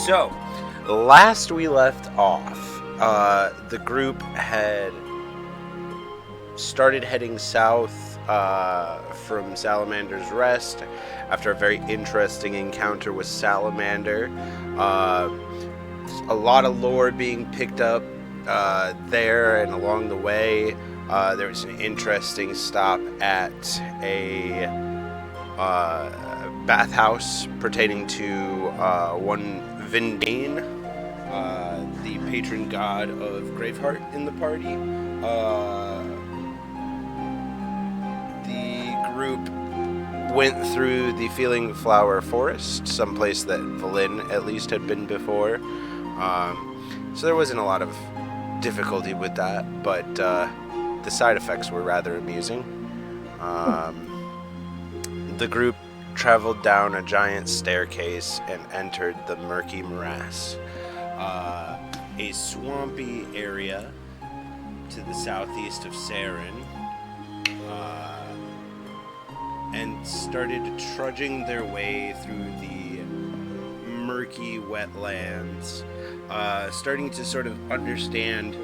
So, last we left off, the group had started heading south from Salamander's Rest after a very interesting encounter with Salamander. A lot of lore being picked up there and along the way. There was an interesting stop at a bathhouse pertaining to one Vindane, the patron god of Graveheart in the party. The group went through the Feeling Flower Forest, someplace that Valin at least had been before. So there wasn't a lot of difficulty with that, but the side effects were rather amusing. The group traveled down a giant staircase and entered the murky morass, a swampy area to the southeast of Saren, and started trudging their way through the murky wetlands, starting to sort of understand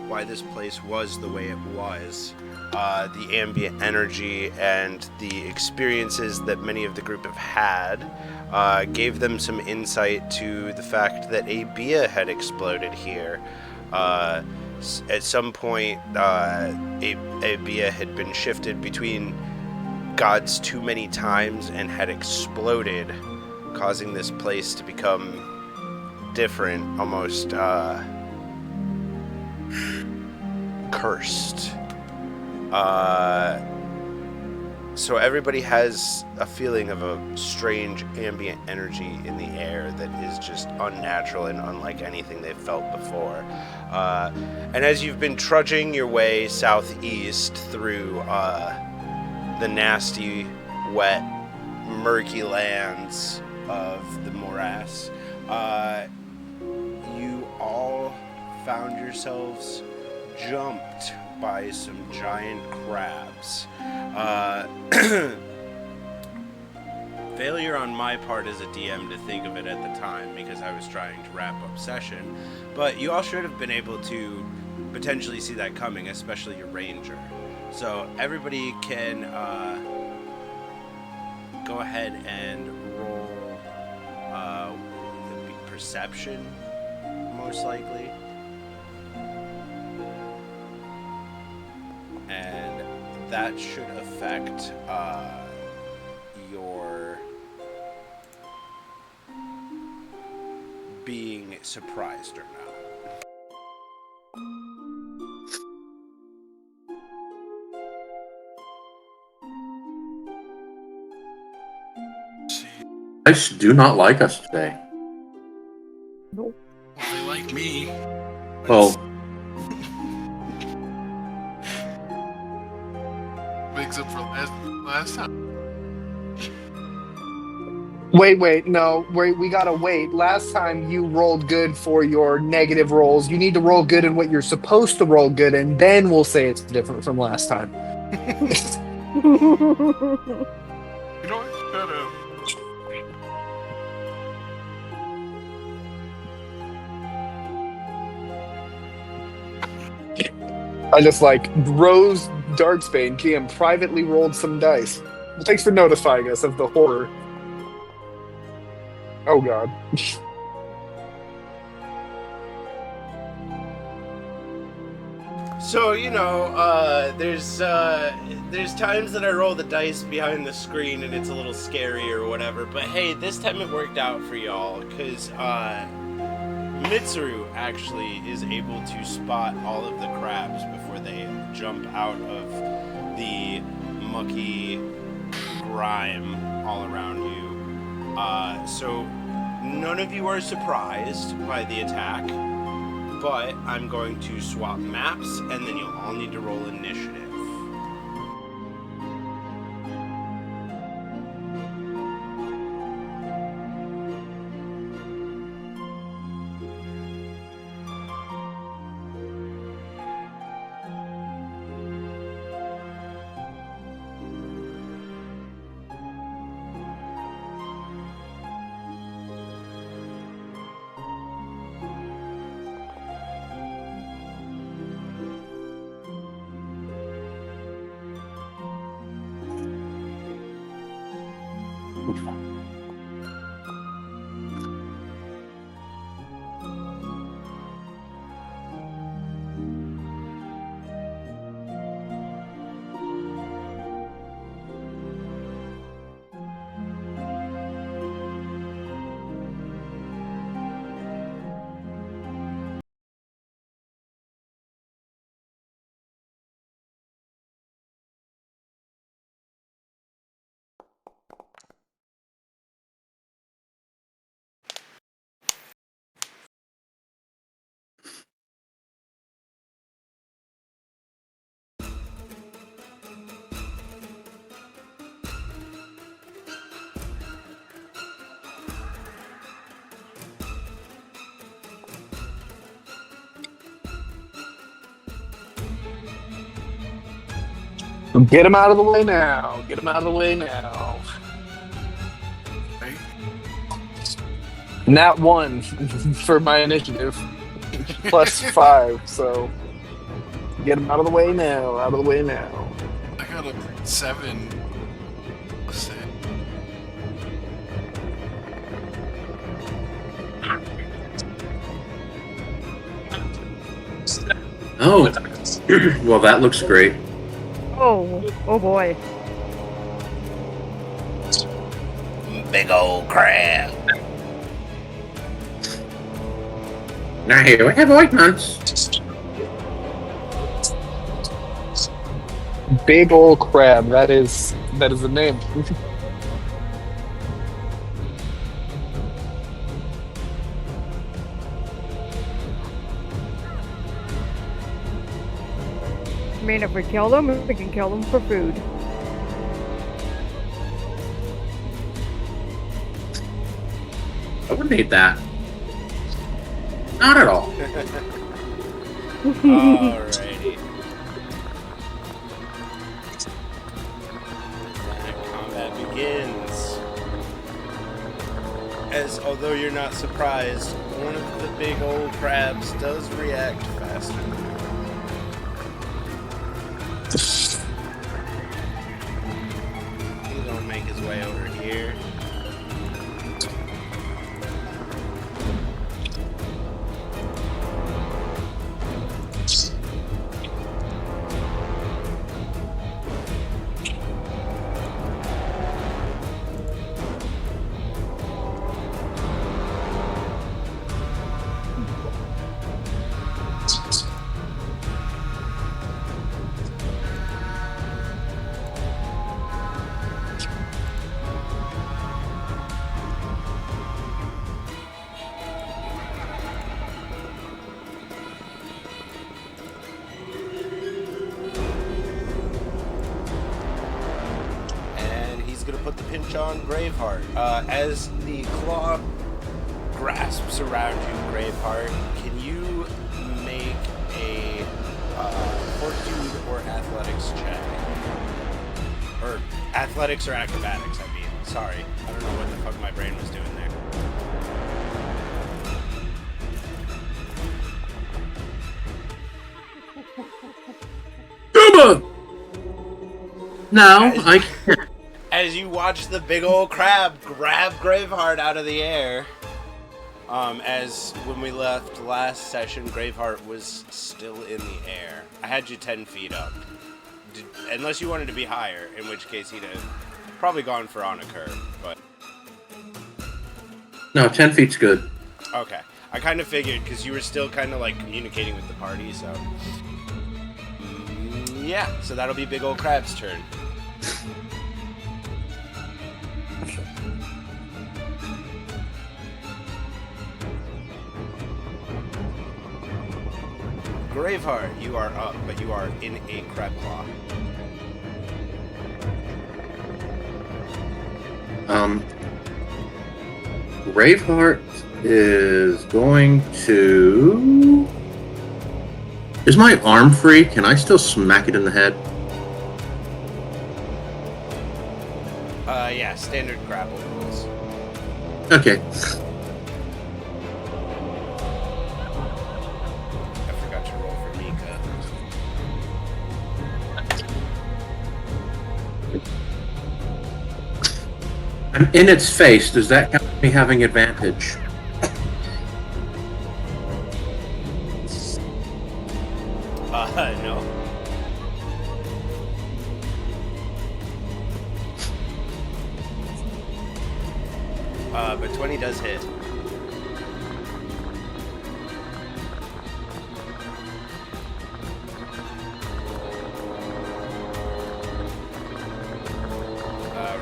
why this place was the way it was. The ambient energy and the experiences that many of the group have had gave them some insight to the fact that a Bia had exploded here. At some point, a Bia had been shifted between gods too many times and had exploded, causing this place to become different, almost cursed. So everybody has a feeling of a strange ambient energy in the air that is just unnatural and unlike anything they've felt before. And as you've been trudging your way southeast through the nasty, wet, murky lands of the morass, you all found yourselves jumped by some giant crabs. Failure on my part as a DM to think of it at the time because I was trying to wrap up session, but you all should have been able to potentially see that coming, especially your ranger. So everybody can go ahead and roll perception, most likely. And that should affect your being surprised or not. Dice do not like us today. Well, they like me. Well, makes up for last time. Wait, no, we gotta wait. Last time you rolled good for your negative rolls. You need to roll good in what you're supposed to roll good in, then we'll say it's different from last time. You know what? Shut up. I just Rose Darksbane GM privately rolled some dice. Well, thanks for notifying us of the horror. Oh god. So, there's times that I roll the dice behind the screen and it's a little scary or whatever, but hey, this time it worked out for y'all, because Mitsuru actually is able to spot all of the crabs before they jump out of the mucky grime all around you. So none of you are surprised by the attack, but I'm going to swap maps, and then you'll all need to roll initiative. Get him out of the way now. Get him out of the way now. Right? Nat 1 for my initiative. +5, so get him out of the way now. Out of the way now. I got a 7. What's that? Oh, well, that looks great. Oh boy. Big old crab. Now here we have ointments. Big old crab. That is the name. I mean, if we kill them, we can kill them for food. I wouldn't hate that. Not at all. Alrighty. And combat begins. As, although you're not surprised, one of the big old crabs does react faster. He's gonna make his way over here. Put the pinch on Graveheart. As the claw grasps around you, Graveheart, can you make a fortitude or athletics check? Or athletics or acrobatics, I mean. Sorry. I don't know what the fuck my brain was doing there. Come on! No, I can't. As you watch the big old crab grab Graveheart out of the air, as when we left last session, Graveheart was still in the air. I had you 10 feet up. Unless you wanted to be higher, in which case he'd have probably gone for on a curve, but... No, 10 feet's good. Okay. I kind of figured, because you were still kind of like communicating with the party, so... yeah, so that'll be big old crab's turn. Graveheart, you are up, but you are in a crab claw. Graveheart is going to... Is my arm free? Can I still smack it in the head? Yeah, standard grapple rules. Okay. I forgot to roll for Mika. I'm in its face. Does that count me having advantage? No. But 20 does hit.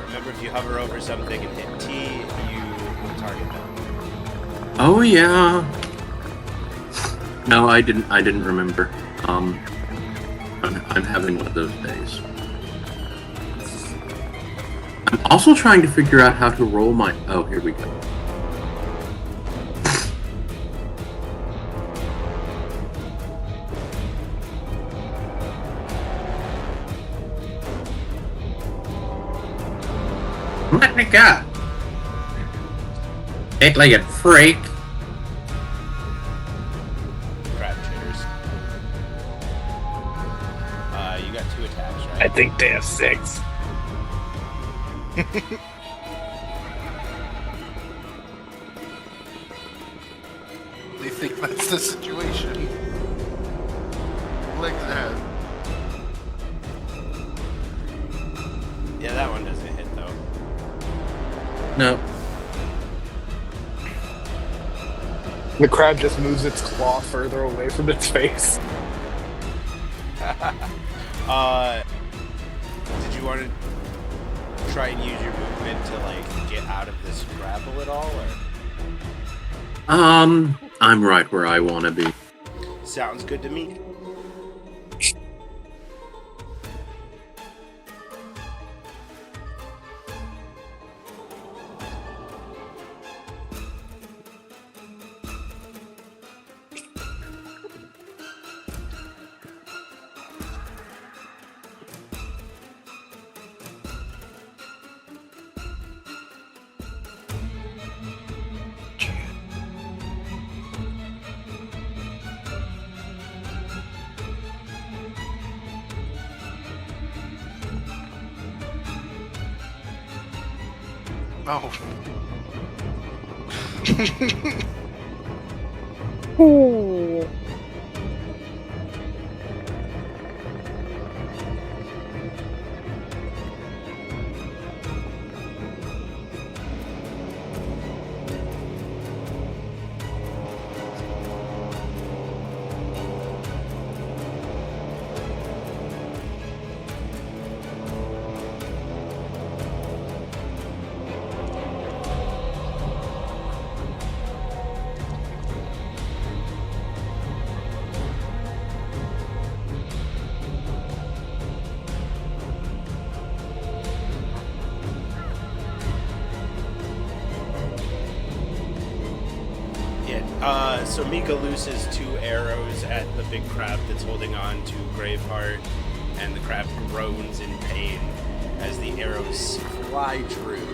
Remember, if you hover over something and hit T, you will target them. Oh yeah. No, I didn't remember. I'm having one of those days. I'm also trying to figure out how to roll my. Oh, here we go. Let me go. Eight-legged freak. Crab chitters. You got 2 attacks, right? I think they have 6. They think that's the situation. Like that. Yeah, that one doesn't hit though. No. The crab just moves its claw further away from its face. Did you want to try and use your movement to like get out of this grapple at all, or? I'm right where I want to be. Sounds good to me. Oh. Ooh. So Mika looses 2 arrows at the big crab that's holding on to Graveheart, and the crab groans in pain as the arrows fly true.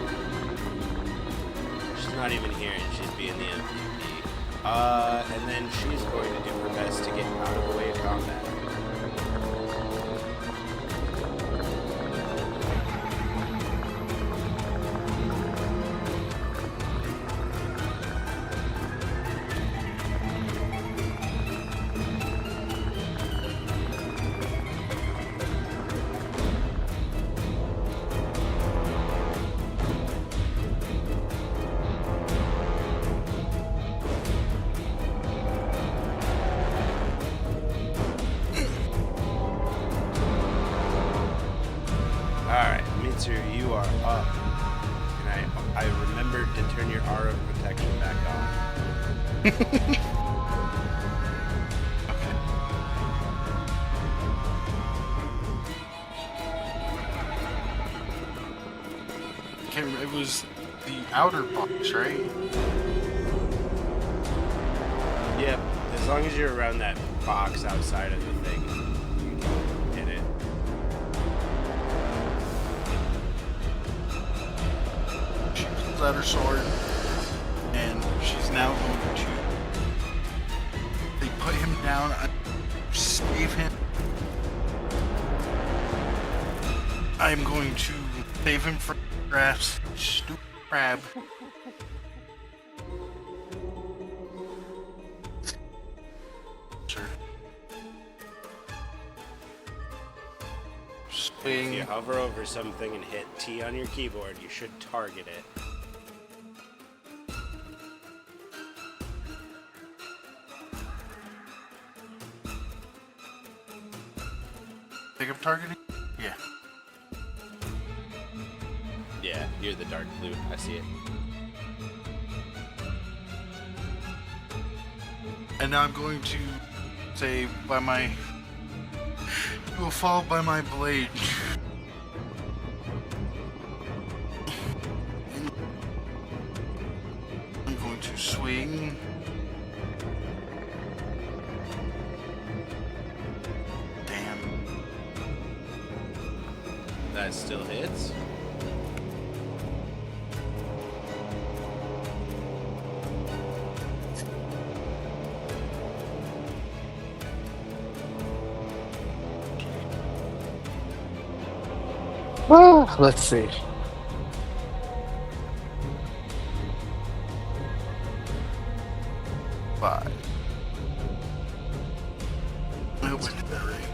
She's not even here, and she's being the MVP. And then she's going to do her best to get out of the way of combat. You are up, and I remembered to turn your aura of protection back on. Okay, it was the outer box, right? Yep, as long as you're around that box outside of the thing, you can hit it. She pulls out her sword, and she's now going to. They put him down, save him. I'm going to save him from Graph's stupid crab. Sir. If Swing. you hover over something and hit T on your keyboard, you should target it. Pick up targeting? Yeah. Yeah, you're the dark blue. I see it. And now I'm going to say by my... You will fall by my blade. I'm going to swing. Damn. That still hits. Well, let's see. Five. I hope I did that right.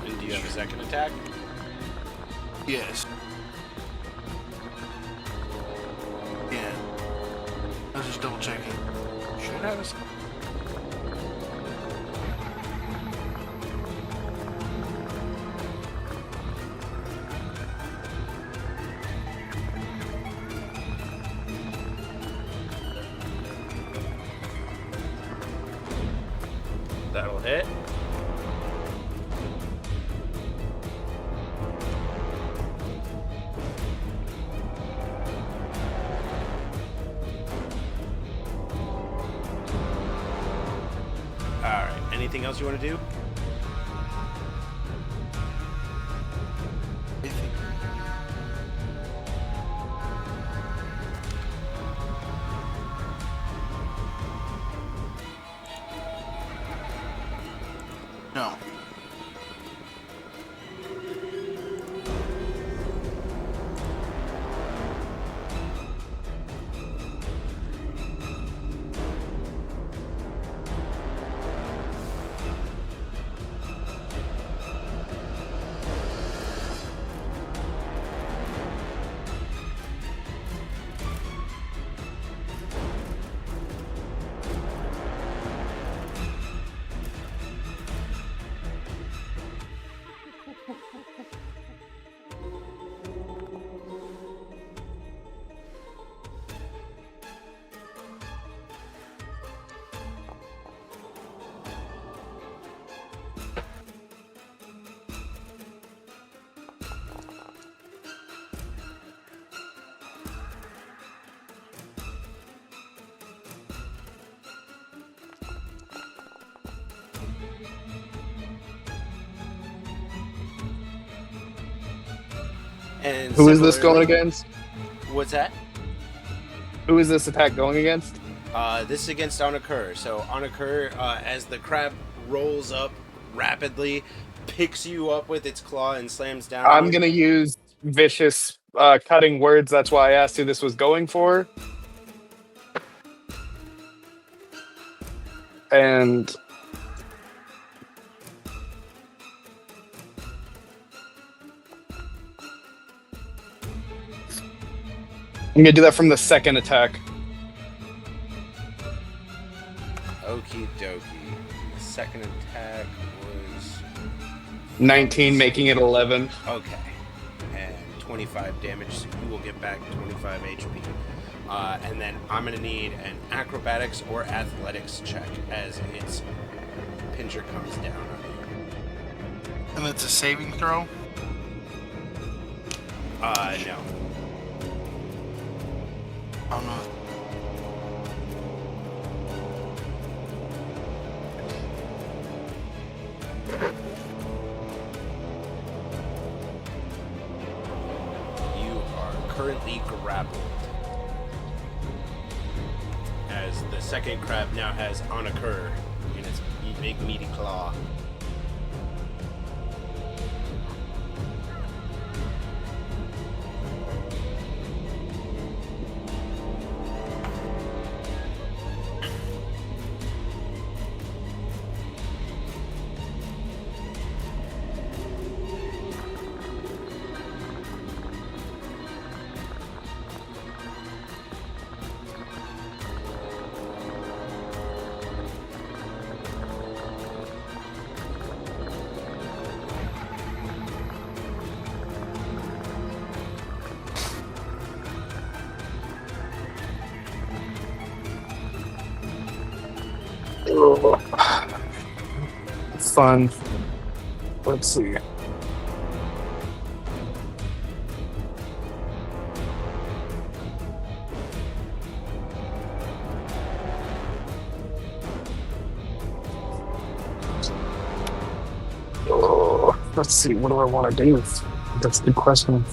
And do you have a second attack? Yes. Yeah. I was just double checking. Should have a second. That'll hit. Alright, anything else you want to do? I think. No. And Who is this similarly- going against? What's that? Who is this attack going against? This is against Onakur. So Onakur, as the crab rolls up rapidly, picks you up with its claw and slams down. I'm gonna use vicious cutting words. That's why I asked who this was going for. And I'm gonna do that from the second attack. Okie dokie. The second attack was 19, making it 11. okay, and 25 damage. So you will get back 25 HP. And then I'm gonna need an acrobatics or athletics check as its pincher comes down on you. And it's a saving throw? No. Oh no. You are currently grappled. As the second crab now has Anakur in its big meaty claw. Fun. Let's see. Let's see. What do I want to do? That's a good question.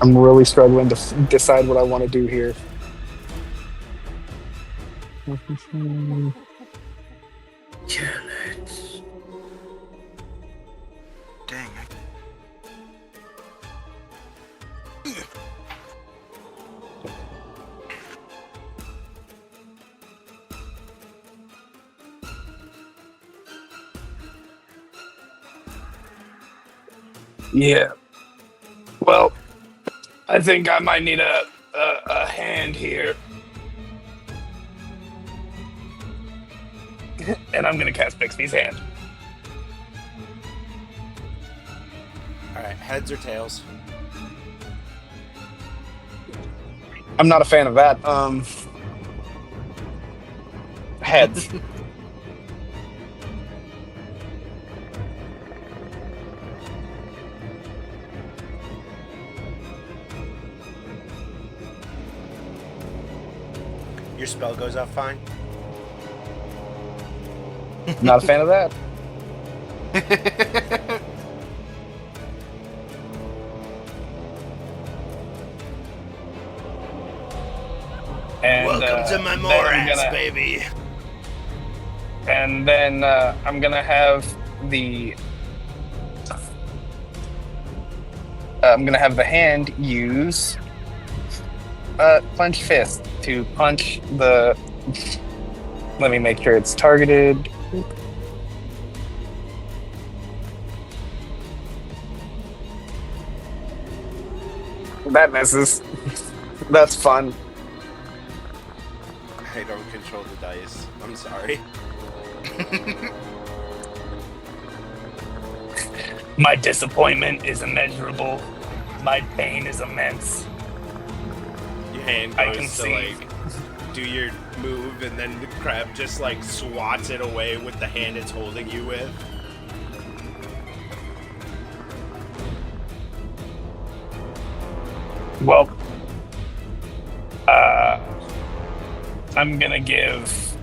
I'm really struggling to decide what I want to do here. Kill it. Dang. Yeah. Well, I think I might need a hand here. And I'm gonna cast Bixby's hand. Alright, heads or tails? I'm not a fan of that. Heads. Your spell goes off fine? Not a fan of that. And, Welcome to my Morass, baby! And then I'm gonna have the hand use punch fist to punch the. Let me make sure it's targeted. That misses. That's fun. I don't control the dice. I'm sorry. My disappointment is immeasurable. My pain is immense. Your hand I goes can to see. like do your move, and then the crab just like swats it away with the hand it's holding you with. Well, I'm gonna give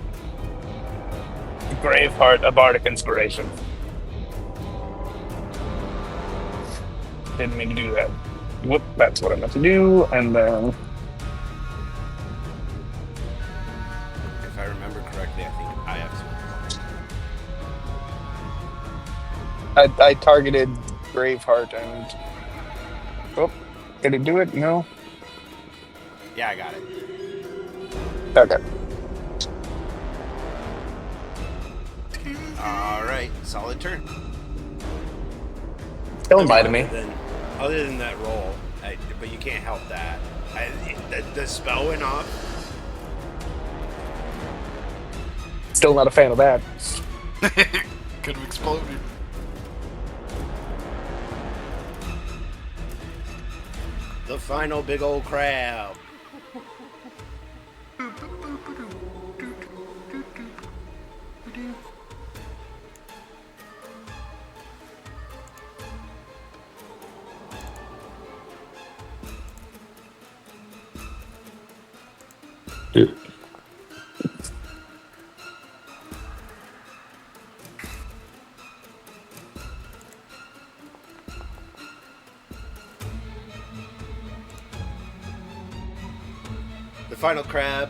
Graveheart a bardic inspiration. Didn't mean to do that. Whoop, that's what I meant to do, and then If I remember correctly, I think I have to. I targeted Graveheart and. Oh, did it do it? No. Yeah, I got it. Okay. Alright, solid turn. Don't lie to me. Other than that roll, but you can't help that. The spell went off. Still not a fan of that. Could have exploded. The final big old crab. Dude. The final crab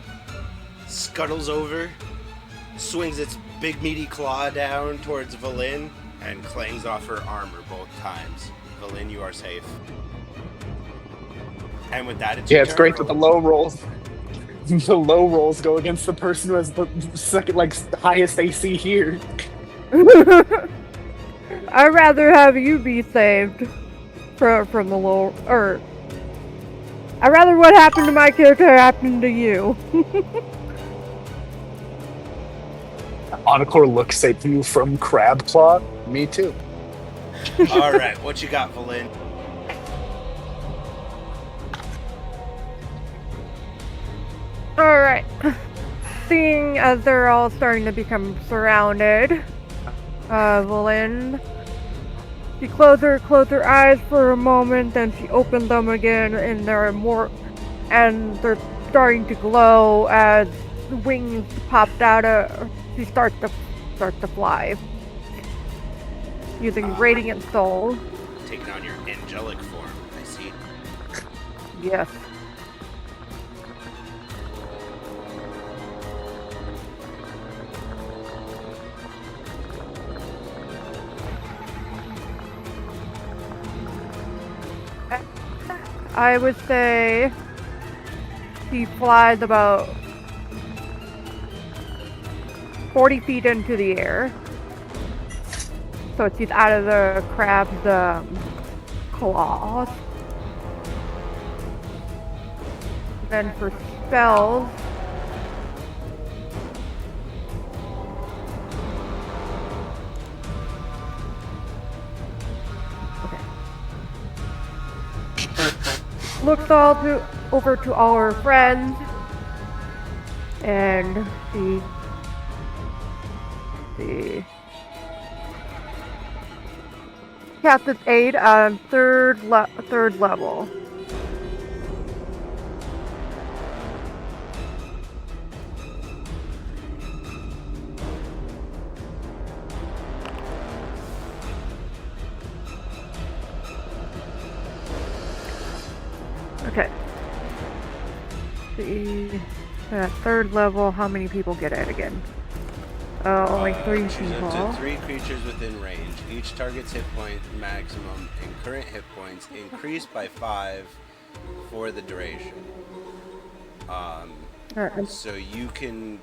scuttles over, swings its big meaty claw down towards Valin, and clangs off her armor both times. Valin, you are safe. And with that, it's Yeah, your it's turn. great that the low rolls. The low rolls go against the person who has the second, highest AC here. I'd rather have you be saved from the low, or I'd rather what happened to my character happen to you. Encore looks at you from Crab Claw. Me too. All right, what you got, Valin? Alright. Seeing as they're all starting to become surrounded, Valin, she closed her eyes for a moment, then she opened them again, and they're starting to glow as the wings popped out of. She starts to fly, using Radiant Soul. Taking on your angelic form, I see. Yes. I would say he flies about 40 feet into the air. So she's out of the crab's claws. Then for spells, looks over to our friends, and she casts its aid on third level. Okay. At third level, how many people get it again? Only 3 Choose people. up to 3 creatures within range. Each target's hit point maximum and current hit points increase by 5 for the duration. Alright. So you can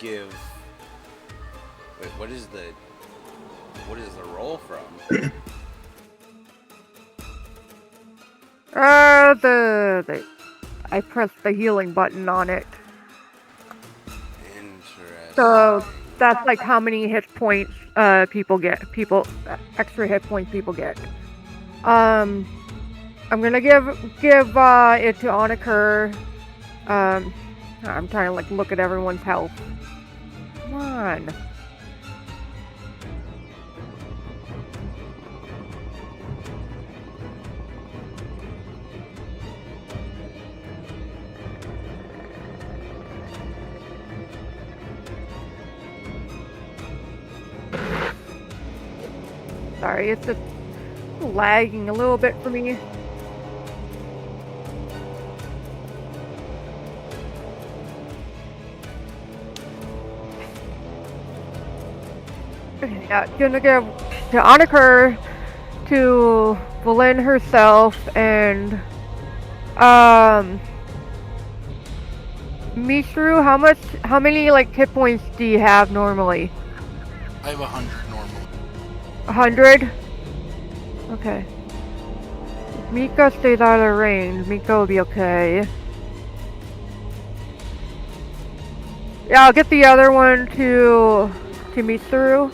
give. Wait, what is the roll from? I pressed the healing button on it. Interesting. So that's like how many hit points extra hit points people get. I'm gonna give it to Oniker. I'm trying to look at everyone's health. Come on. Sorry, it's just lagging a little bit for me. Yeah, gonna give to Oniker, to Valin herself, and Mishru, how many hit points do you have normally? I have 100 normally. 100? Okay. If Mika stays out of range, Mika will be okay. Yeah, I'll get the other one to meet through.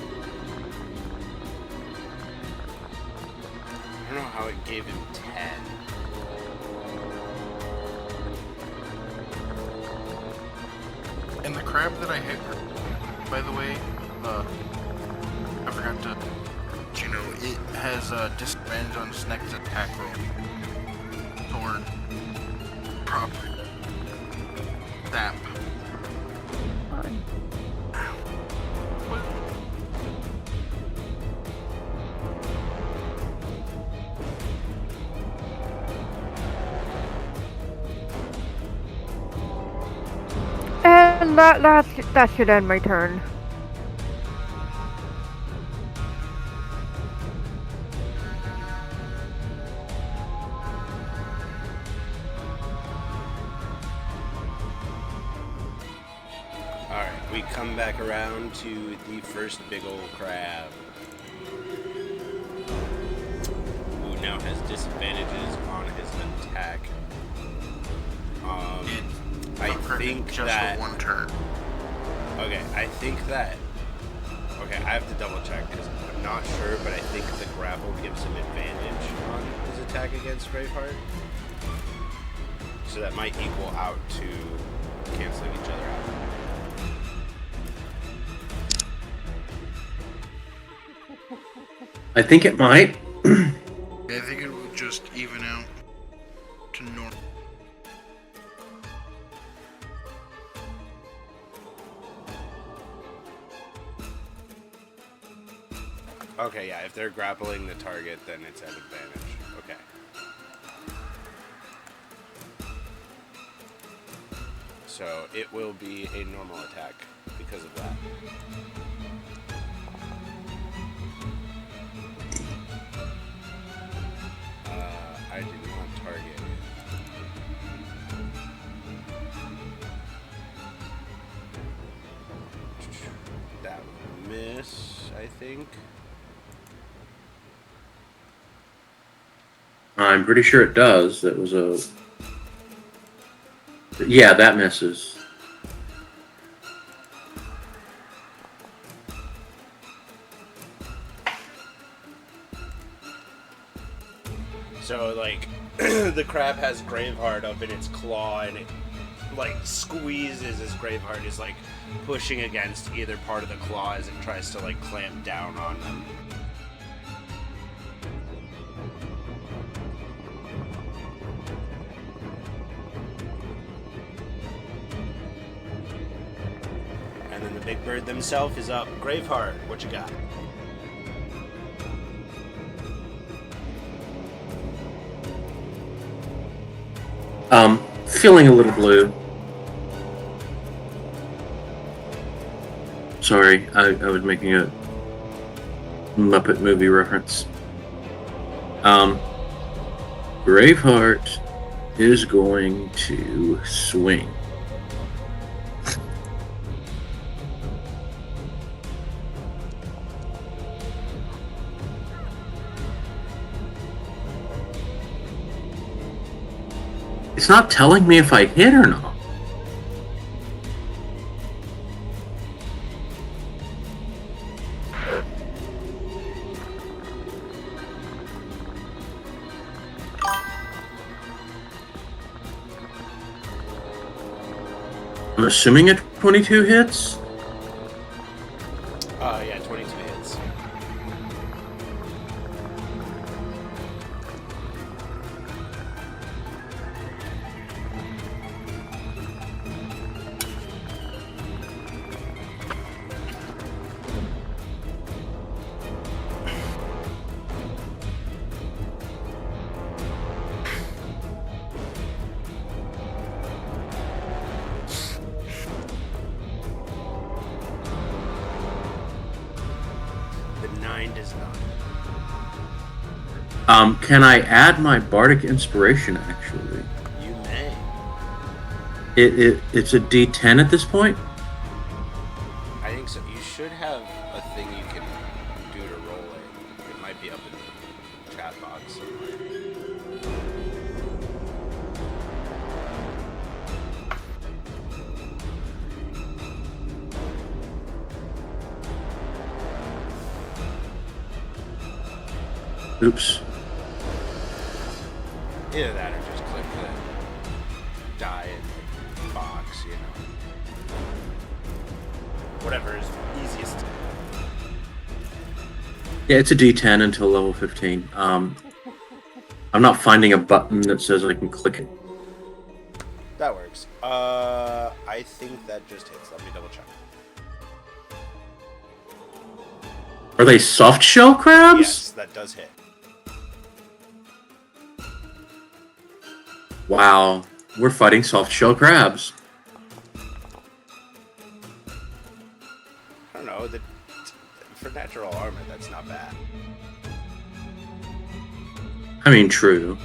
I don't know how it gave him 10. And the crab that I hit, by the way, I forgot to, you know, it has a disadvantage on its next attack roll. Thorn. Proper. Zap. Fine. And that should end my turn. Alright, we come back around to the first big old crab, who now has disadvantages on his attack. I think just that... for one turn. Okay, I think that... Okay, I have to double check, because I'm not sure, but I think the grapple gives him advantage on his attack against Braveheart. So that might equal out to canceling each other out. I think it might. I think it will just even out to normal. Okay, yeah, if they're grappling the target, then it's at advantage. Okay. So it will be a normal attack because of that. I did not target. That will miss, I think. I'm pretty sure it does. It was a... Yeah, that misses. So, like, the crab has Graveheart up in its claw, and it, like, squeezes as Graveheart is, like, pushing against either part of the claw as it tries to, like, clamp down on them. And then the big bird themselves is up. Graveheart, what you got? Feeling a little blue. Sorry, I was making a Muppet movie reference. Braveheart is going to swing. It's not telling me if I hit or not. I'm assuming it 22 hits. Yeah, 22 hits. The 9 does not. Can I add my bardic inspiration? Actually, You may. it's a D10 at this point. I think so. You should have a thing you can do to roll it. It might be up in the chat box somewhere. Oops. Either that or just click the die in box, you know. Whatever is easiest. Yeah, it's a D10 until level 15. I'm not finding a button that says I can click it. That works. I think that just hits. Let me double check. Are they soft shell crabs? Yes, that does hit. Wow, we're fighting soft shell crabs. I don't know. For natural armor, that's not bad. I mean, true.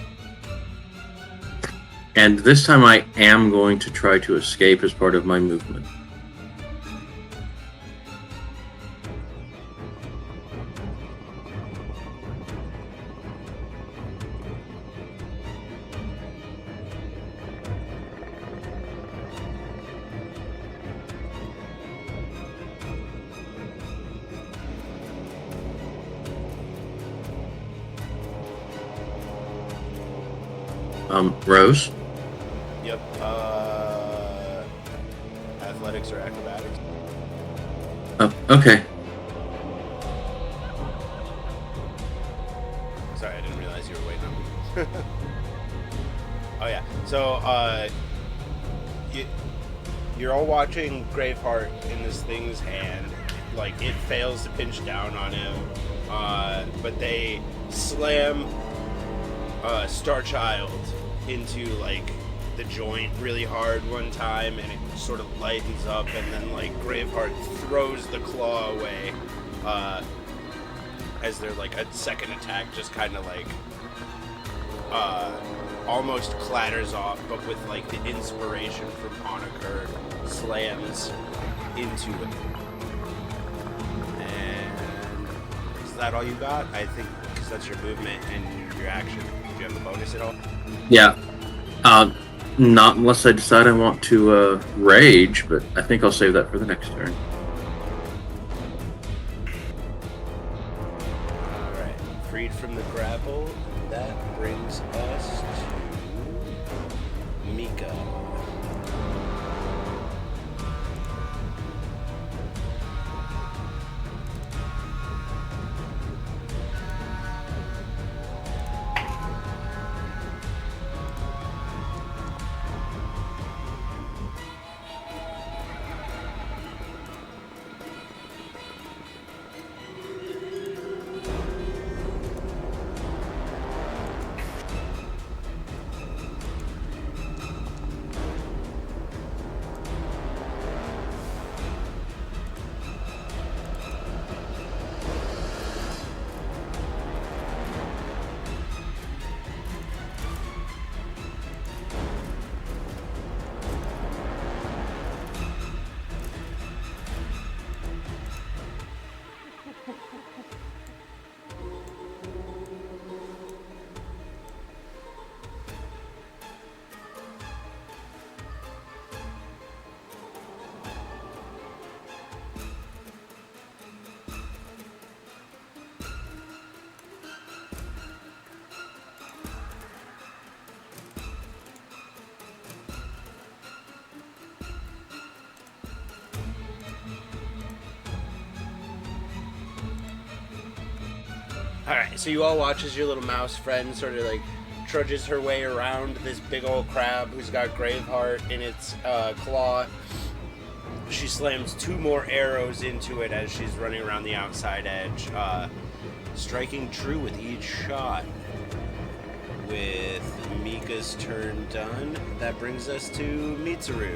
And this time I am going to try to escape as part of my movement. Rose? Yep. Athletics or acrobatics? Oh, okay. Sorry, I didn't realize you were waiting on me. Oh yeah. So, you're all watching Graveheart in this thing's hand. Like, it fails to pinch down on him, but they slam Starchild into like the joint really hard one time, and it sort of lightens up, and then like Graveheart throws the claw away as their like a second attack just kind of like almost clatters off, but with like the inspiration from Honaker slams into it. And is that all you got? I think because that's your movement and your action. Do you have a bonus at all? Yeah. Not unless I decide I want to rage, but I think I'll save that for the next turn. Alright, freed from the grapple. That brings us to Mika. Alright, so you all watch as your little mouse friend sort of like trudges her way around this big old crab who's got Graveheart in its claw. She slams 2 more arrows into it as she's running around the outside edge, striking true with each shot. With Mika's turn done, that brings us to Mitsuru.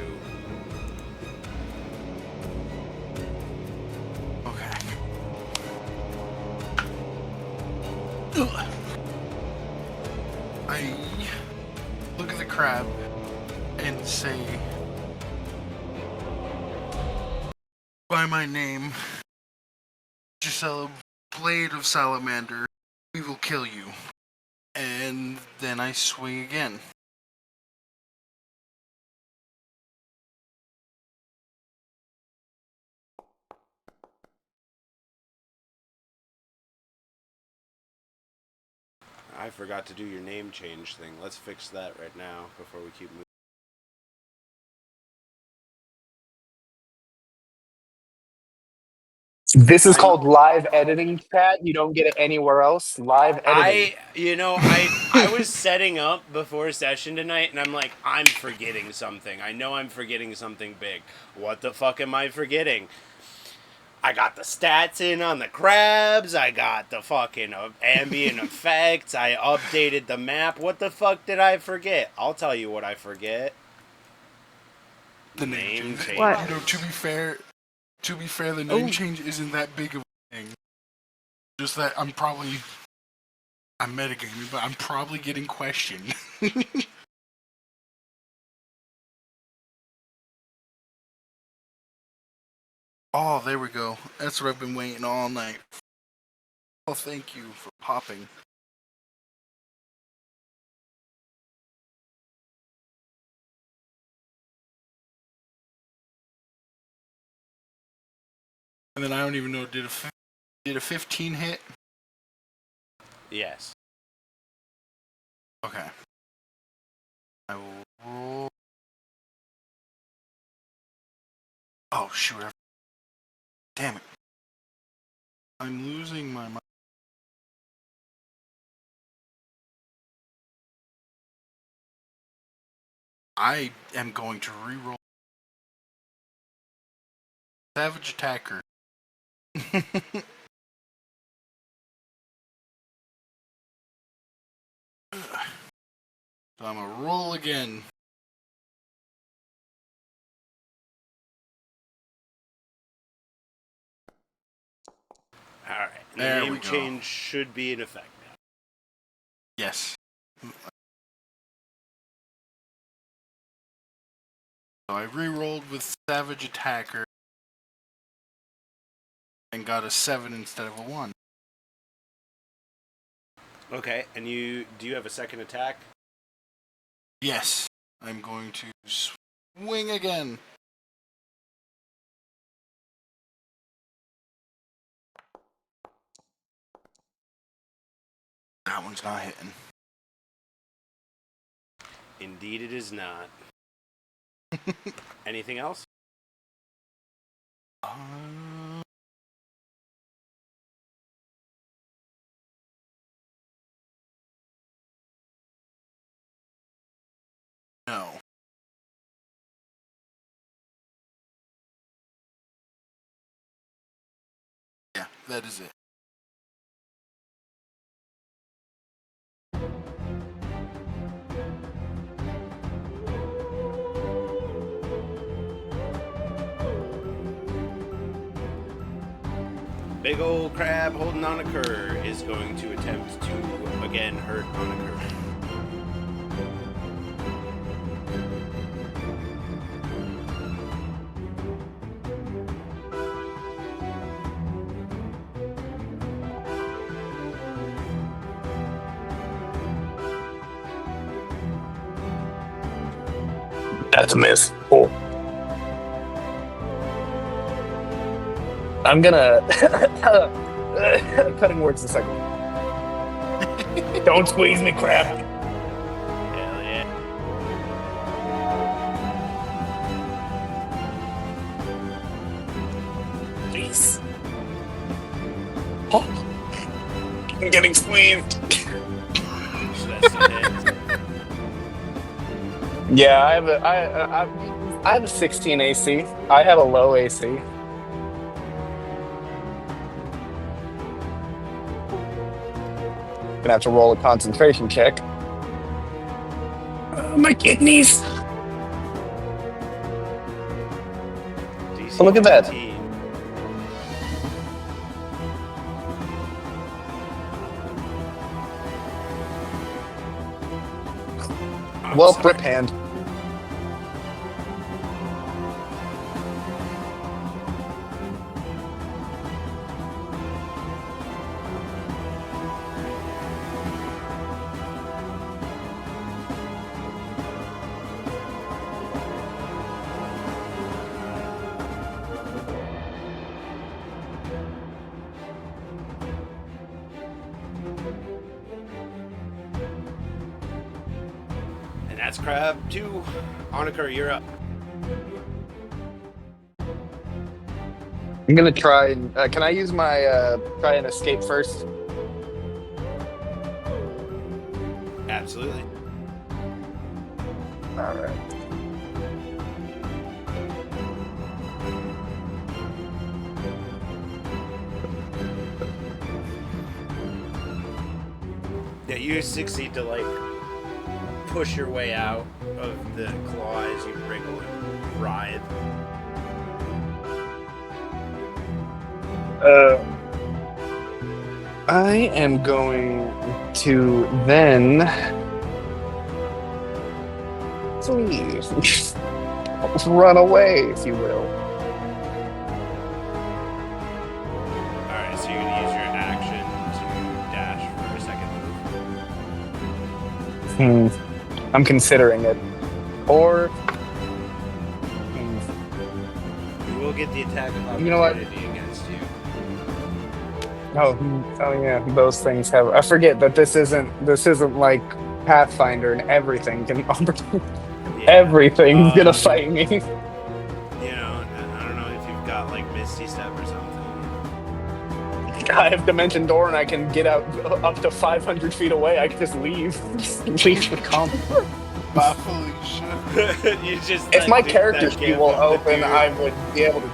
I look at the crab and say, by my name, Gisela, Blade of Salamander, we will kill you. And then I swing again. I forgot to do your name change thing. Let's fix that right now before we keep moving. This is called live editing, chat. You don't get it anywhere else. Live editing. I was setting up before session tonight, and I'm like, I'm forgetting something. I know I'm forgetting something big. What the fuck am I forgetting? I got the stats in on the crabs. I got the fucking ambient effects. I updated the map. What the fuck did I forget? I'll tell you what I forget. The name change. What? You know, to be fair, the name change isn't that big of a thing. Just that I'm metagaming, but I'm probably getting questioned. Oh, there we go. That's what I've been waiting all night. Oh, thank you for popping. And then I don't even know, did a 15 hit? Yes. Okay. I will roll. Oh, shoot. Damn it. I'm losing my mind. I am going to reroll. Savage Attacker. So I'm gonna roll again. Alright. The There we name go. change should be in effect now. Yes. So I re-rolled with Savage Attacker and got a 7 instead of a 1. Okay, and do you have a second attack? Yes. I'm going to swing again. That one's not hitting. Indeed it is not. Anything else? No. Yeah, that is it. Big old crab holding on a cur is going to attempt to again hurt on a cur. That's a miss. Oh. I'm gonna cutting words a second. Don't squeeze me, crap. Hell yeah. Please. Oh. I'm getting squeezed. So that's the hit. Yeah, I have a 16 AC. I have a low AC. Gonna have to roll a concentration check. My kidneys. DC Oh, look at that. 15. I'm Well, sorry. grip hand. That's Crab 2. Onikar, you're up. I'm gonna try and can I use my try and escape first? Absolutely. All right. Yeah, you succeed to like push your way out of the claw as you wriggle and writhe. I am going to then please run away, if you will. Alright, so you're gonna use your action to dash for a second move. I'm considering it. Or You will get the attack of opportunity You know what? against you. oh yeah, those things have. I forget that this isn't like Pathfinder and everything can Yeah. everything's gonna fight me. You know, I don't know if you've got like Misty Step or something. I have Dimension Door and I can get out up to 500 feet away. I can just leave. Leave the comp. Holy shit. You just If let my that character give sheet will them the open, dude. I would be able to.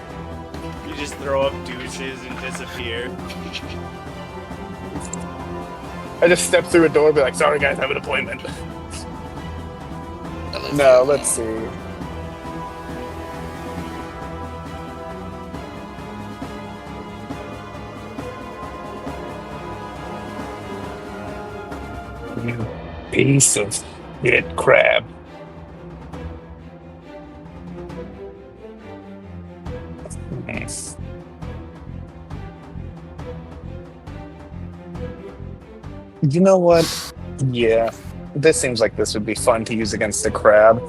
You just throw up deuces and disappear. I just step through a door and be like, sorry guys, I have an appointment. No, let's see. You piece of shit crab. Nice. You know what? Yeah. This seems like this would be fun to use against a crab.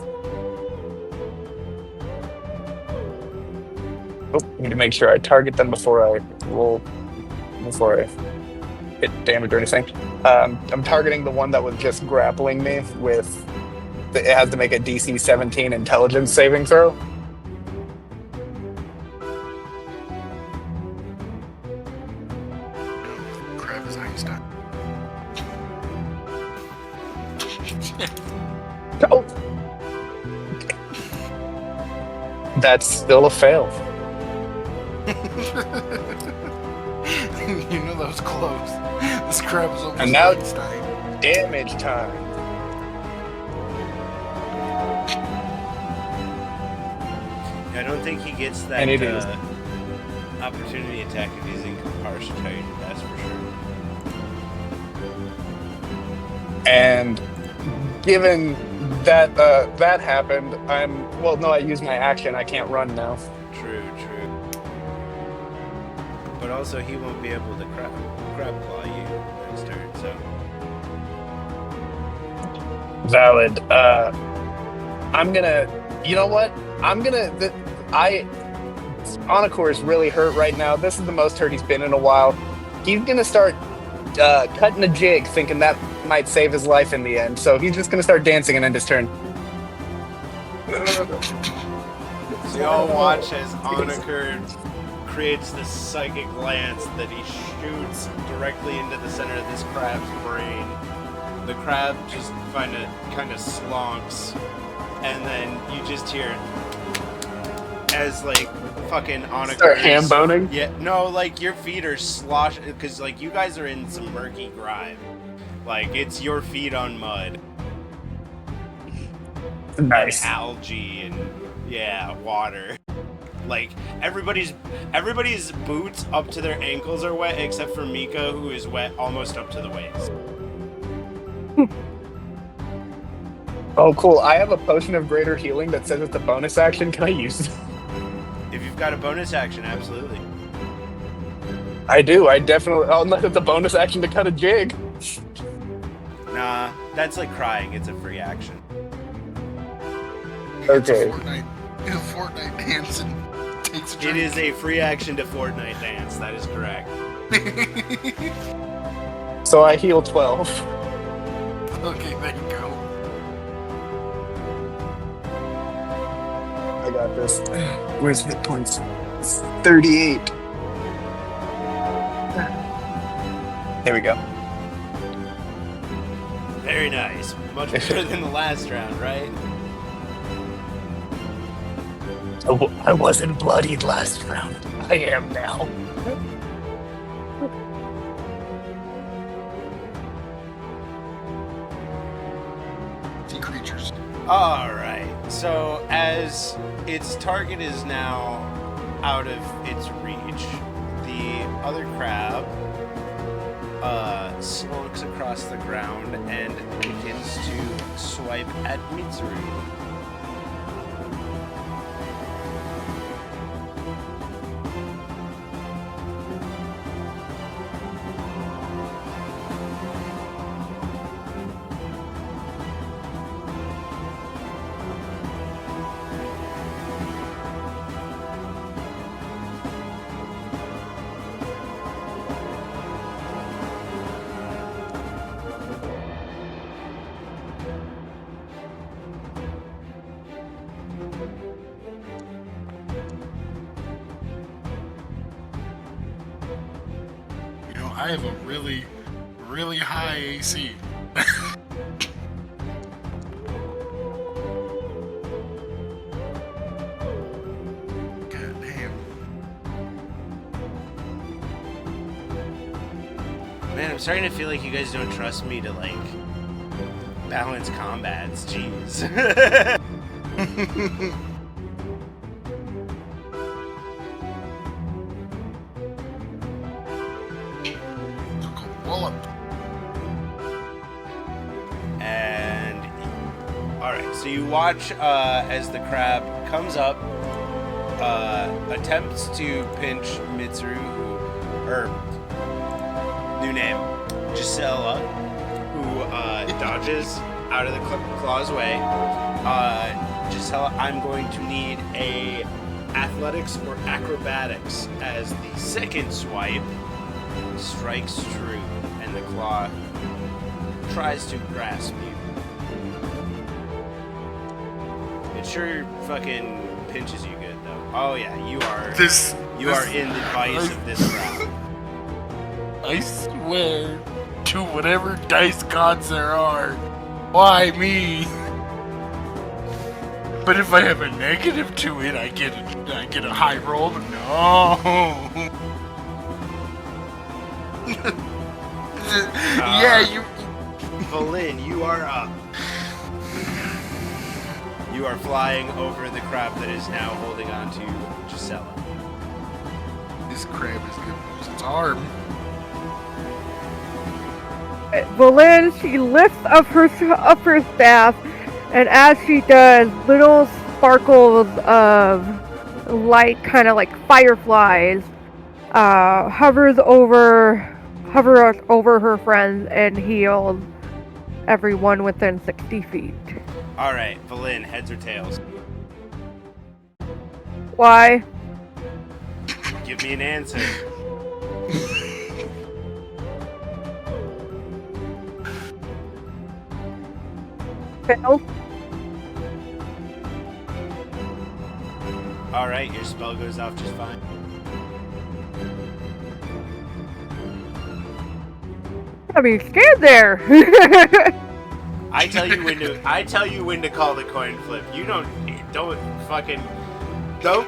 Oh, need to make sure I target them before I hit damage or anything. I'm targeting the one that was just grappling me with. It has to make a DC 17 intelligence saving throw. Crab is Einstein. Oh. That's still a fail. You know that was close. This crab is almost And now- Einstein. Damage time. I don't think he gets that And it is. opportunity attack if he's in incapacitated, that's for sure. And given that that happened, I used my action. I can't run now. True. But also, he won't be able to crab claw you next turn, so. Valid. I'm gonna. You know what? Onikor is really hurt right now. This is the most hurt he's been in a while. He's gonna start cutting a jig, thinking that might save his life in the end. So he's just gonna start dancing and end his turn. So y'all watch as Onikor creates this psychic lance that he shoots directly into the center of this crab's brain. The crab just kind of slonks, and then you just hear as like fucking Onikor Start ham boning. Yeah, no, like your feet are slosh because like you guys are in some murky grime. Like it's your feet on mud. Nice. And algae and water. Like everybody's boots up to their ankles are wet except for Mika, who is wet almost up to the waist. Oh, cool. I have a potion of greater healing that says it's a bonus action. Can I use it? If you've got a bonus action, absolutely. I do. I definitely. Unless it's a bonus action to cut a jig. Nah, that's like crying. It's a free action. Okay. Fortnite dance and takes a It drink. is a free action to Fortnite dance. That is correct. So I heal 12. Okay, there you go. I got this. Where's hit points? 38. There we go. Very nice. Much better than the last round, right? I wasn't bloodied last round. I am now. Sea creatures. Alright, so as its target is now out of its reach, the other crab slunks across the ground and begins to swipe at Mitsuru. You know, I have a really, really high AC. God damn. Man, I'm starting to feel like you guys don't trust me to, like, balance combats. Jeez. Wallop. And alright, so you watch as the crab comes up, attempts to pinch Mitsuru, new name, Gisela, who dodges out of the claw's way. Gisela, I'm going to need a athletics or acrobatics as the second swipe strikes true, and the claw tries to grasp you. It sure fucking pinches you good, though. Oh yeah, you are in the vice of this crowd. I swear to whatever dice gods there are, why me? But if I have a negative to it, I get a high roll. But no. Yeah, you. Valin, you are up. You are flying over the crab that is now holding on to Gisela. This crab is gonna lose its arm. Valin, she lifts up her staff, and as she does, little sparkles of light, kind of like fireflies, hover over her friends and heals everyone within 60 feet. Alright, Valin, heads or tails? Why? Give me an answer. Tails? Alright, your spell goes off just fine. I mean, stand there! I tell you when to call the coin flip. You don't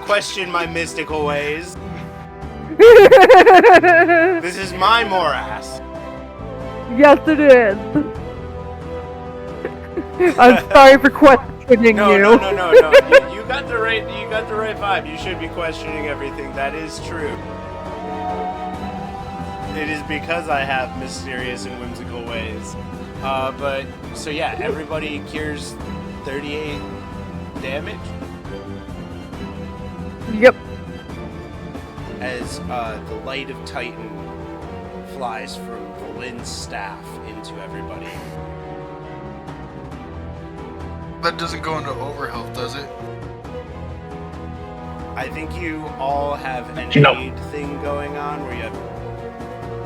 question my mystical ways. This is my Morass. Yes, it is. I'm sorry for questioning No. you. You got the right vibe. You should be questioning everything. That is true. It is because I have mysterious and whimsical ways. But so yeah, everybody cures 38 damage. Yep. As the light of Titan flies from Valin's staff into everybody. That doesn't go into overhealth, does it? I think you all have an aid thing going on where you have,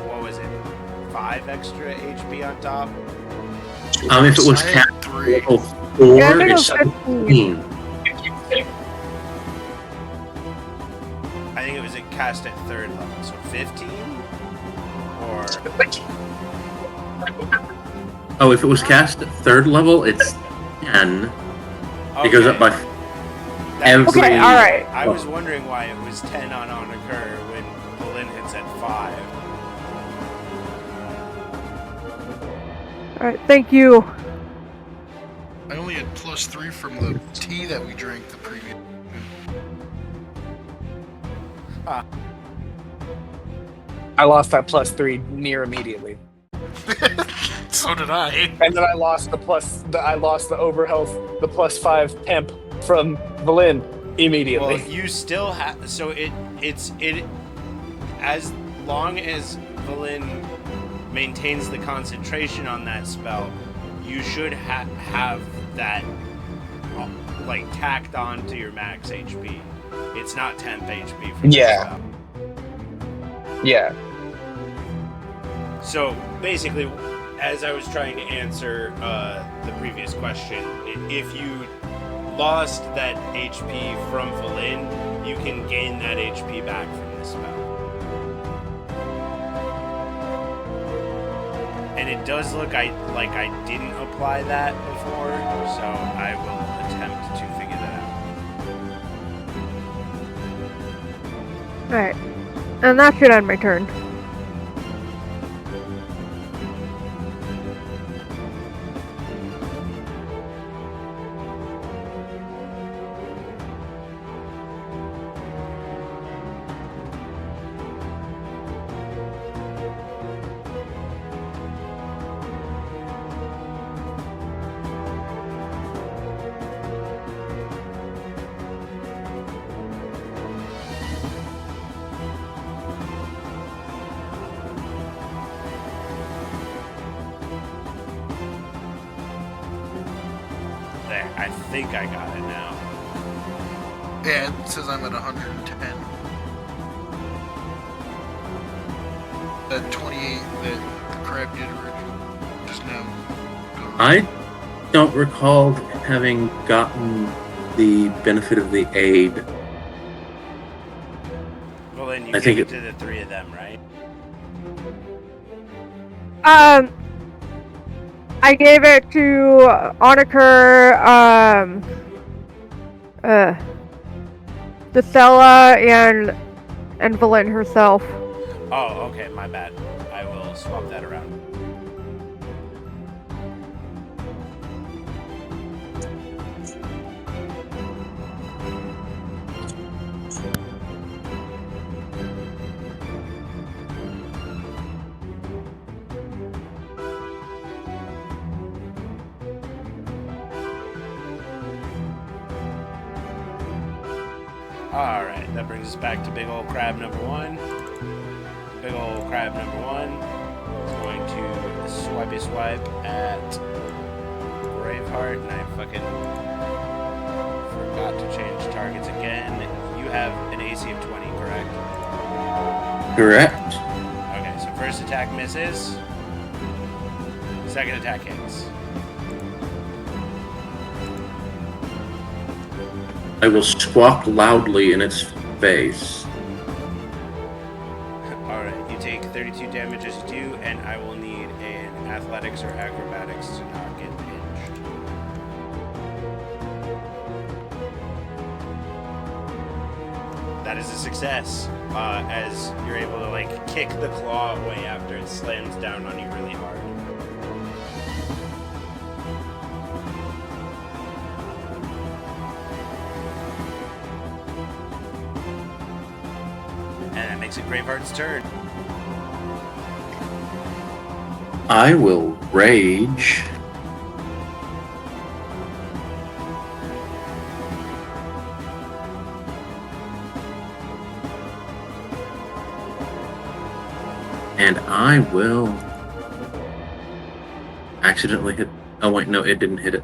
what was it, 5 extra HP on top? If it was I cat had 3. level 4, Yeah, I think it's it was 17. cast at 3rd level, so 15? Or... Oh, if it was cast at 3rd level, it's 10. It goes up by every... Okay, alright. I was wondering why it was 10 on occur when Bolin hits at 5. Alright, thank you. I only had +3 from the tea that we drank the previous. I lost that +3 near immediately, So did I. and then I lost the overhealth, the +5 temp from Valin immediately. Well, you still have... So it's as long as Valin maintains the concentration on that spell, you should have that like tacked on to your max HP. It's not 10th HP from the spell. Yeah. So basically, as I was trying to answer the previous question, if you lost that HP from Valin, you can gain that HP back from the spell. And it does look like I didn't apply that before, so I will attempt to figure that out. Alright. And that should end my turn. There, I think I got it now. Yeah, it says I'm at 110. That 28 that the crab did originally just now. I don't recall having gotten the benefit of the aid. Well, then you I give think it to the 3 of them, right? I gave it to Onaker, Destella, and Valin herself. Oh, okay, my bad. I will swap that around. Alright, that brings us back to big old crab number 1. Big old crab number 1 is going to swipey swipe at Braveheart, and I fucking forgot to change targets again. You have an AC of 20, correct? Correct. Okay, so first attack misses. Second attack hits. I will squawk loudly in its face. Alright, you take 32 damage as you do, and I will need an athletics or acrobatics to not get pinched. That is a success, as you're able to like kick the claw away after it slams down on you really hard. And that makes it Braveheart's turn. I will rage. And I will accidentally hit. Oh, wait, no, it didn't hit it.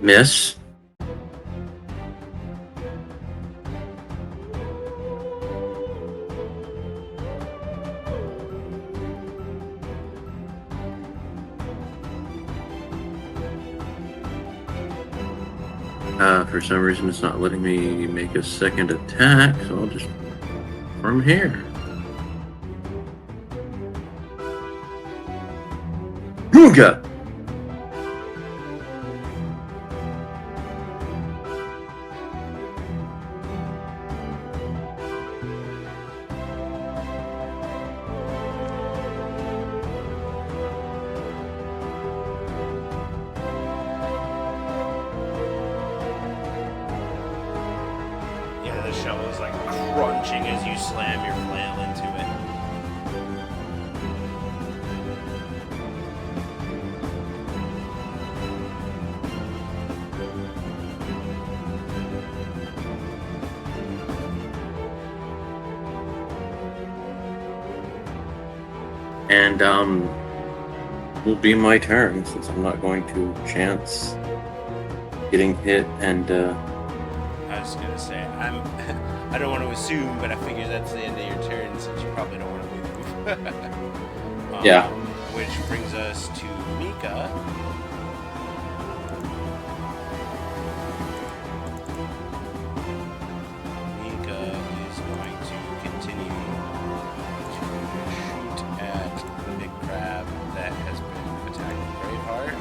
Miss. For some reason, it's not letting me make a second attack, so I'll just from here. Booga! Yeah, the shovel is like crunching as you slam your flail into it. And will be my turn since I'm not going to chance getting hit. And I was gonna say, I don't want to assume, but I figure that's the end of your turn since you probably don't want to move. Yeah. Which brings us to Mika. Mika is going to continue to shoot at the big crab that has been attacking Braveheart.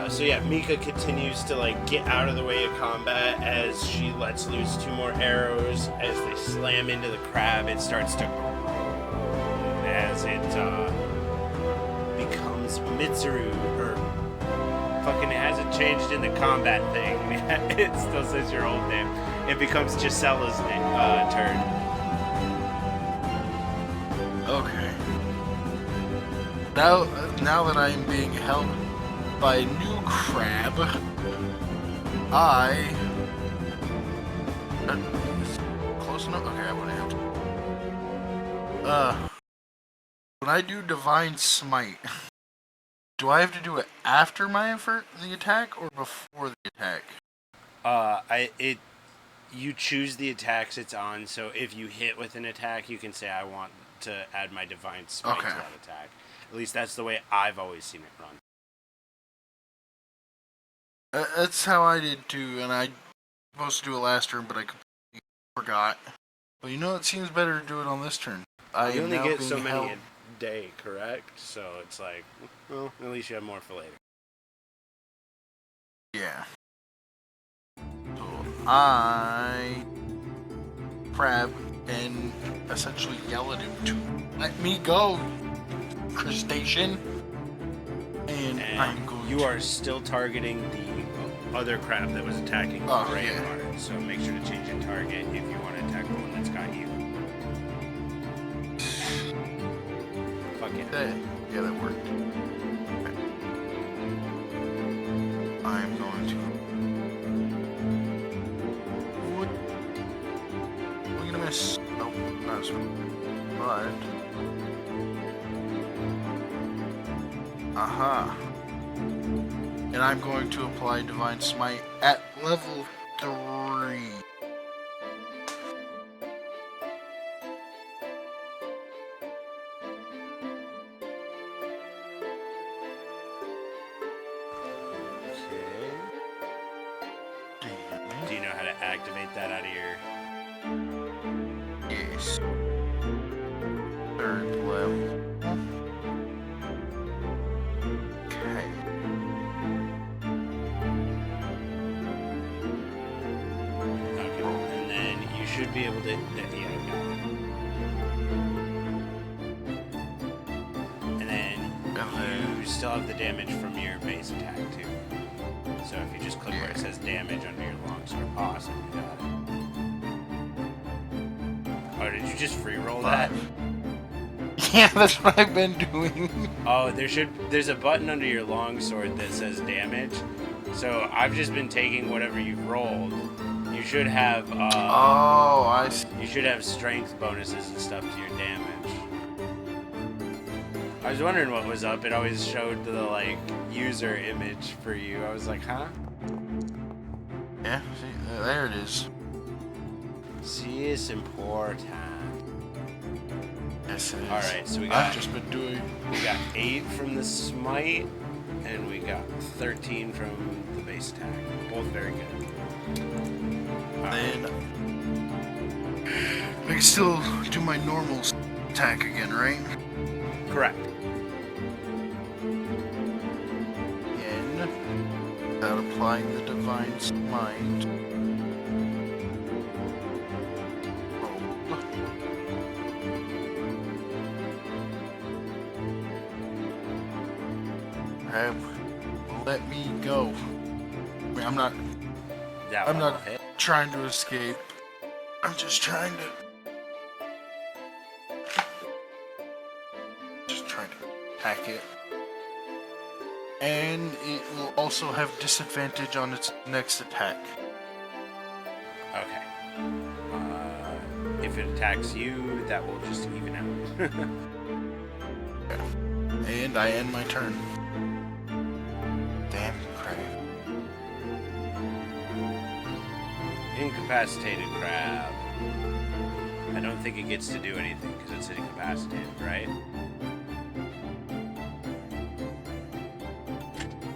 So yeah, Mika continues to like get out of the way of combat as she lets loose 2 more arrows. As they slam into the crab, it starts to as it becomes Mitsuru, or fucking hasn't changed in the combat thing. It still says your old name. It becomes Gisella's turn. Okay. Now that I am being held by a new crab, close enough? Okay, I wouldn't have to. When I do Divine Smite, do I have to do it after the attack or before the attack? You choose the attacks it's on, so if you hit with an attack, you can say, I want to add my Divine Smite to that attack. At least that's the way I've always seen it run. That's how I did too, and I was supposed to do it last turn, but I completely forgot. But it seems better to do it on this turn. You only get so many a day, correct? So it's like, well, at least you have more for later. Yeah. So I crab and essentially yell at him to let me go, crustacean. And I'm going you are still targeting the other crab that was attacking Braveheart, so make sure to change your target if you want to attack the one that's got you. Fuck it. Yeah, that worked. Okay. I'm going to... We're gonna miss... Nope, not as well. But... Aha. And I'm going to apply Divine Smite at level 3. Okay. Do you know how to activate that out of your... Yes. 3rd level. Should be able to. Yeah, still have the damage from your base attack too. So if you just click where it says damage under your longsword, awesome, you got it. Oh, did you just free roll that? Yeah, that's what I've been doing. Oh, there's a button under your longsword that says damage. So I've just been taking whatever you've rolled. You should have Oh, I see. you should have strength bonuses and stuff to your damage. I was wondering what was up. It always showed the like user image for you. I was like, huh? Yeah, see, there it is. See, it's important. Yes, it is. All right, so I've just been doing. we got 8 from the smite, and we got 13 from the base attack. Both very good. All right. Then I can still do my normal attack again, right? Correct. Again, without applying the divine smite. Roll. Let me go. I mean, I'm not That I'm one not- will hit. trying to escape. I'm just trying to attack it. And it will also have disadvantage on its next attack. Okay. If it attacks you, that will just even out. And I end my turn. Damn crap. Incapacitated crab. I don't think it gets to do anything because it's incapacitated, right?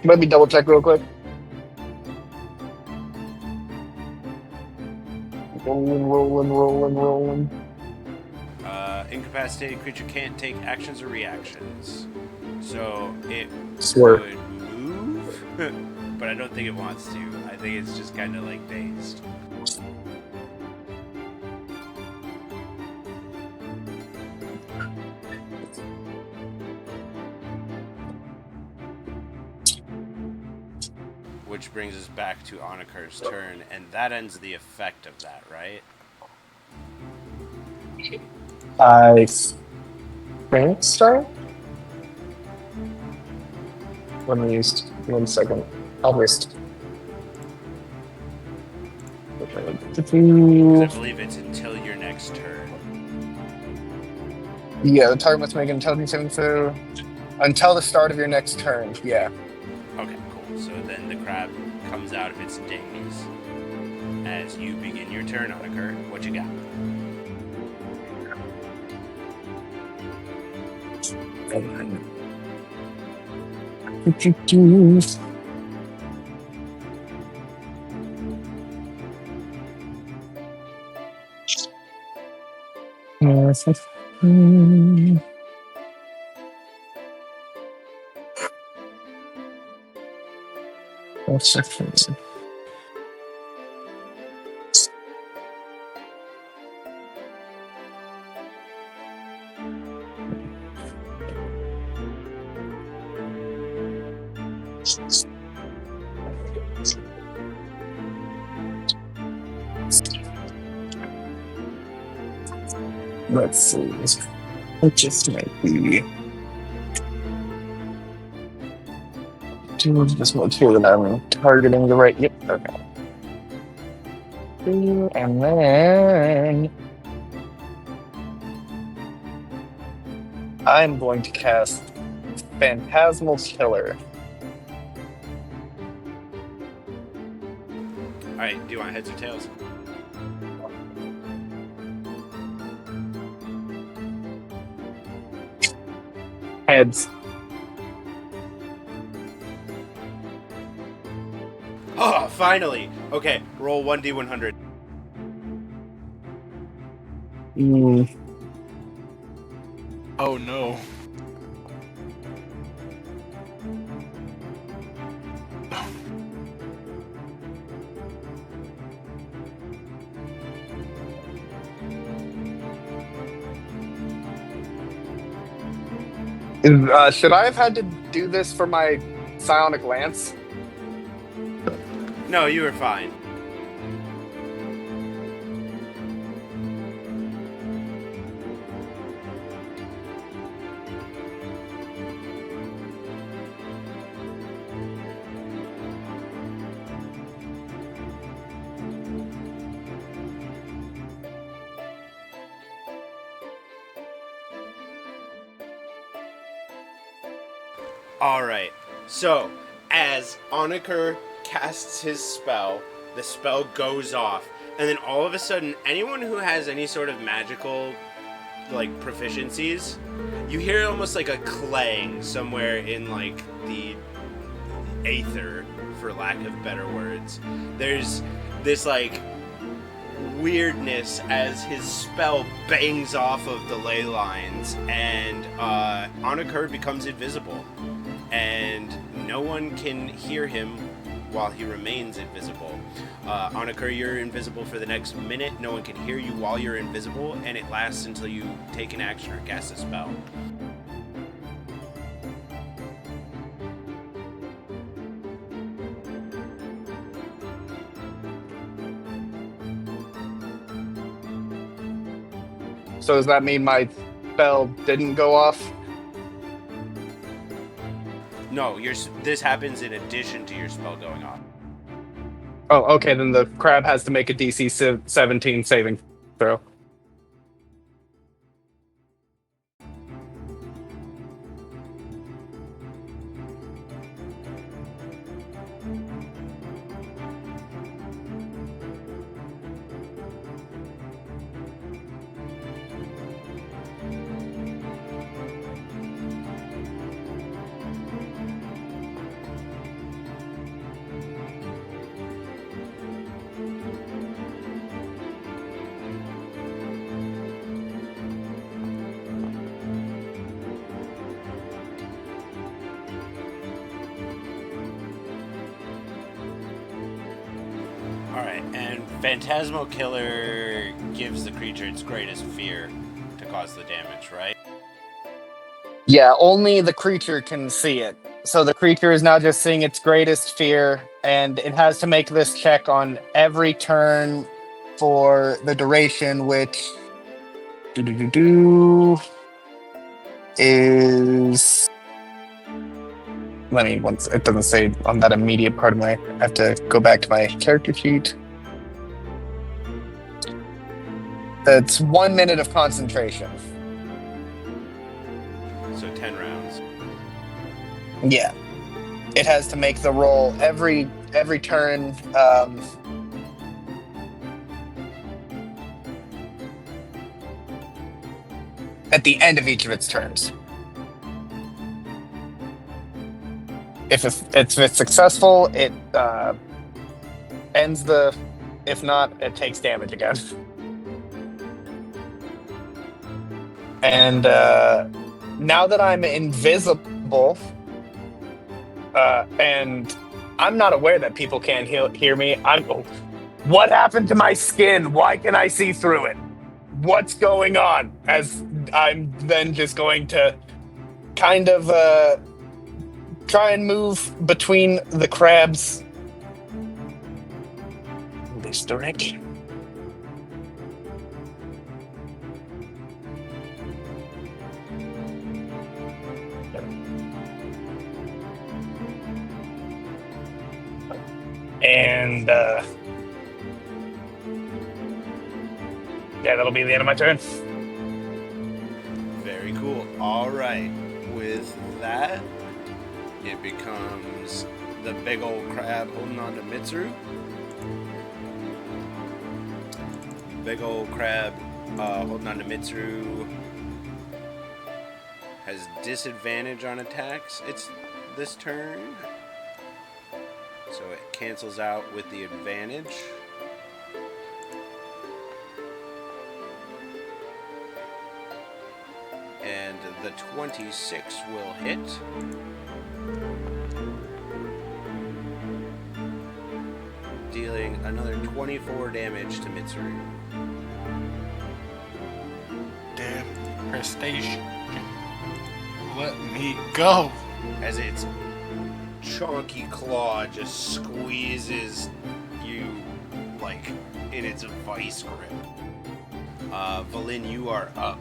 Let me double check real quick. Rolling. Incapacitated creature can't take actions or reactions. So it Swear. could move, but I don't think it wants to. I think it's just kind of like dazed. Which brings us back to Onikar's turn, and that ends the effect of that, right? I think so. Let me use 1 second. I'll list. Because I believe it's until your next turn. Yeah, the target must make an intelligence saving throw until the start of your next turn. Yeah. Okay, cool. So then the crab comes out of its daze. As you begin your turn, Onikar, what you got? Let's see. It just might be. Just make sure that I'm targeting the right. Yep. Okay. And then I'm going to cast Phantasmal Killer. Alright, do you want heads or tails? Heads. Oh, finally! Okay, roll 1d100. Oh no. Should I have had to do this for my psionic lance? No, you were fine. Alright, so as Onaker casts his spell, the spell goes off, and then all of a sudden, anyone who has any sort of magical, like, proficiencies, you hear almost like a clang somewhere in, like, the aether, for lack of better words. There's this, like, weirdness as his spell bangs off of the ley lines, and Onaker becomes invisible. And no one can hear him while he remains invisible. Onaker, you're invisible for the next minute. No one can hear you while you're invisible, and it lasts until you take an action or cast a spell. So does that mean my spell didn't go off? No, this happens in addition to your spell going off. Oh, okay, then the crab has to make a DC 17 saving throw. Alright, and Phantasmal Killer gives the creature its greatest fear to cause the damage, right? Yeah, only the creature can see it. So the creature is now just seeing its greatest fear, and it has to make this check on every turn for the duration, which is... Let me, once it doesn't say on that immediate part of my... I have to go back to my character sheet. That's 1 minute of concentration. So 10 rounds. Yeah. It has to make the roll every turn. At the end of each of its turns. If it's successful, it ends the... If not, it takes damage again. And now that I'm invisible, and I'm not aware that people can't hear me, what happened to my skin? Why can I see through it? What's going on? As I'm then just going to kind of try and move between the crabs in this direction. And yeah, that'll be the end of my turn. Very cool. Alright, with that, it becomes the big old crab holding on to Mitsuru. Big old crab holding on to Mitsuru has disadvantage on attacks. It's this turn. So it cancels out with the advantage. And the 26 will hit. Dealing another 24 damage to Mitsuru. Damn. Prestige. let me go. as its chunky claw just squeezes you like in its vice grip. Valin, you are up.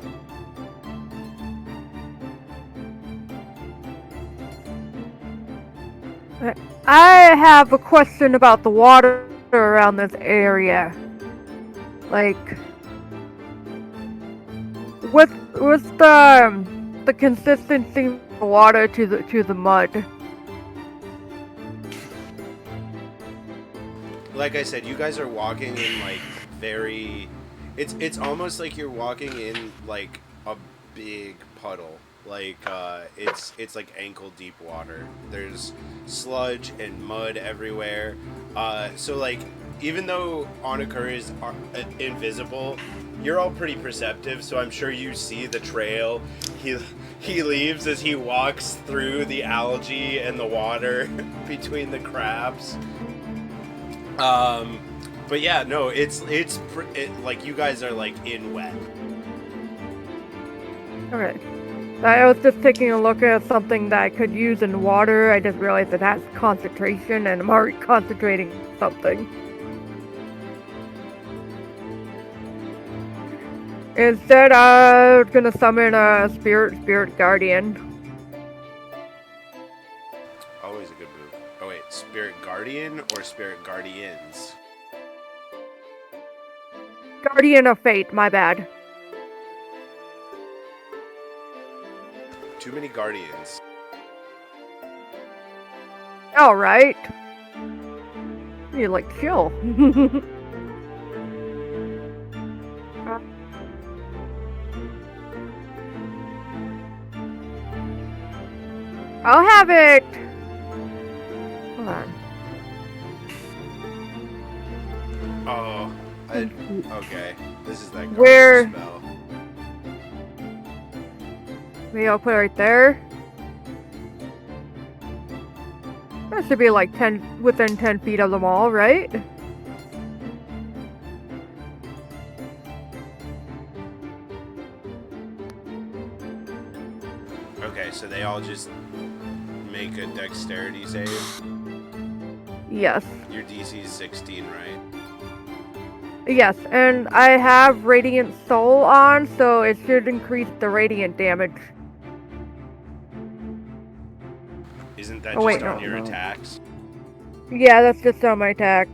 I have a question about the water around this area. Like, what's the consistency of the water to the mud? Like I said, you guys are walking in like very. It's almost like you're walking in like a big puddle. Like it's like ankle deep water. There's sludge and mud everywhere. So like even though Onakur is invisible, you're all pretty perceptive. So I'm sure you see the trail he leaves as he walks through the algae and the water between the crabs. But yeah, no, it's like you guys are like in wet. Okay. I was just taking a look at something that I could use in water. I just realized it has concentration, and I'm already concentrating something. Instead, I'm gonna summon a spirit guardian. Always a good move. Oh wait, spirit guardian or spirit guardians? Guardian of Fate, my bad. Too many guardians. Alright. You like chill. I'll have it. Hold on. Oh, okay. This is that Where- guardian spell. Maybe I'll put it right there. That should be like within 10 feet of them all, right? Okay, so they all just make a dexterity save. Yes. Your DC is 16, right? Yes, and I have Radiant Soul on, so it should increase the radiant damage. Isn't that Oh, just wait, on no, your no. attacks? Yeah, that's just on my attack.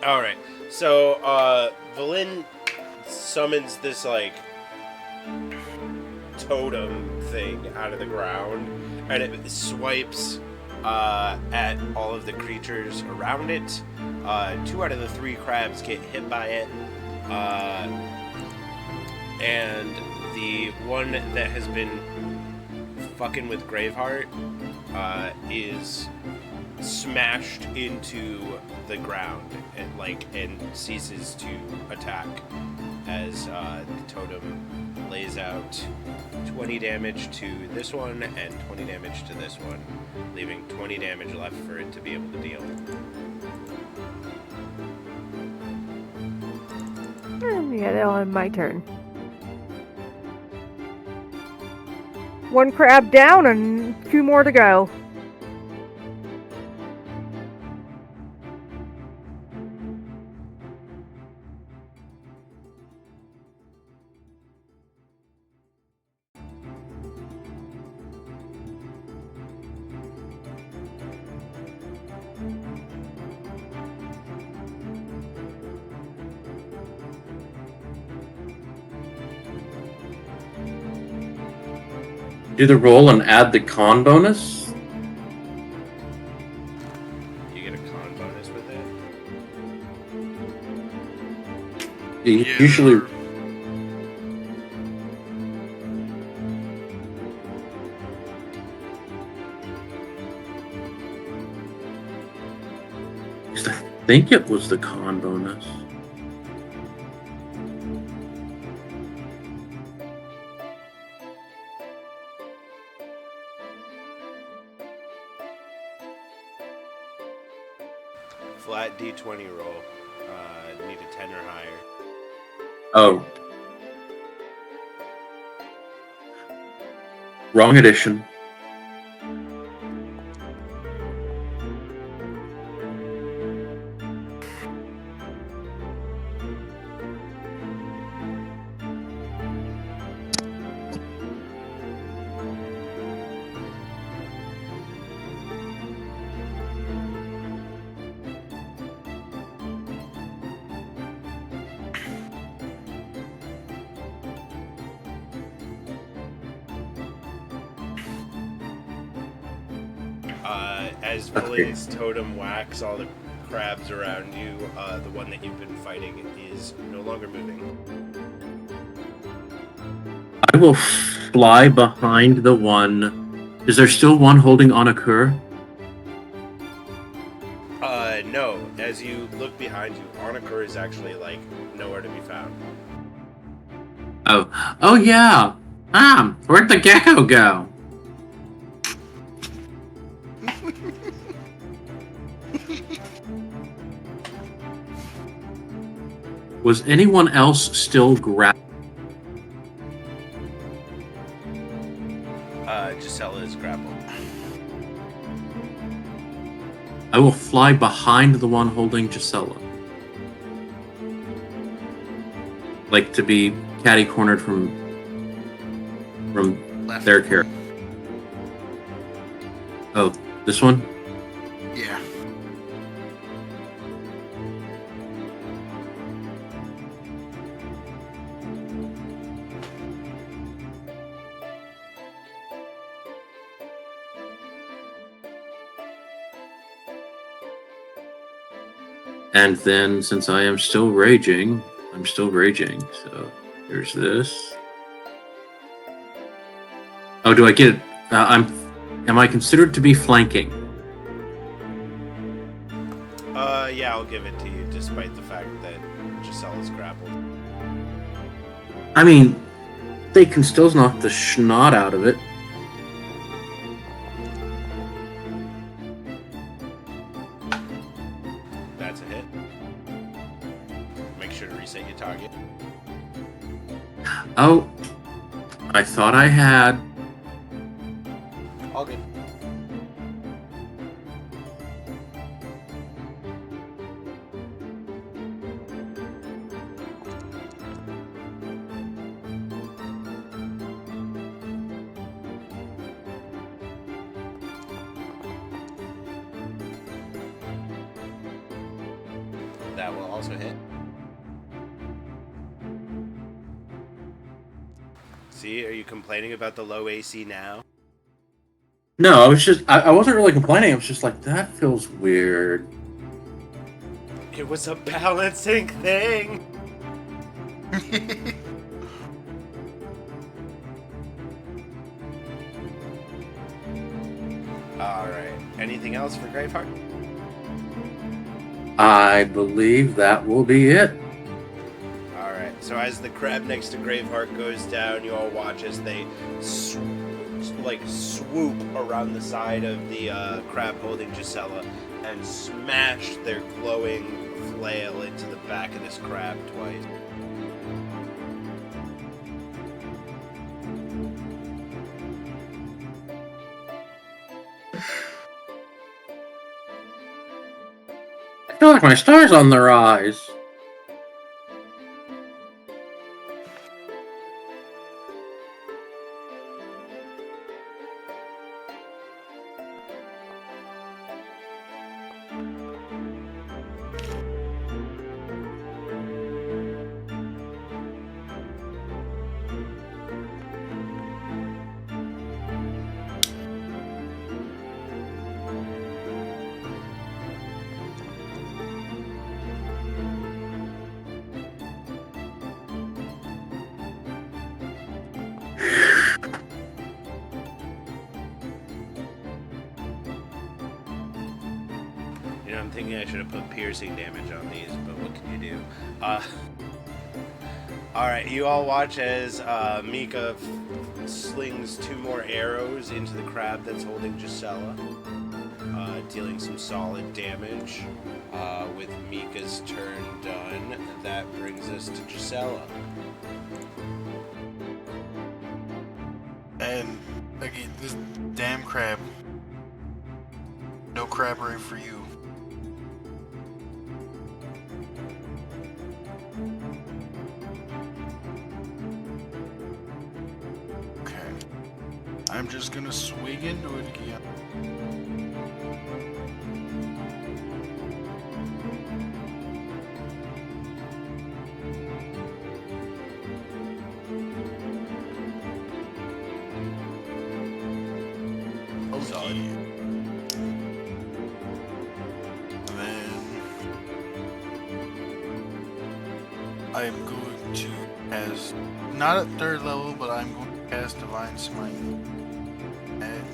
Alright, so, Valin summons this, like, totem thing out of the ground, and it swipes, at all of the creatures around it. 2 out of the 3 crabs get hit by it, and the one that has been fucking with Graveheart, is smashed into the ground and ceases to attack as the totem lays out 20 damage to this one and 20 damage to this one, leaving 20 damage left for it to be able to deal. Yeah, that'll end my turn. 1 crab down and 2 more to go. do the roll and add the con bonus? You get a con bonus with it. Usually, I think it was the con bonus. Flat D20 roll. Need a 10 or higher. Oh. Wrong edition. As Valen's totem whacks all the crabs around you, the one that you've been fighting is no longer moving. I will fly behind the one. Is there still one holding on a cur? No. As you look behind you, Onakur is actually, like, nowhere to be found. Oh yeah. Where'd the gecko go? Was anyone else still grabbing? Gisela is grappled. I will fly behind the one holding Gisela. Like to be catty-cornered from Left. their character. Oh, this one? Yeah. And then, since I am still raging, so there's this. Oh, do I get it? Am I considered to be flanking? Yeah, I'll give it to you, despite the fact that Gisela's grappled. I mean, they can still knock the snot out of it. That's a hit. Make sure to reset your target. Oh, I thought I had. All good. That will also hit. See, are you complaining about the low AC now? No, I was just. I wasn't really complaining. I was just like, that feels weird. It was a balancing thing. Alright. Anything else for Graveheart? I believe that will be it. Alright. So as the crab next to Graveheart goes down, you all watch as they swoop around the side of the crab holding Gisela and smash their glowing flail into the back of this crab twice. I feel like my star's on the rise. You know, I'm thinking I should have put piercing damage on these, but what can you do? Alright, you all watch as Mika slings 2 more arrows into the crab that's holding Gisela, dealing some solid damage. With Mika's turn done, that brings us to Gisela. And again, this damn crab. No crabbery for you. Okay. I'm just gonna swing into it again. Solid. And then I'm going to cast, not at 3rd level, but I'm going to cast Divine Smite at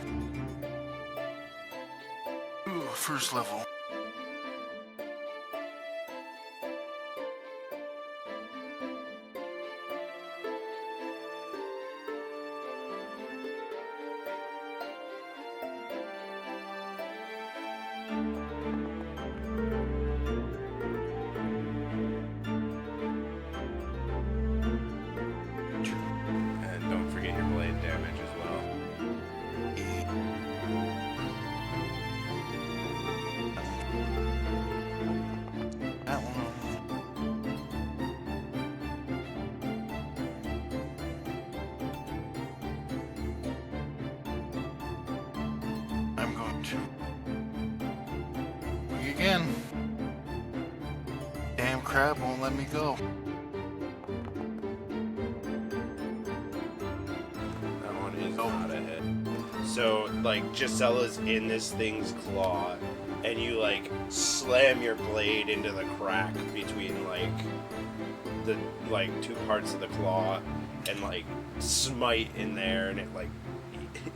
1st level. And don't forget your blade damage as well. That one. I'm going to swing again. Damn crab won't let me go. That one is not a hit. So, like, Gisela's in this thing's claw, and you, like, slam your blade into the crack between, like, the, like, 2 parts of the claw, and, like, smite in there, and it, like,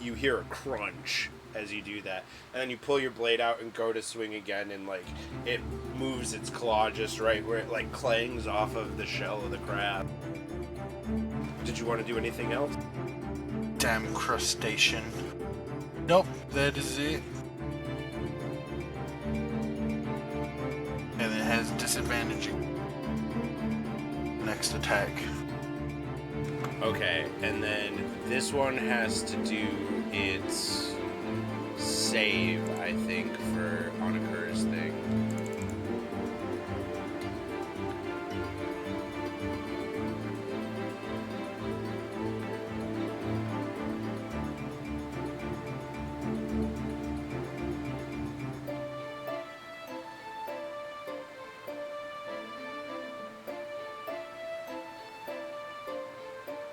you hear a crunch as you do that. And then you pull your blade out and go to swing again, and, like, it moves its claw just right where it, like, clangs off of the shell of the crab. Did you want to do anything else? Damn crustacean. Nope, that is it. And it has disadvantage. Next attack. Okay, and then this one has to do its save, I think, for Onikur's thing.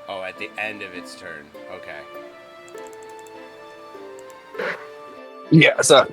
Oh, at the end of its turn. Okay. Yeah, so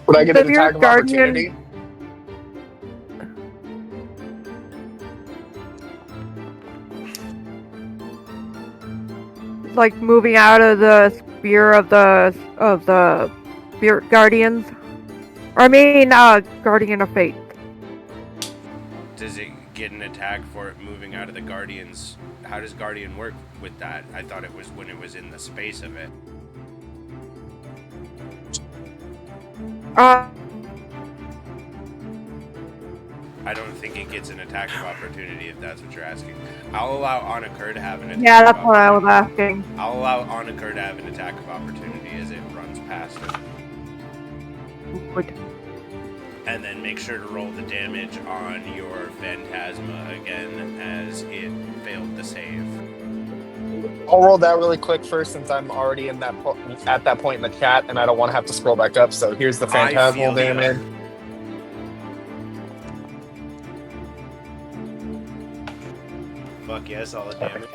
would I get an If you're attack of guardian- opportunity? Like moving out of the sphere of the spirit guardians. Or I mean, guardian of fate. Does it get an attack for it moving out of the Guardians? How does Guardian work with that? I thought it was when it was in the space of it. Uh, I don't think it gets an attack of opportunity if that's what you're asking. I'll allow Onikur to have an attack. yeah, that's what I was asking. I'll allow Onikur to have an attack of opportunity as it runs past it. Would- and then make sure to roll the damage on your Phantasma again as it failed the save. I'll roll that really quick first, since I'm already in at that point in the chat, and I don't want to have to scroll back up. So here's the phantasmal damage. Fuck yes, all the damage.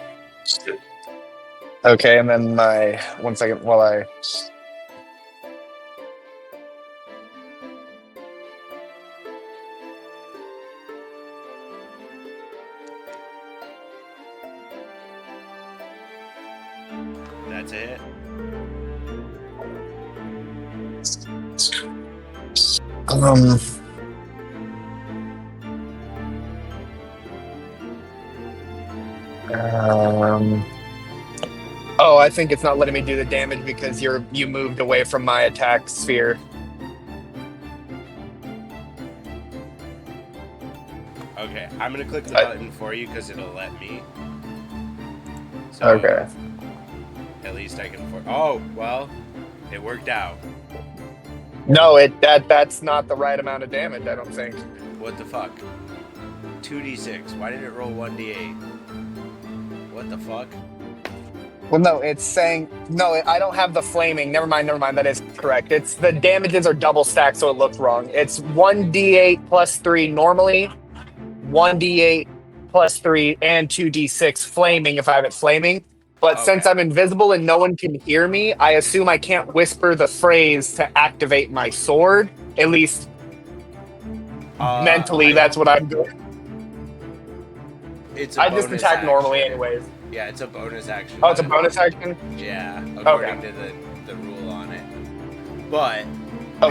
Okay, and then my 1 second while I. That's it. Oh, I think it's not letting me do the damage because you moved away from my attack sphere. Okay, I'm gonna click the button for you because it'll let me. So Okay. At least I can. Oh well, it worked out. No, that's not the right amount of damage, I don't think. What the fuck? 2d6. Why did it roll 1d8? What the fuck? Well, no, it's saying no. I don't have the flaming. Never mind. That is correct. It's the damages are double stacked, so it looks wrong. It's 1d8 plus 3 normally, 1d8 plus 3, and 2d6 flaming if I have it flaming. But since I'm invisible and no one can hear me, I assume I can't whisper the phrase to activate my sword. At least mentally, that's what I'm doing. I just attack action. Normally, anyways. Yeah, it's a bonus action. Oh, it's a bonus action? Yeah, according to the rule on it. But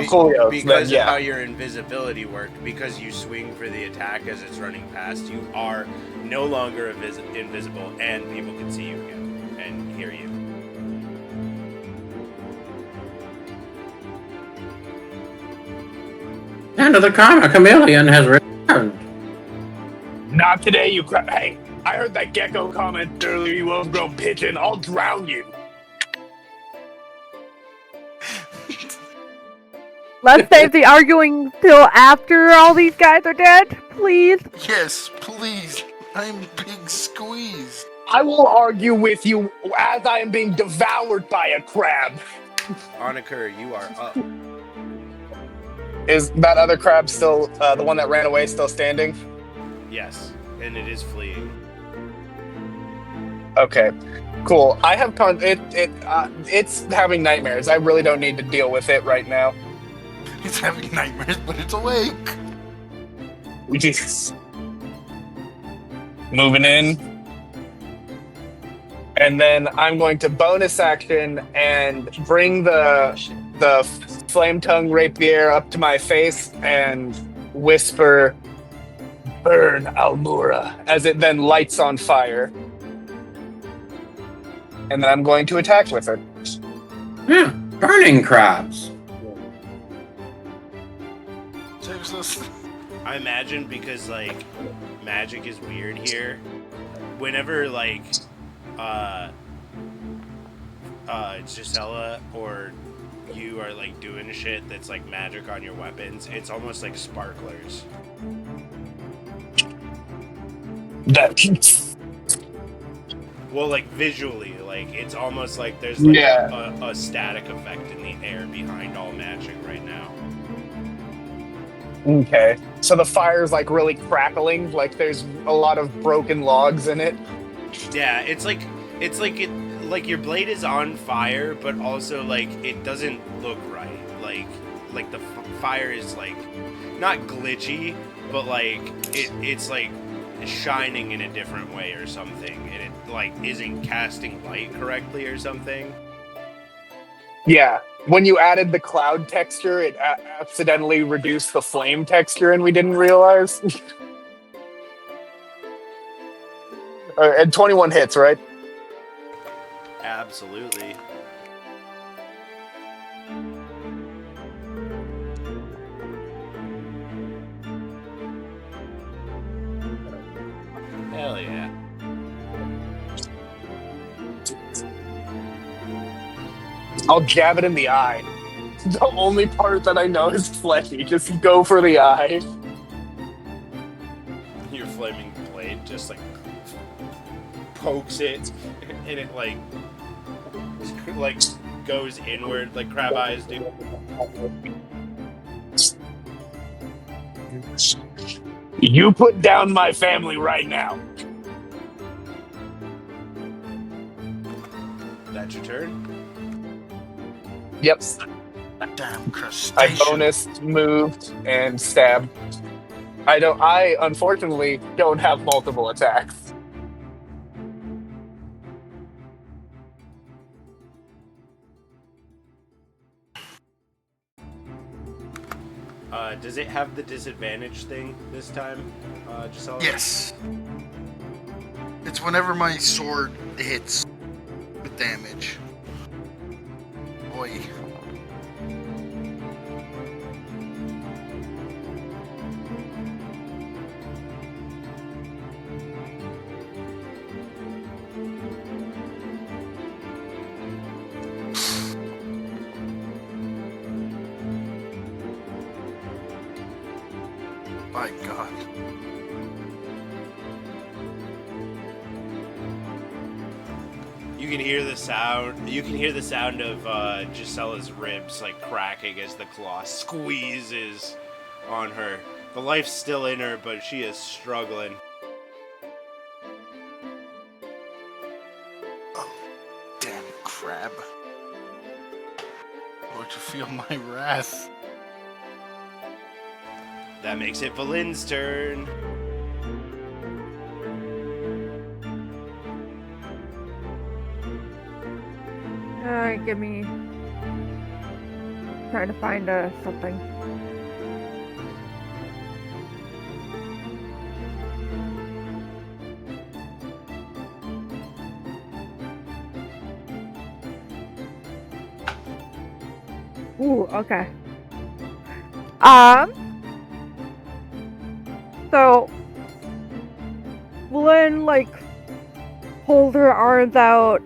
cool. because of how your invisibility worked, because you swing for the attack as it's running past, you are no longer invisible, and people can see you again and hear you. And the karma chameleon has returned. Not today, you crap. Hey, I heard that gecko comment earlier, you overgrown pigeon. I'll drown you. Let's save the arguing till after all these guys are dead, please. Yes, please. I'm being squeezed. I will argue with you as I am being devoured by a crab. Oniker, you are up. Is that other crab still, the one that ran away, still standing? Yes, and it is fleeing. Okay, cool. I have it's having nightmares. I really don't need to deal with it right now. It's having nightmares, but it's awake. Jesus. Moving in. And then I'm going to bonus action and bring the flame tongue rapier up to my face and whisper, "Burn, Almura," as it then lights on fire. And then I'm going to attack with her. Yeah, burning crabs. I imagine because, like, magic is weird here. Whenever, like, Gisela or you are, like, doing shit that's, like, magic on your weapons, it's almost like sparklers. Well, like, visually, like, it's almost like there's, like, a static effect in the air behind all magic right now. Okay. So the fire's, like, really crackling, like there's a lot of broken logs in it. Yeah, it's like your blade is on fire, but also, like, it doesn't look right. Like the fire is, like, not glitchy, but, like, it's like shining in a different way or something, and it, like, isn't casting light correctly or something. Yeah. When you added the cloud texture, it accidentally reduced the flame texture, and we didn't realize. And 21 hits, right? Absolutely. Hell yeah. I'll jab it in the eye. The only part that I know is fleshy. Just go for the eye. Your flaming blade just like pokes it, and it like goes inward like crab eyes do. You put down my family right now. That's your turn. Yep. Damn I crustacean. bonused, moved, and stabbed. I unfortunately don't have multiple attacks. Does it have the disadvantage thing this time, Gisela? Yes. It's whenever my sword hits with damage. Boy. My God. You can hear the sound. You can hear the sound of Gisela's ribs like cracking as the claw squeezes on her. The life's still in her, but she is struggling. Oh, damn crab. Lord, you feel my wrath. That makes it Valin's turn. Give me. Trying to find something. Ooh, okay. So, Lynn, like, hold her arms out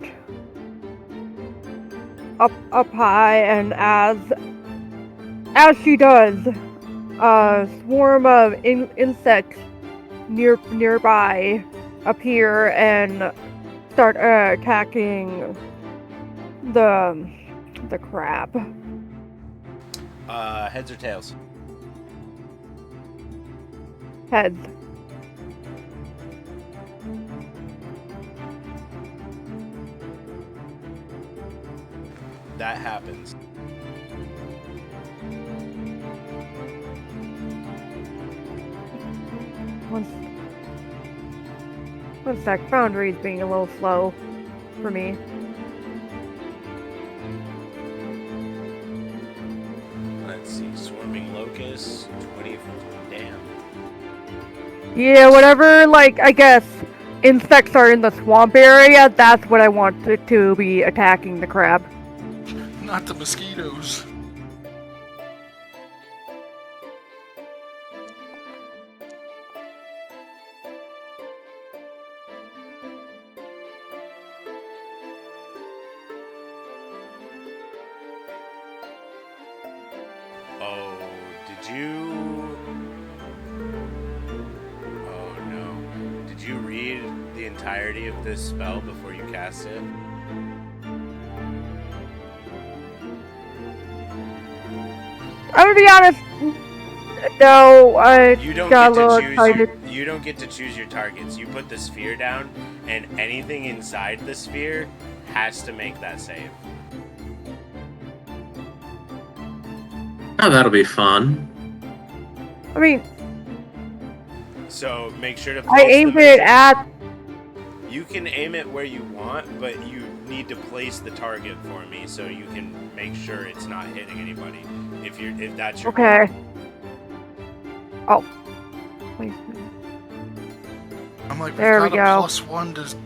up high, and as she does, a swarm of insects nearby appear and start attacking the crab. Heads or tails? Heads. That happens. One sec. Foundry's being a little slow for me. Let's see. Swarming locusts. 20. Damn. Yeah, whatever, like, I guess insects are in the swamp area, that's what I want to be attacking the crab. Not the mosquitoes. Oh, did you... Oh, no. Did you read the entirety of this spell before you cast it? I'm gonna be honest, no, I You don't got a get little to excited. you don't get to choose your targets. You put the sphere down, and anything inside the sphere has to make that save. Oh, that'll be fun. I mean, So make sure to I place aimed the it at. You can aim it where you want, but you need to place the target for me so you can make sure it's not hitting anybody. If that's your Okay. Oh. Wait. I'm like, There we've we got a go. +1 to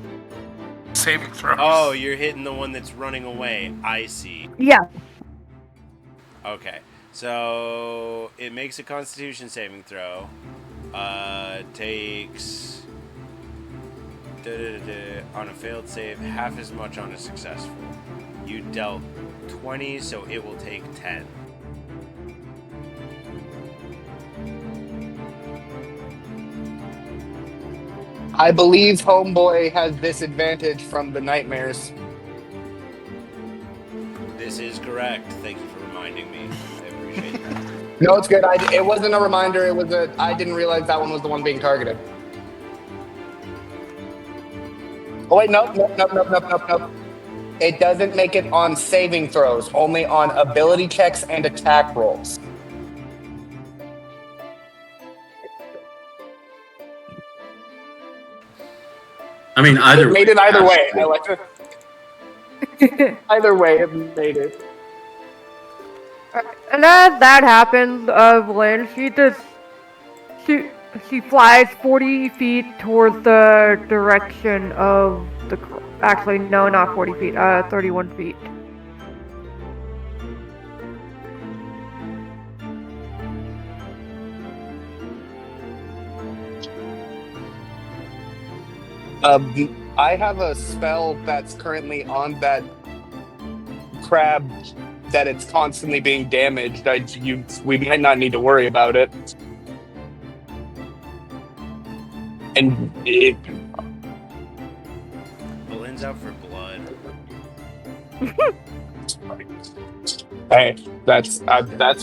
saving throws. Oh, you're hitting the one that's running away. I see. Yeah. Okay. So it makes a Constitution saving throw. Takes on a failed save half as much on a successful. You dealt 20, so it will take 10. I believe Homeboy has disadvantage from the nightmares. This is correct. Thank you for reminding me. I appreciate that. No, it's good. It wasn't a reminder. I didn't realize that one was the one being targeted. Oh wait, nope. It doesn't make it on saving throws, only on ability checks and attack rolls. I mean, either It made it either way. I like it. Either way, it made it. And as that happens, Lynn, she flies 40 feet towards the direction of the. Actually, no, not 40 feet. 31 feet. I have a spell that's currently on that crab that it's constantly being damaged. We might not need to worry about it. And Belin's out for blood. hey, that's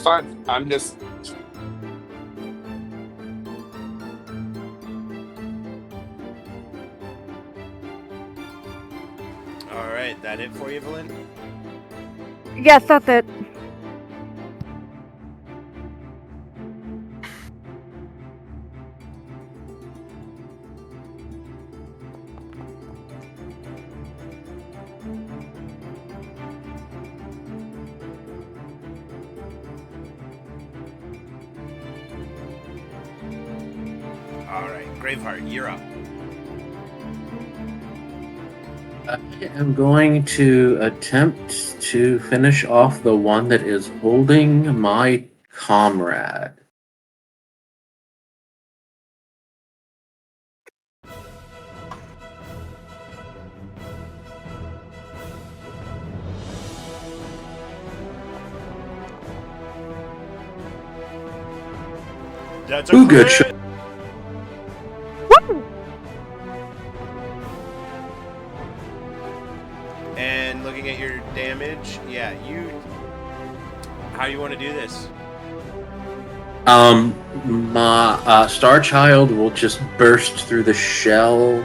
fine. I'm just. Alright, that it for you, Belin? Yes, that's it. Alright, Graveheart, you're up. I am going to attempt to finish off the one that is holding my comrade. That's a Ooh, good crit! shot. And looking at your damage, yeah, how you want to do this? My Star Child will just burst through the shell,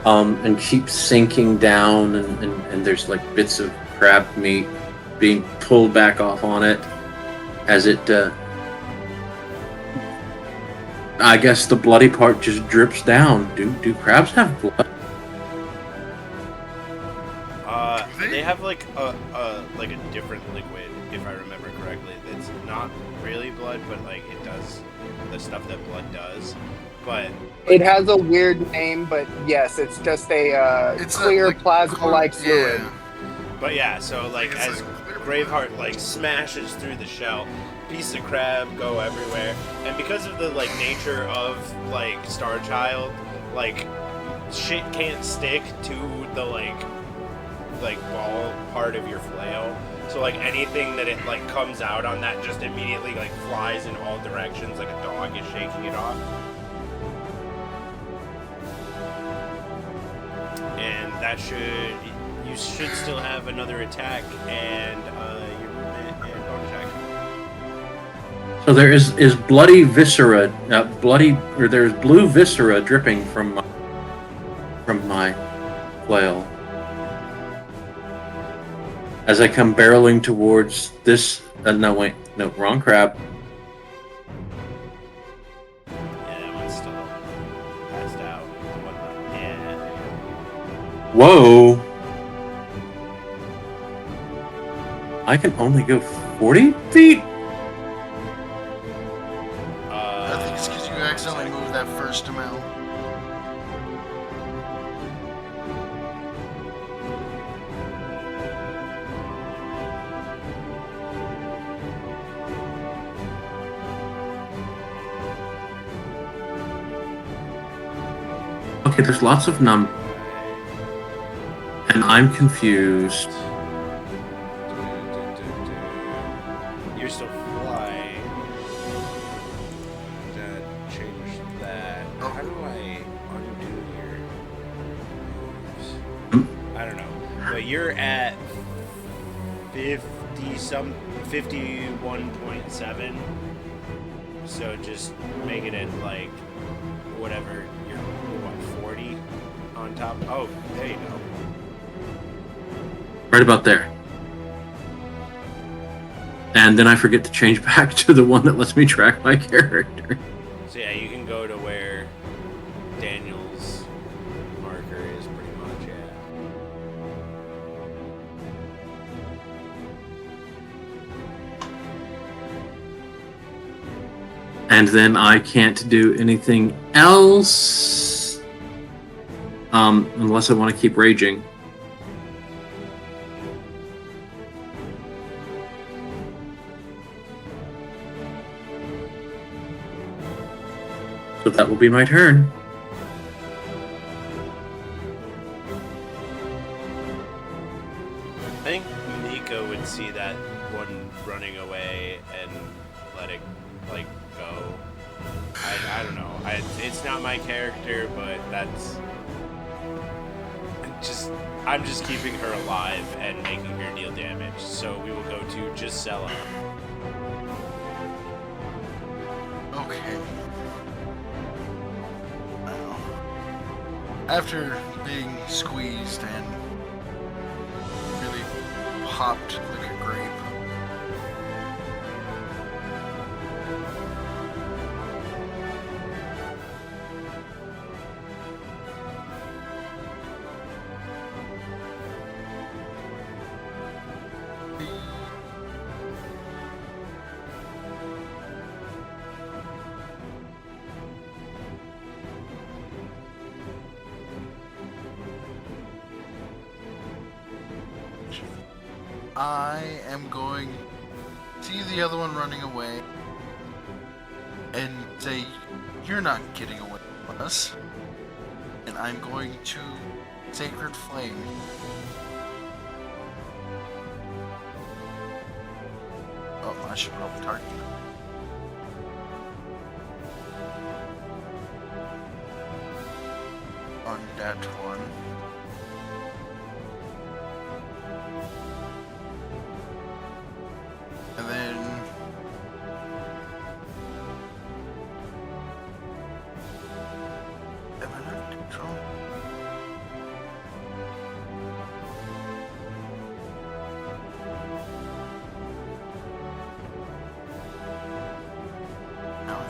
and keep sinking down, and there's like bits of crab meat being pulled back off on it as it. I guess the bloody part just drips down. Do crabs have blood? They have like a different liquid, if I remember correctly. That's not really blood, but like it does the stuff that blood does. But It has a weird name, but yes, it's just a clear plasma-like fluid. Yeah. But yeah, so like It's as like clear Graveheart like smashes through the shell, pieces of crab go everywhere, and because of the like nature of like Star Child, like shit can't stick to the like ball part of your flail. So like anything that it like comes out on that just immediately like flies in all directions like a dog is shaking it off. And that you should still have another attack and your movement and bonus action. So there is bloody viscera, there's blue viscera dripping from my flail. As I come barreling towards this, no, wrong crab. Yeah, that one's still passed out. And Whoa! I can only go 40 feet? I think it's because you accidentally moved that first amount. Okay, there's lots of numbers. And I'm confused. I don't know. But you're at 51.7. So just make it at like whatever. You're what, 40 on top? Oh, there you go. Right about there. And then I forget to change back to the one that lets me track my character. So yeah, you can go to where Daniel's marker is pretty much, yeah. And then I can't do anything else. Unless I want to keep raging. So that will be my turn. I think Nico would see that one running away and let it, like, go. I don't know. It's not my character, but that's... I'm just keeping her alive and making her deal damage. So we will go to Gisela. Okay. Well, after being squeezed and really popped like a grape, I am going to see the other one running away and say, "You're not getting away from us." And I'm going to Sacred Flame. Oh, I should probably target you. On that one. And then am I not in control? No, I am.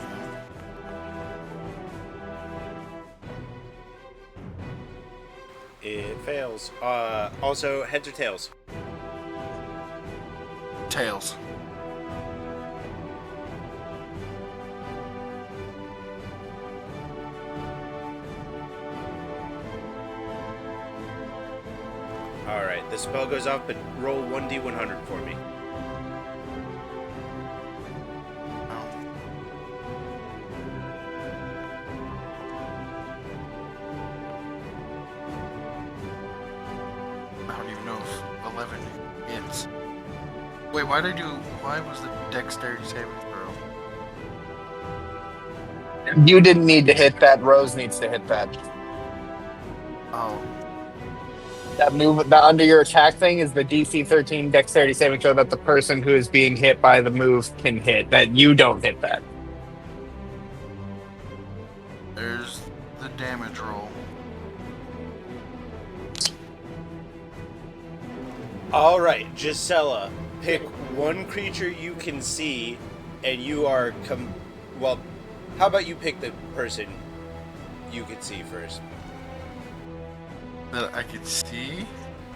It fails. Also, heads or tails? Tails. Alright, the spell goes off, but roll 1d100 for me. I don't even know if 11 hits. Wait, why was the dexterity saving throw? You didn't need to hit that. Rose needs to hit that. Oh, That move, the under your attack thing is the DC 13 dexterity saving throw that the person who is being hit by the move can hit. That you don't hit that. there's the damage roll. Alright, Gisela, pick one creature you can see, and you are well, how about you pick the person you can see first? That I could see?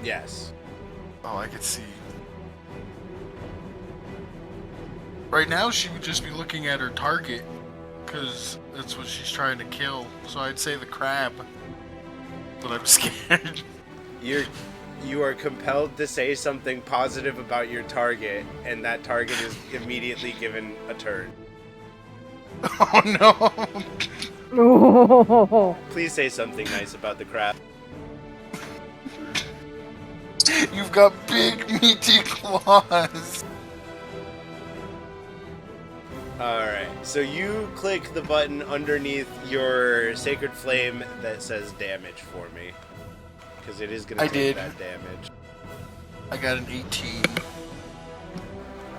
Yes. Oh, I could see. Right now, she would just be looking at her target, because that's what she's trying to kill. So I'd say the crab. But I'm scared. You are compelled to say something positive about your target, and that target is immediately given a turn. Oh no! Oh, Please say something nice about the crab. You've got big meaty claws! Alright, so you click the button underneath your Sacred Flame that says damage for me. Because it is going I to take did. that damage. I got an 18.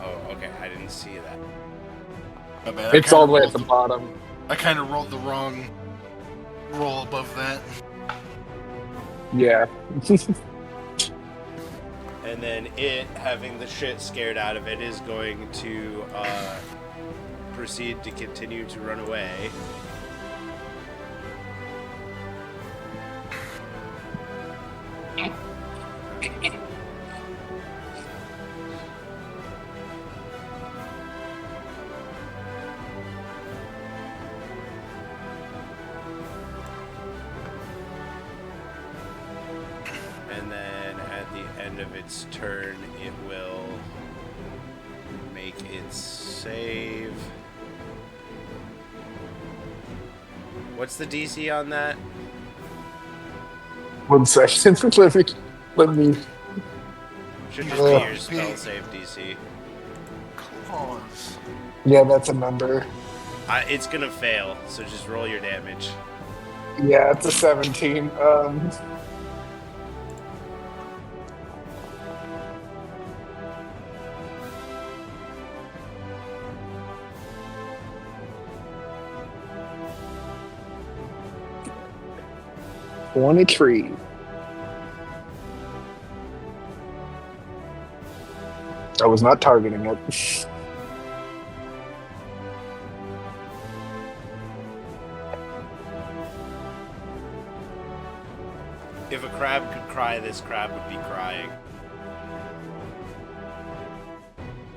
Oh, okay. I didn't see that. My bad. It's all the way at the bottom. I kind of rolled the wrong roll above that. Yeah. And then it, having the shit scared out of it, is going to proceed to continue to run away. And then at the end of its turn, it will make its save. What's the DC on that? 1 second. let me. Should just be your spell save DC. Claws. Yeah, that's a number. It's gonna fail, so just roll your damage. Yeah, it's a 17. 23. I was not targeting it. If a crab could cry, this crab would be crying.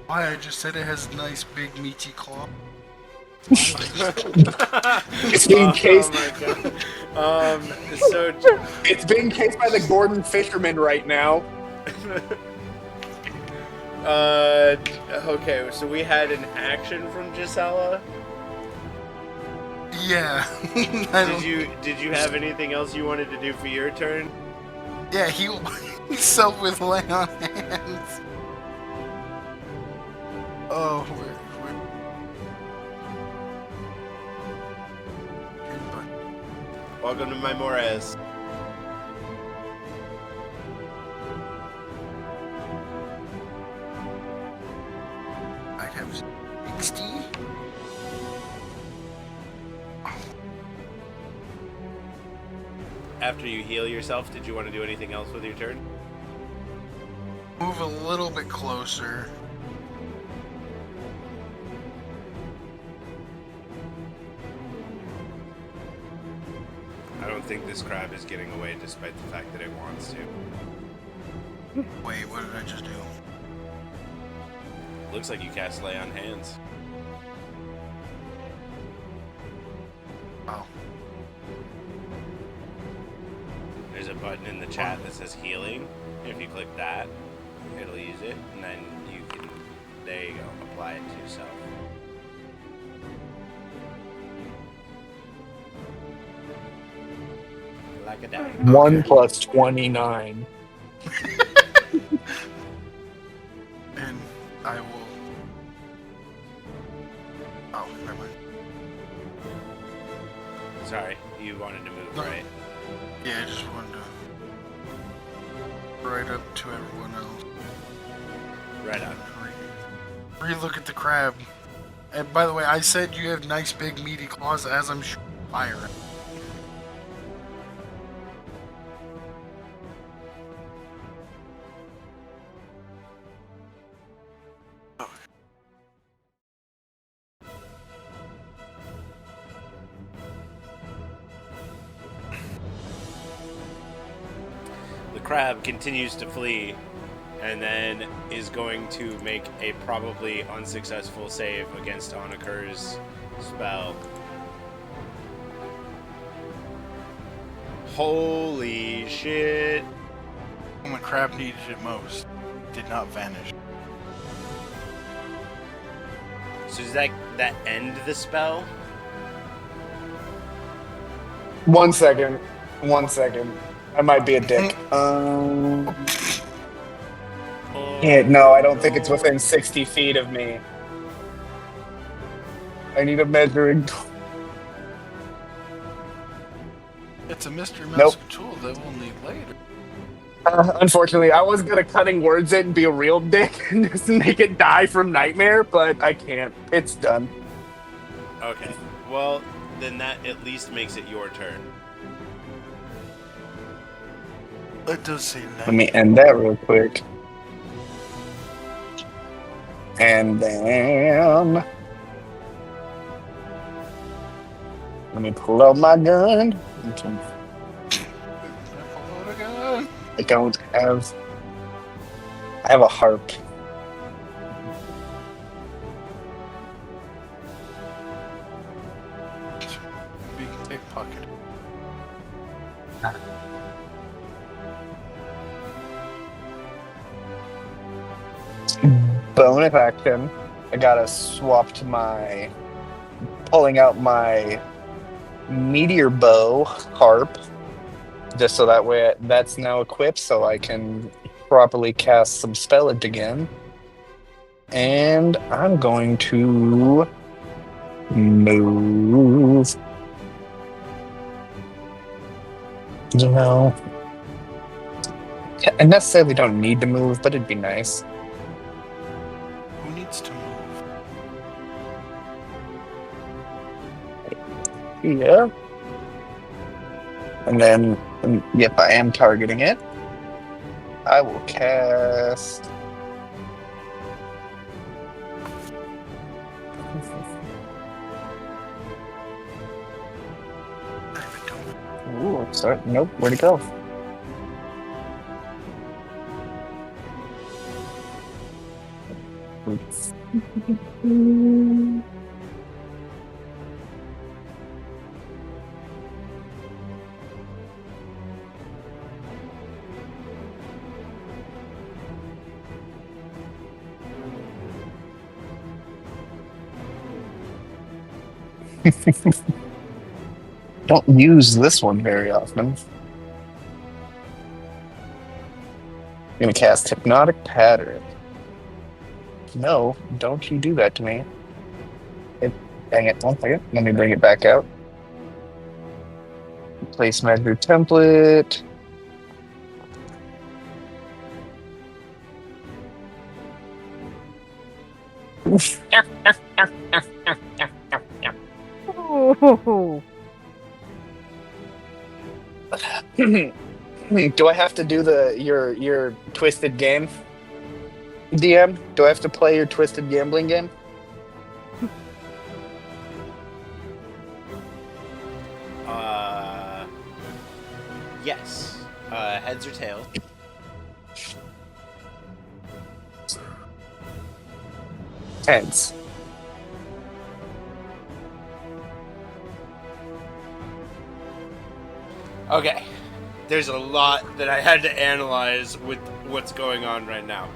Why? I just said it has nice big meaty claw. It's being cased. Oh my god. So It's being cased by the Gordon Fisherman right now. okay, so we had an action from Gisela. Yeah. Did you have anything else you wanted to do for your turn? Yeah, heal himself with lay on hands. Oh, we're... Welcome to my Morass. I have 60. After you heal yourself, did you want to do anything else with your turn? Move a little bit closer. I don't think this crab is getting away despite the fact that it wants to. Wait, what did I just do? Looks like you cast Lay on Hands. Oh. There's a button in the chat that says healing. If you click that, it'll use it, and then you can, there you go, apply it to yourself. Like a die. 1 plus 29. And I will... Oh, never mind. Sorry, you wanted to move, No. right? Yeah, I just wanted to... Right up to everyone else. Right on. Relook at the crab. And by the way, I said you have nice big meaty claws as I'm shooting fire. The crab continues to flee, and then is going to make a probably unsuccessful save against Onikur's spell. Holy shit. When the crab needed it most, it did not vanish. So does that end the spell? 1 second. 1 second. I might be a dick. Yeah, no, I don't think it's within 60 feet of me. I need a measuring tool. It's a mystery mouse Nope. tool that we'll need later. Unfortunately, I was gonna cutting words it and be a real dick and just make it die from nightmare, but I can't. It's done. Okay. Well, then that at least makes it your turn. It does say that. Let me end that real quick. And then let me pull out my gun. I don't have. I have a harp. Big pickpocket. Bonus action. I gotta swap to my pulling out my meteor bow harp, just so that way that's now equipped, so I can properly cast some spellage again. And I'm going to move. You know, I necessarily don't need to move, but it'd be nice. Who needs to move? Yeah. And then, yep, I am targeting it. I will cast. Ooh, sorry. Nope, where'd it go? Oops. Don't use this one very often. I'm gonna cast Hypnotic Pattern. No, don't you do that to me. Dang it, 1 second. Let me bring it back out. Place measure template. Ooh. Do I have to do your twisted game, DM? Do I have to play your twisted gambling game? Yes. Heads or tails? Heads. Okay. There's a lot that I had to analyze with what's going on right now.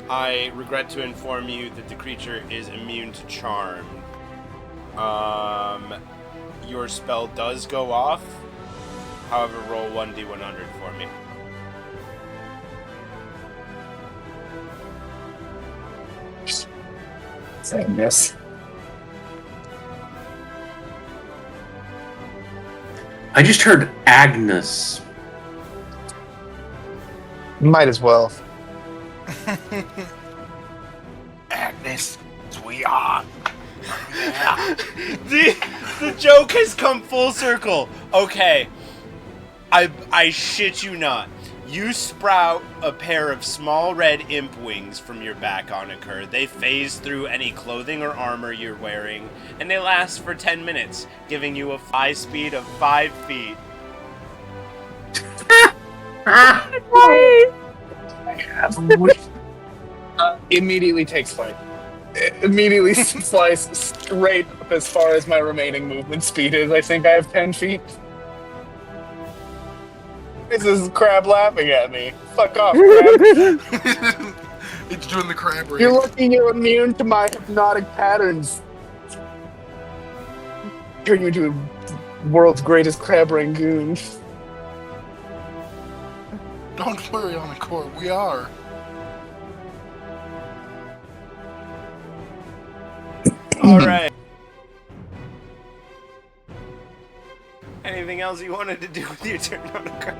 I regret to inform you that the creature is immune to charm. Your spell does go off. However, roll 1d100 for me. Yes. I just heard Agnes. Might as well. Agnes, we are. the joke has come full circle. Okay. I shit you not. You sprout a pair of small red imp wings from your back on a cur. They phase through any clothing or armor you're wearing, and they last for 10 minutes, giving you a fly speed of 5 feet. Immediately takes flight. Immediately flies straight up as far as my remaining movement speed is. I think I have 10 feet. This is Crab laughing at me. Fuck off, Crab. It's doing the crab race. You're lucky you're immune to my hypnotic patterns. Turn you into the world's greatest crab rangoon. Don't worry, on the court. We are. Alright. Anything else you wanted to do with your turn on a card?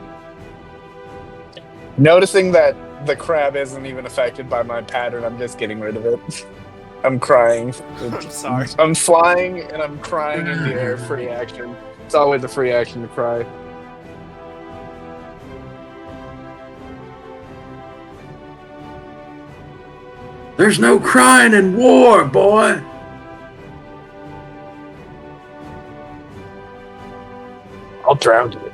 Noticing that the crab isn't even affected by my pattern, I'm just getting rid of it. I'm crying. I'm sorry. I'm flying and I'm crying in the air. Free action. It's always a free action to cry. There's no crying in war, boy. I'll drown it.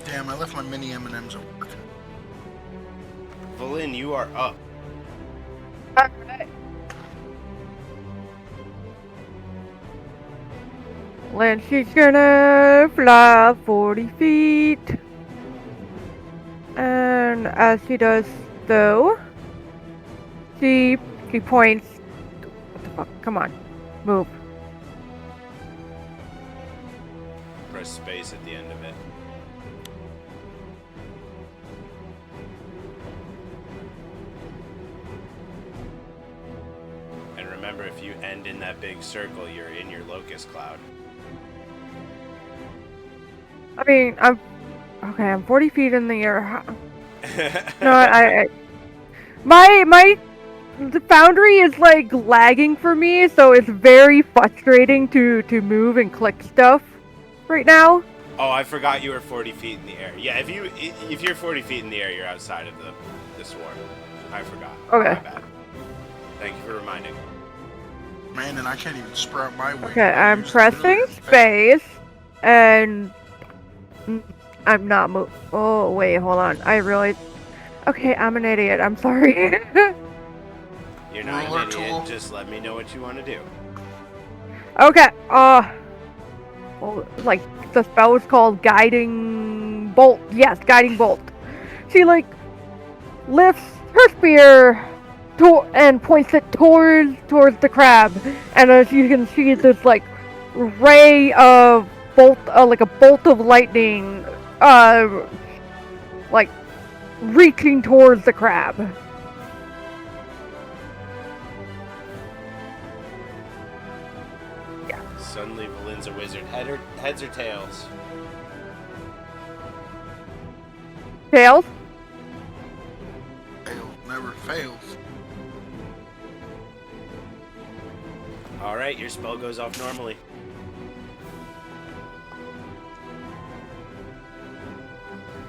Damn, I left my mini M&Ms at work. Valin, you are up. Alright. Then she's gonna fly 40 feet. And as she does so, she points. What the fuck? Come on. Move. Press space at the end of it. And remember, if you end in that big circle, you're in your locust cloud. I mean, I'm 40 feet in the air. No, the foundry is like lagging for me, so it's very frustrating to move and click stuff right now. Oh, I forgot you were 40 feet in the air. Yeah, if you're 40 feet in the air, you're outside of the swarm. I forgot. Okay. My bad. Thank you for reminding. Man, and I can't even sprout my wings. Okay, I'm pressing space, and I'm not moving. Oh, wait, hold on. I realized. Okay, I'm an idiot. I'm sorry. You're not Roller an idiot. tool. Just let me know what you want to do. Okay, well, like, the spell is called Guiding Bolt. Yes, Guiding Bolt. She, like, lifts her spear and points it towards the crab. And as you can see, this, like, ray of bolt, like a bolt of lightning, like, reaching towards the crab. Suddenly, Valin's a wizard. Heads or tails? Tails? Fail, never fails. Alright, your spell goes off normally.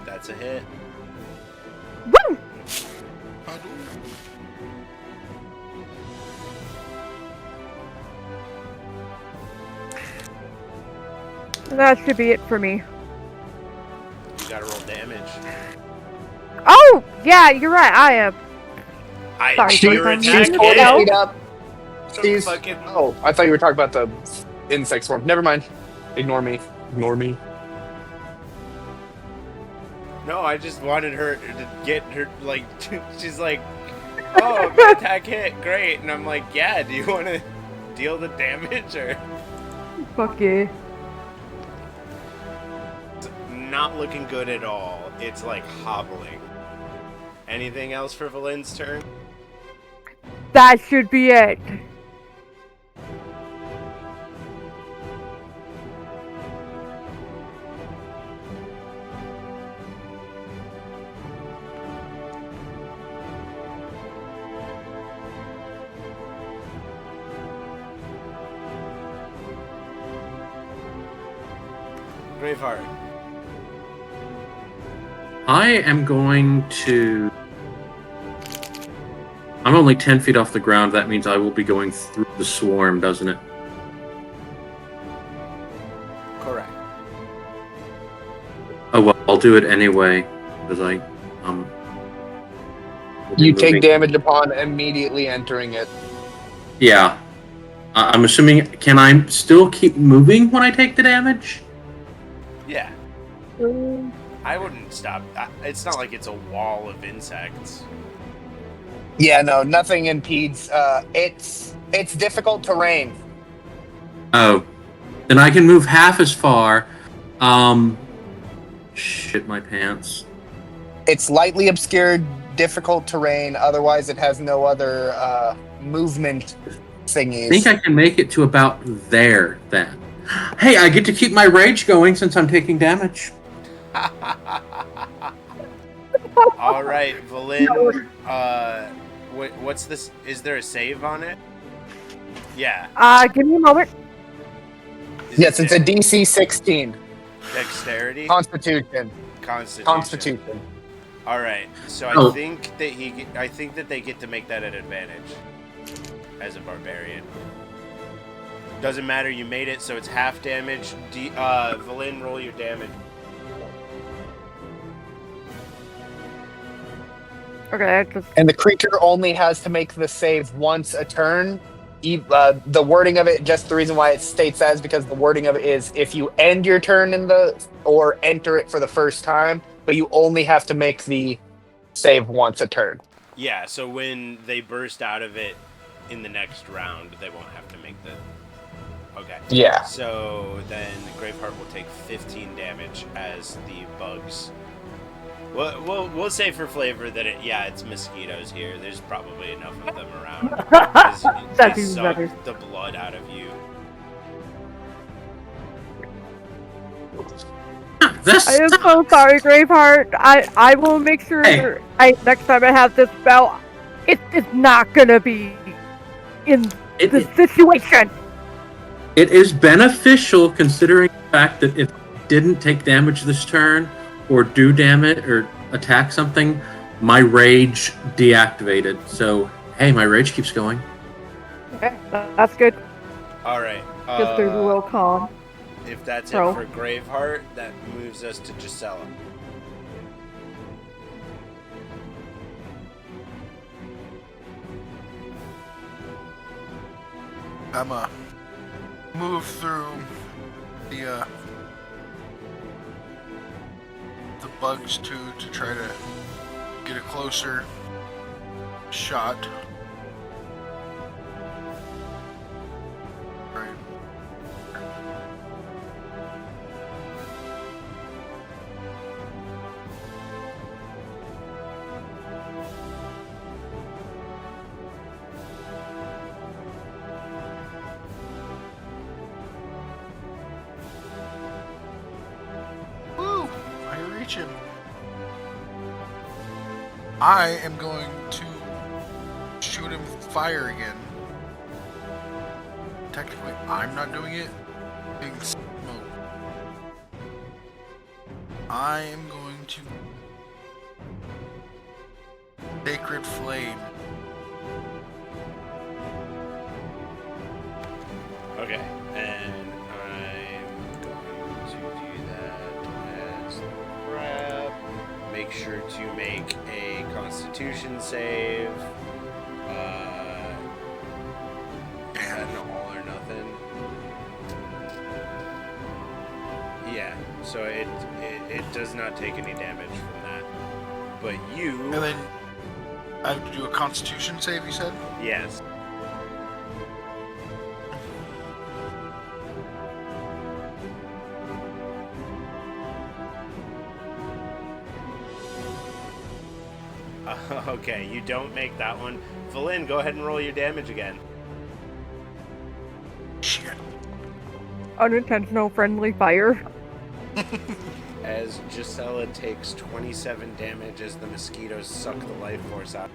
That's a hit. Woo! That should be it for me. You gotta roll damage. Oh, yeah, you're right. I am. Sorry, Your she's attack She's 40 hit. feet up. She's. Fucking- Oh, I thought you were talking about the insect swarm. Never mind. Ignore me. Ignore me. No, I just wanted her to get her, like, she's like, oh, my attack hit, great. And I'm like, yeah, do you want to deal the damage or? Fuck yeah. It's not looking good at all. It's like hobbling. Anything else for Valin's turn? That should be it. Braveheart. I am going to... I'm only 10 feet off the ground. That means I will be going through the swarm, doesn't it? Correct. Oh, well, I'll do it anyway, because I, will be You take moving. damage upon immediately entering it. Yeah. I'm assuming, can I still keep moving when I take the damage? Yeah. I wouldn't stop. It's not like it's a wall of insects. Yeah, no, nothing impedes. It's difficult terrain. Oh. Then I can move half as far. Shit my pants. It's lightly obscured difficult terrain. Otherwise, it has no other movement I thingies. think I can make it to about there then. Hey, I get to keep my rage going since I'm taking damage. All right, Valin. What's this? Is there a save on it? Yeah. Give me a moment. Yes, it's a DC 16. Dexterity. Constitution. Constitution. All right. So Oh. I think that they get to make that an advantage as a barbarian. Doesn't matter. You made it, so it's half damage. Valin, roll your damage. Okay, And the creature only has to make the save once a turn. The wording of it, just the reason why it states that is because the wording of it is if you end your turn or enter it for the first time, but you only have to make the save once a turn. Yeah. So when they burst out of it in the next round, they won't have to make the. Okay. Yeah. So then Graveheart will take 15 damage as the bugs. We'll say for flavor that it's mosquitoes here. There's probably enough of them around. That'd They be suck better. the blood out of you. This I am so sorry, Graveheart. I will make sure Hey. next time I have this spell, it's not gonna be in this situation. It is beneficial considering the fact that if I didn't take damage this turn, or do damage, or attack something, my rage deactivated. So, hey, my rage keeps going. Okay, that's good. All right. Just there's a little calm. If that's Throw. it for Graveheart, that moves us to Gisela. I'm move through the bugs to try to get a closer shot. Right. Woo! I reach him. I am going to shoot him with fire again. Technically, I'm not doing it. Being smoke. I am going to Sacred Flame. Okay, and I'm going to do that as the crab. Make sure to make a Constitution save. Is that an all or nothing? Yeah, so it does not take any damage from that. But you... And then I have to do a Constitution save, you said? Yes. Okay, you don't make that one. Valin, go ahead and roll your damage again. Shit. Unintentional friendly fire. As Gisela takes 27 damage as the mosquitoes suck the life force out.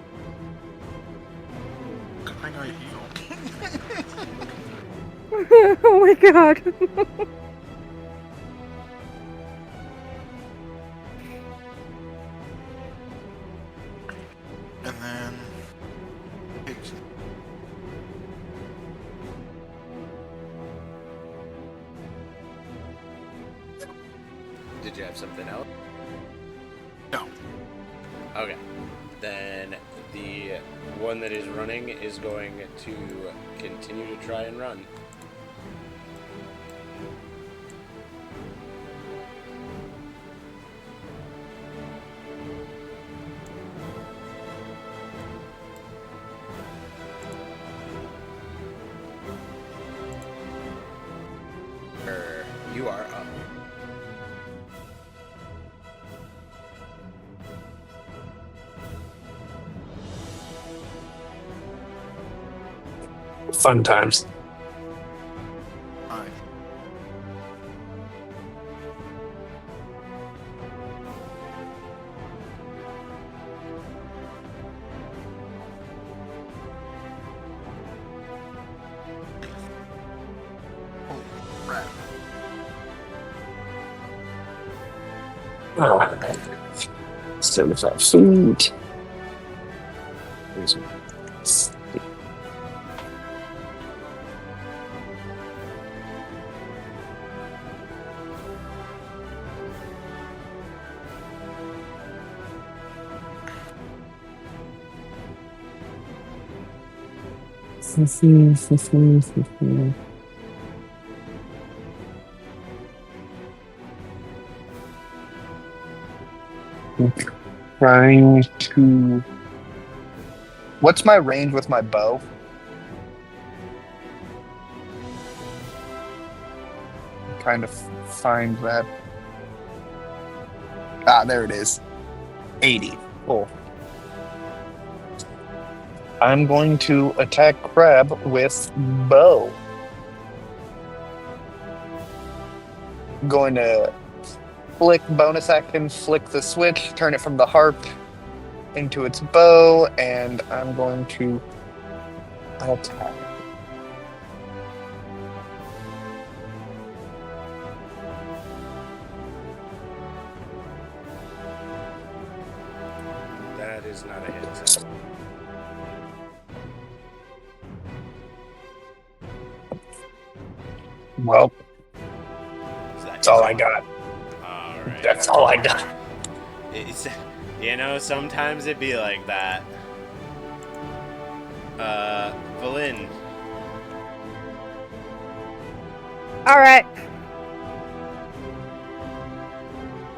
Good thing I healed. Oh my god. And then takes Did you have something else? no. Okay. Then the one that is running is going to continue to try and run. You are up. Fun times. Alright. Oh, crap. Oh, 75 feet. Trying to. What's my range with my bow? Trying to find that. Ah, there it is. 80. Cool. I'm going to attack Crab with bow. Going to bonus action, flick the switch, turn it from the harp into its bow, and I'm going to attack. That is not a hit. Well, That's all I got. Alright. That's all I got. It's, sometimes it'd be like that. Valin. Alright.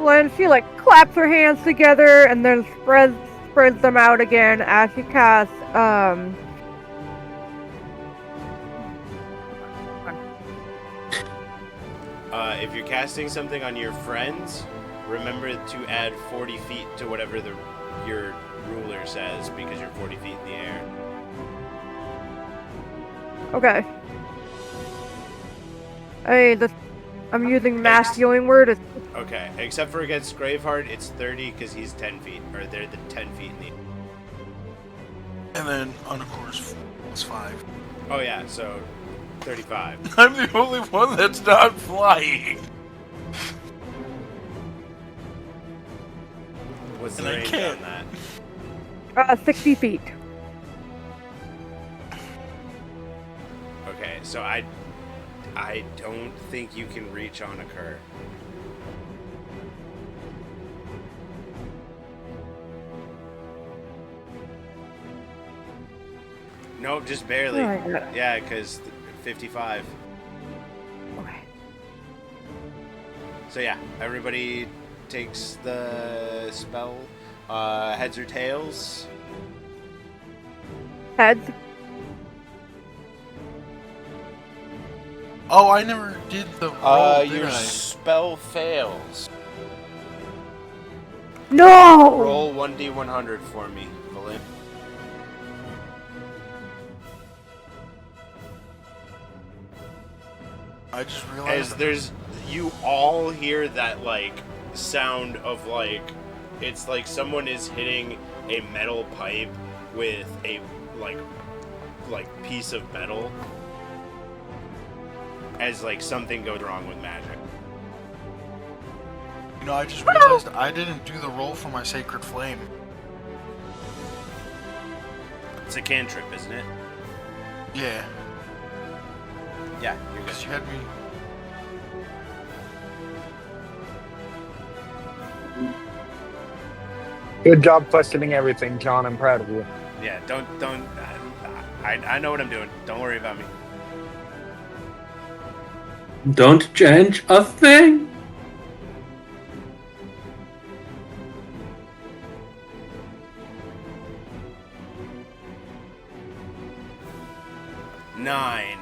Lynn, she claps her hands together and then spreads them out again as she casts If you're casting something on your friends, remember to add 40 feet to whatever your ruler says, because you're 40 feet in the air. Okay. I'm using mass healing word. Okay, except for against Graveheart, it's 30 because he's 10 feet, or they're the 10 feet in the air. And then on a course, it's 5. Oh yeah, so 35. I'm the only one that's not flying. What's the And I range can't. on that? 60 feet. Okay, so I don't think you can reach on a cur. No, just barely. Oh my God. Yeah, because 55. Okay. So yeah, everybody takes the spell. Heads or tails? Heads. Oh, I never did the roll, did Your I? spell fails. No! Roll 1d100 for me, Valin. I just As realized you all hear that sound of it's like someone is hitting a metal pipe with a piece of metal, as something goes wrong with magic. I just realized I didn't do the roll for my Sacred Flame. It's a cantrip, isn't it? Yeah, Yeah, you're good. because you had me. Good job questioning everything, John. I'm proud of you. Yeah, don't. I know what I'm doing. Don't worry about me. Don't change a thing. Nine.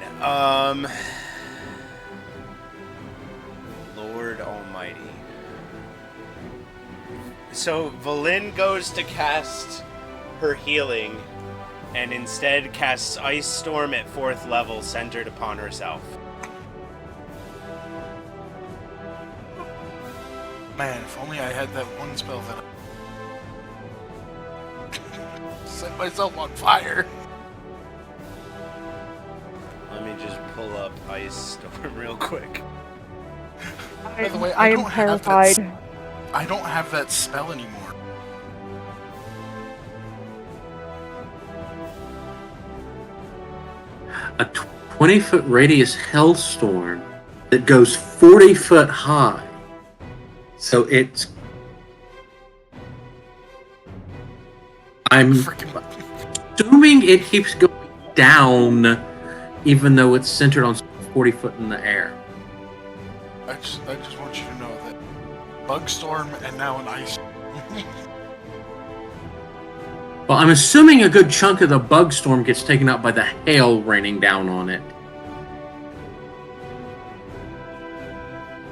Lord Almighty. So Valin goes to cast her healing, and instead casts Ice Storm at 4th level, centered upon herself. Man, if only I had that one spell that I set myself on fire. Let me just pull up Ice Storm real quick. By the way, I am don't have that terrified. I don't have that spell anymore. A 20-foot radius hellstorm that goes 40 foot high. So it's. I'm Freaking assuming it keeps going down, even though it's centered on 40 foot in the air. I just want you to know that bug storm and now an ice. Well, I'm assuming a good chunk of the bug storm gets taken out by the hail raining down on it.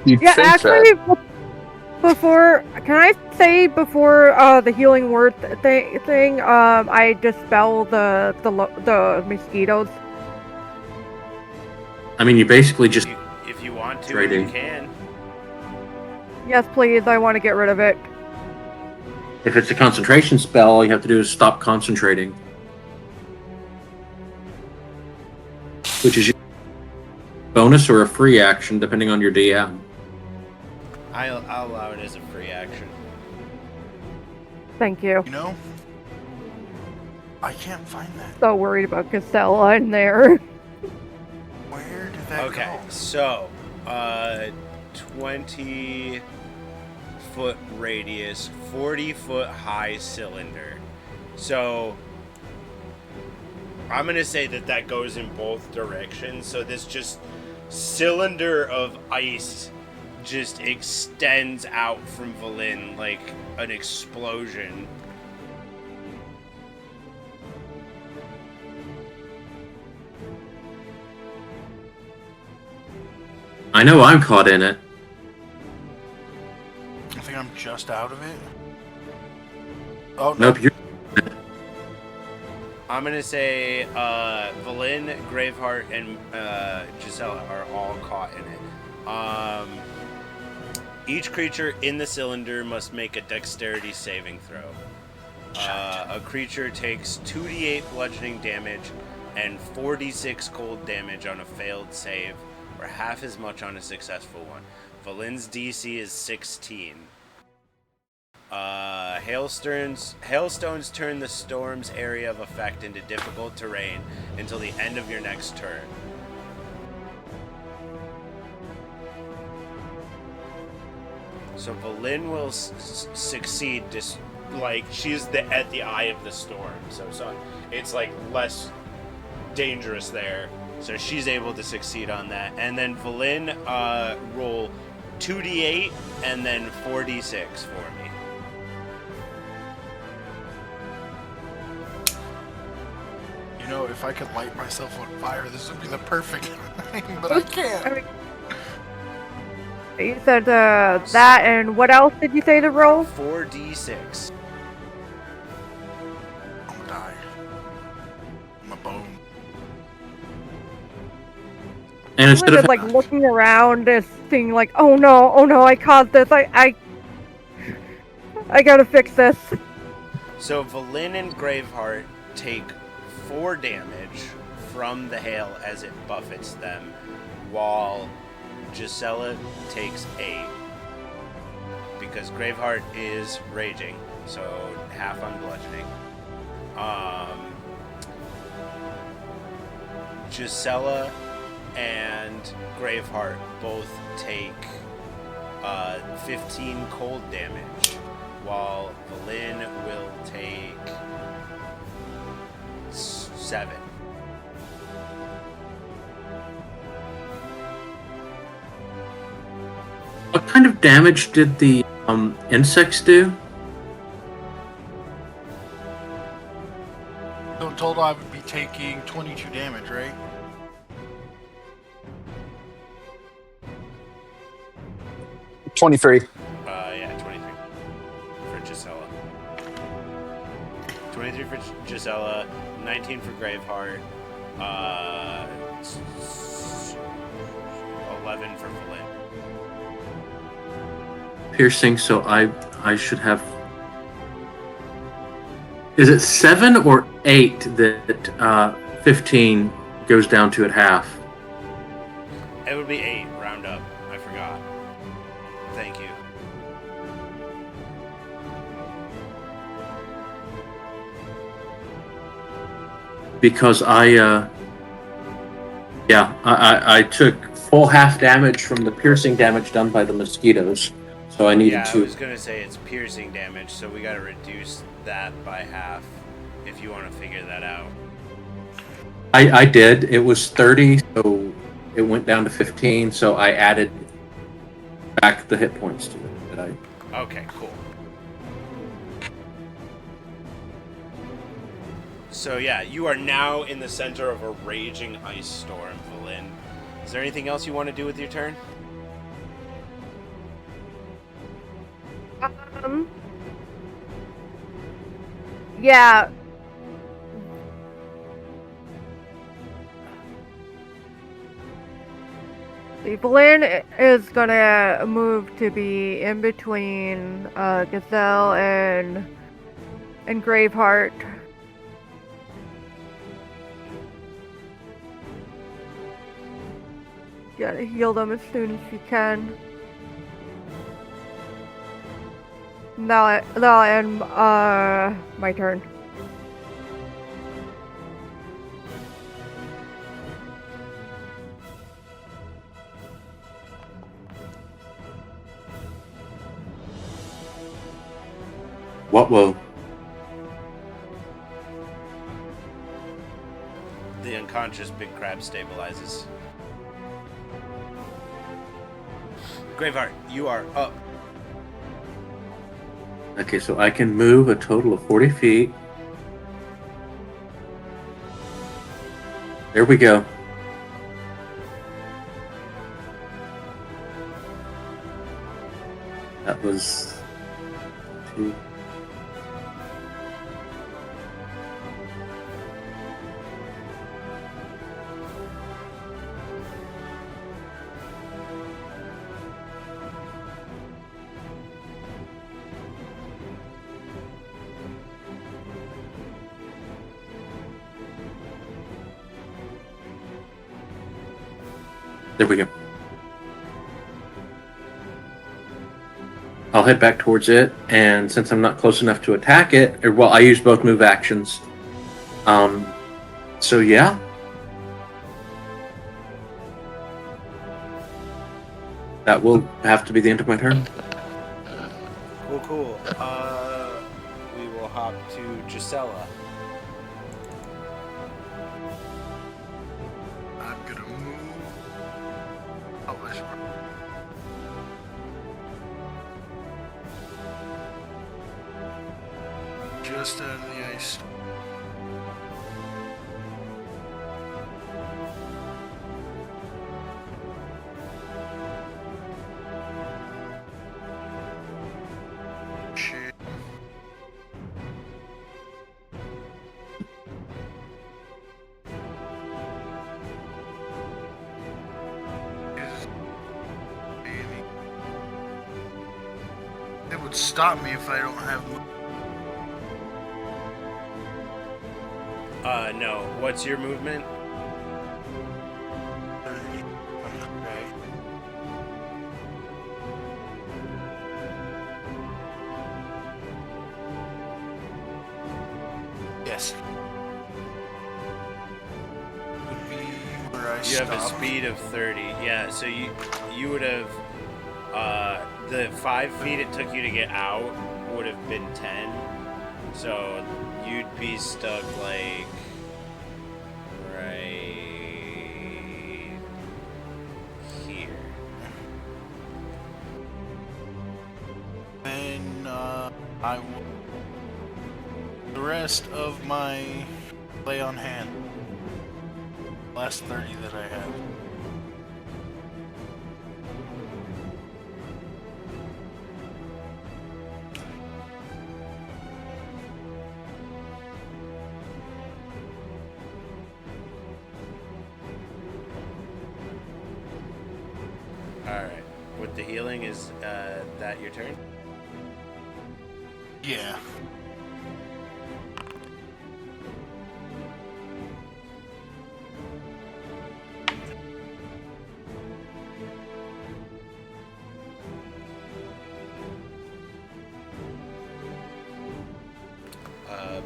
You'd Yeah, think actually, before, can I say before the healing word thing, I dispel the mosquitoes? I mean, you basically just. If you want to, Trading. you can. Yes, please. I want to get rid of it. If it's a concentration spell, all you have to do is stop concentrating. Which is a bonus or a free action, depending on your DM. I'll allow it as a free action. Thank you. You know, I can't find that. So worried about Casella in there. Where did that Okay, go? so 20-foot radius, 40-foot high cylinder. So I'm gonna say that goes in both directions. So this just cylinder of ice just extends out from Valin like an explosion. I know I'm caught in it. I think I'm just out of it. Oh, no. Nope, you're. I'm gonna say Valin, Graveheart, and Gisela are all caught in it. Each creature in the cylinder must make a dexterity saving throw. A creature takes 2d8 bludgeoning damage and 4d6 cold damage on a failed save, or half as much on a successful one. Valin's DC is 16. Hailstones turn the storm's area of effect into difficult terrain until the end of your next turn. So Valin will succeed, like she's at the eye of the storm. So it's like less dangerous there. So she's able to succeed on that. And then Valin roll 2d8 and then 4d6 for me. You know, if I could light myself on fire, this would be the perfect thing, but I can't. You said that, and what else did you say to roll? 4d6. I'm gonna die. I'm a bone. And instead Just of like looking around, just seeing like, oh no, I caused this. I gotta fix this. So Valin and Graveheart take 4 damage from the hail as it buffets them, while Gisela takes 8. Because Graveheart is raging, so half on bludgeoning. Gisela and Graveheart both take 15 cold damage, while Valin will take 7. what kind of damage did the insects do? So in total, I would be taking 22 damage, right? that. 23. Yeah, 23 for Gisela. 23 for for Gisela, 19 for Graveheart, 11 for Valin. Piercing, so I should have. Is it 7 or 8 that 15 goes down to at half? It would be 8, round up. I forgot. Thank you. Because I took full half damage from the piercing damage done by the mosquitoes, so I needed Yeah, to. I was gonna say it's piercing damage, so we gotta reduce that by half if you want to figure that out. I did. It was 30, so it went down to 15. So I added back the hit points to it. Okay, cool. So yeah, you are now in the center of a raging ice storm, Valin. Is there anything else you want to do with your turn? Yeah. Evelyn is gonna move to be in between Gazelle and Graveheart. Gotta heal them as soon as she can. That'll end my turn. What will? The unconscious big crab stabilizes. Graveheart, you are up. Okay, so I can move a total of 40 feet. There we go. That was 2. There we go. I'll head back towards it, and since I'm not close enough to attack it, I used both move actions. So yeah. That will have to be the end of my turn. Cool. We will hop to Gisela. I'm gonna move. Oh, I should. Just out of the ice. Shit. It would stop me if I don't have. No. What's your movement? Okay. Yes. Would be where I You have a stop. speed of 30. Yeah, so you would have the 5 feet it took you to get out would have been 10. So you'd be stuck like right here. And I will. The rest of my play on hand. Last 30 that I have. Alright. With the healing, is that your turn? Yeah.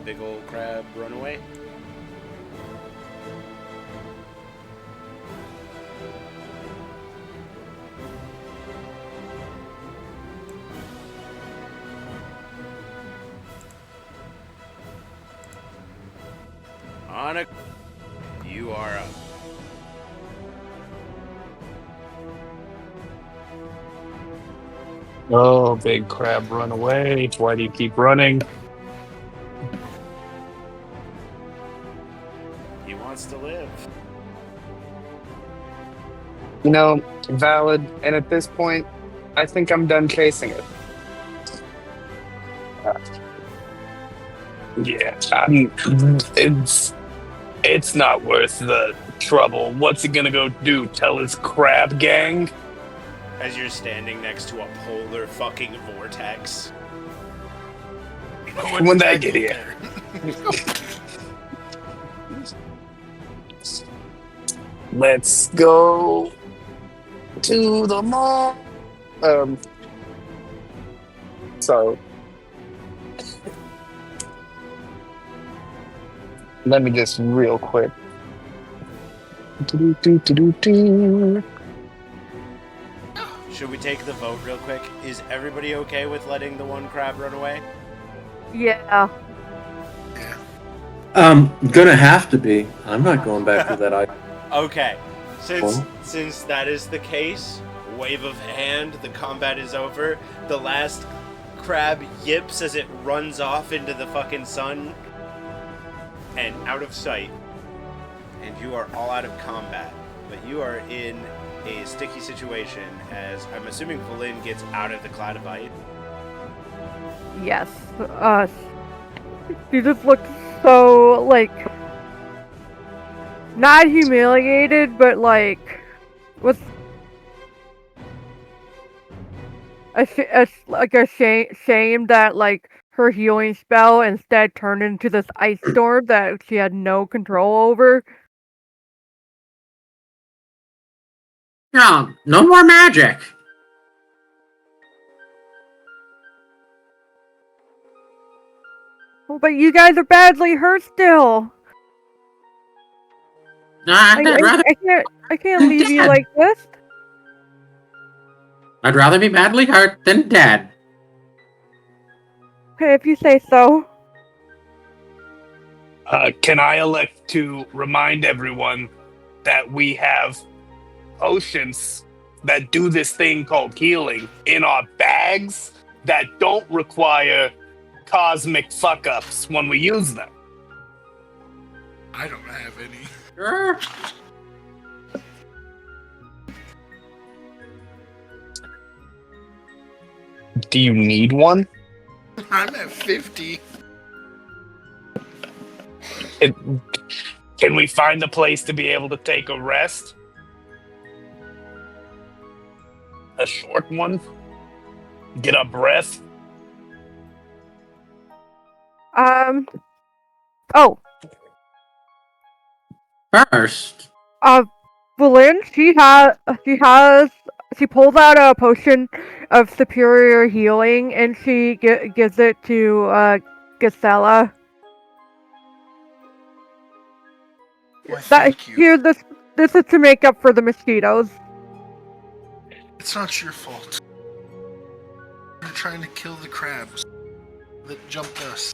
Big old crab run away. On a... You are up. Oh, big crab, run away. Why do you keep running? He wants to live. You know, valid. And at this point, I think I'm done chasing it. Yeah, it's not worth the trouble. What's he gonna go do? Tell his crab gang? As you're standing next to a polar fucking vortex. When they get here. Let's go to the mall. So let me just real quick. Should we take the vote real quick? Is everybody okay with letting the one crab run away? Yeah. Gonna have to be. I'm not going back to that island. Okay. Since that is the case, wave of hand, the combat is over. The last crab yips as it runs off into the fucking sun and out of sight. And you are all out of combat. But you are in a sticky situation as I'm assuming Valin gets out of the cloud of ice. Yes. She just looked so, like, not humiliated, but, like, was ashamed that, like, her healing spell instead turned into this ice storm that she had no control over. No, no more magic. Oh, but you guys are badly hurt still. I can't leave you dead. like this. I'd rather be badly hurt than dead. Okay, if you say so. Can I elect to remind everyone that we have potions that do this thing called healing in our bags that don't require cosmic fuck-ups when we use them? I don't have any. Sure. Do you need one? I'm at 50. Can we find a place to be able to take a rest? A short one? Get a breath? Oh. First, Valin, she pulls out a potion of superior healing and she gives it to, Gisela. Why, thank you. Here, this is to make up for the mosquitoes. It's not your fault. We're trying to kill the crabs that jumped us.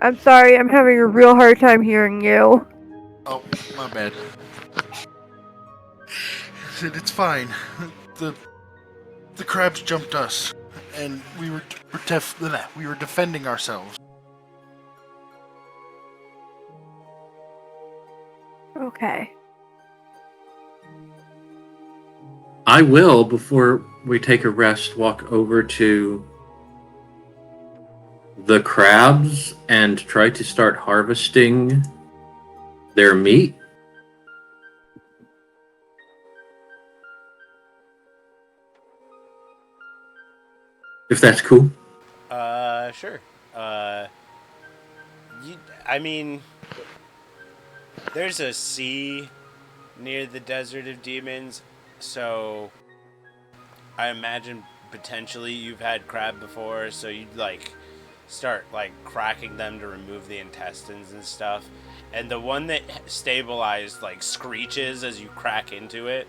I'm sorry, I'm having a real hard time hearing you. Oh, my bad. It's fine. The crabs jumped us, and we were defending ourselves. Okay. I will, before we take a rest, walk over to the crabs and try to start harvesting their meat. if that's cool. Sure. I mean, there's a sea near the Desert of Demons, so I imagine potentially you've had crab before, so you'd like start like cracking them to remove the intestines and stuff. And the one that stabilized like screeches as you crack into it.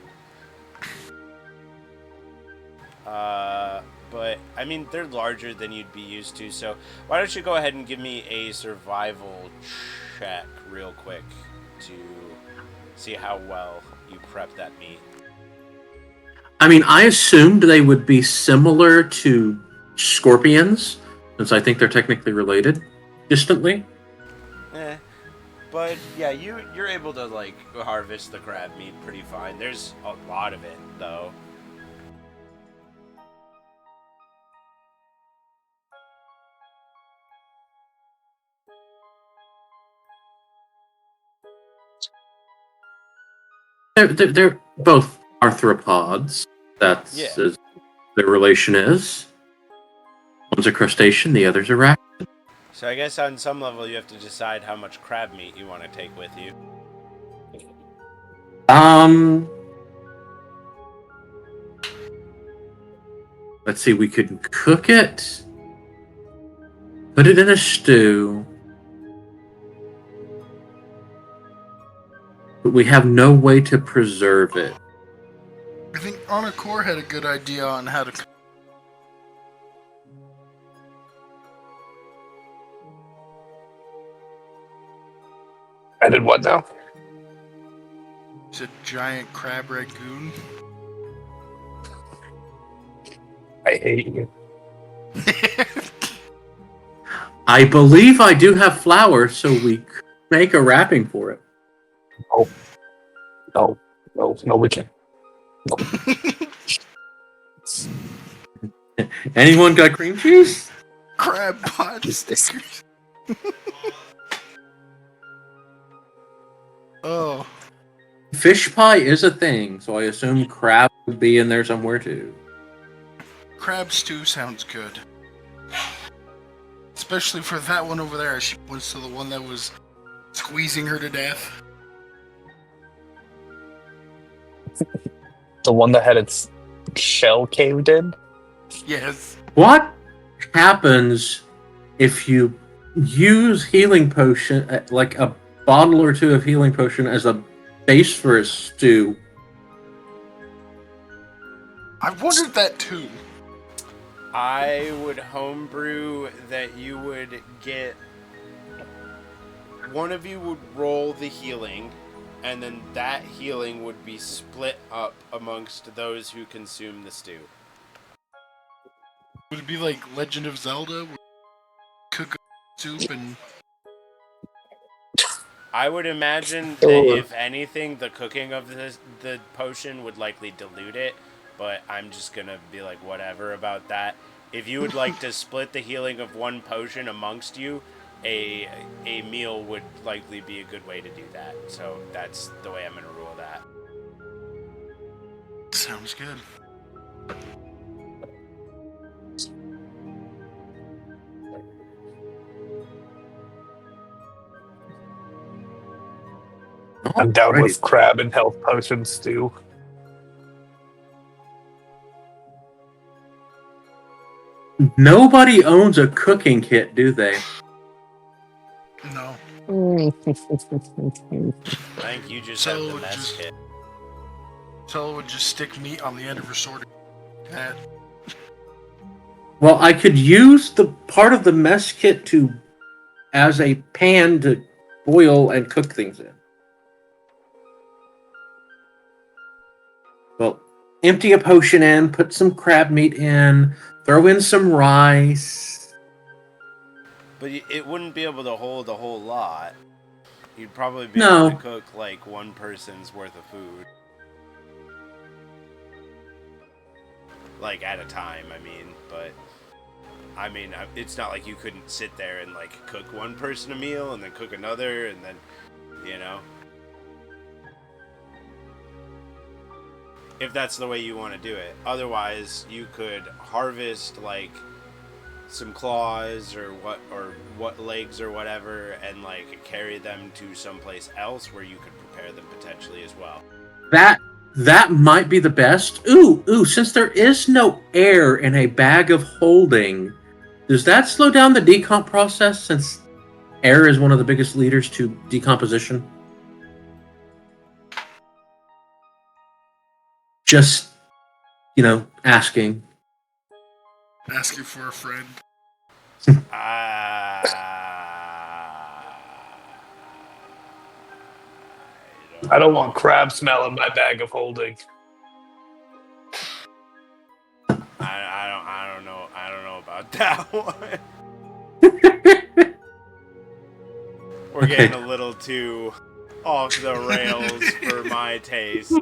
But I mean they're larger than you'd be used to, so why don't you go ahead and give me a survival check real quick to see how well you prep that meat. I mean, I assumed they would be similar to scorpions, since I think they're technically related distantly. But yeah, you're able to like harvest the crab meat pretty fine. There's a lot of it though. They're both arthropods. That's Yeah. as their relation is. One's a crustacean, the other's a rat. So I guess on some level you have to decide how much crab meat you want to take with you. Let's see, we could cook it, put it in a stew, but we have no way to preserve it. I think Anakor had a good idea on how to. I did what now? It's a giant crab ragoon. I hate you. I believe I do have flour, so we could make a wrapping for it. No, we can't. No. Anyone got cream cheese? Crab pot stickers. Oh. Fish pie is a thing, so I assume crab would be in there somewhere too. Crab stew sounds good. Especially for that one over there. She was to the one that was squeezing her to death. The one that had its shell caved in? Yes. What happens if you use healing potion, like a bottle or two of healing potion, as a base for a stew? I wondered that too. I would homebrew that you would get... One of you would roll the healing, and then that healing would be split up amongst those who consume the stew. Would it be like Legend of Zelda? Cook a soup and... I would imagine that if anything, the cooking of the potion would likely dilute it, but I'm just gonna be like whatever about that. If you would like to split the healing of one potion amongst you, a meal would likely be a good way to do that. So that's the way I'm gonna rule that. Sounds good. I'm down with crab and health potions too. Nobody owns a cooking kit, do they? No. I think you just have the mess just kit. Tell would just stick meat on the end of her sword. That. Well, I could use the part of the mess kit as a pan to boil and cook things in. Well, empty a potion in, put some crab meat in, throw in some rice. But it wouldn't be able to hold a whole lot. You'd probably be No. able to cook like one person's worth of food. Like at a time, I mean, but I mean, it's not like you couldn't sit there and like cook one person a meal and then cook another and then, you know. If that's the way you want to do it. Otherwise, you could harvest like some claws or what legs or whatever, and like carry them to someplace else where you could prepare them potentially as well. That might be the best. Ooh, since there is no air in a bag of holding, does that slow down the decomp process since air is one of the biggest leaders to decomposition? Just, asking. Ask you for a friend. I don't want crab smell in my bag of holding. I don't know. I don't know about that one. We're getting a little too off the rails for my taste.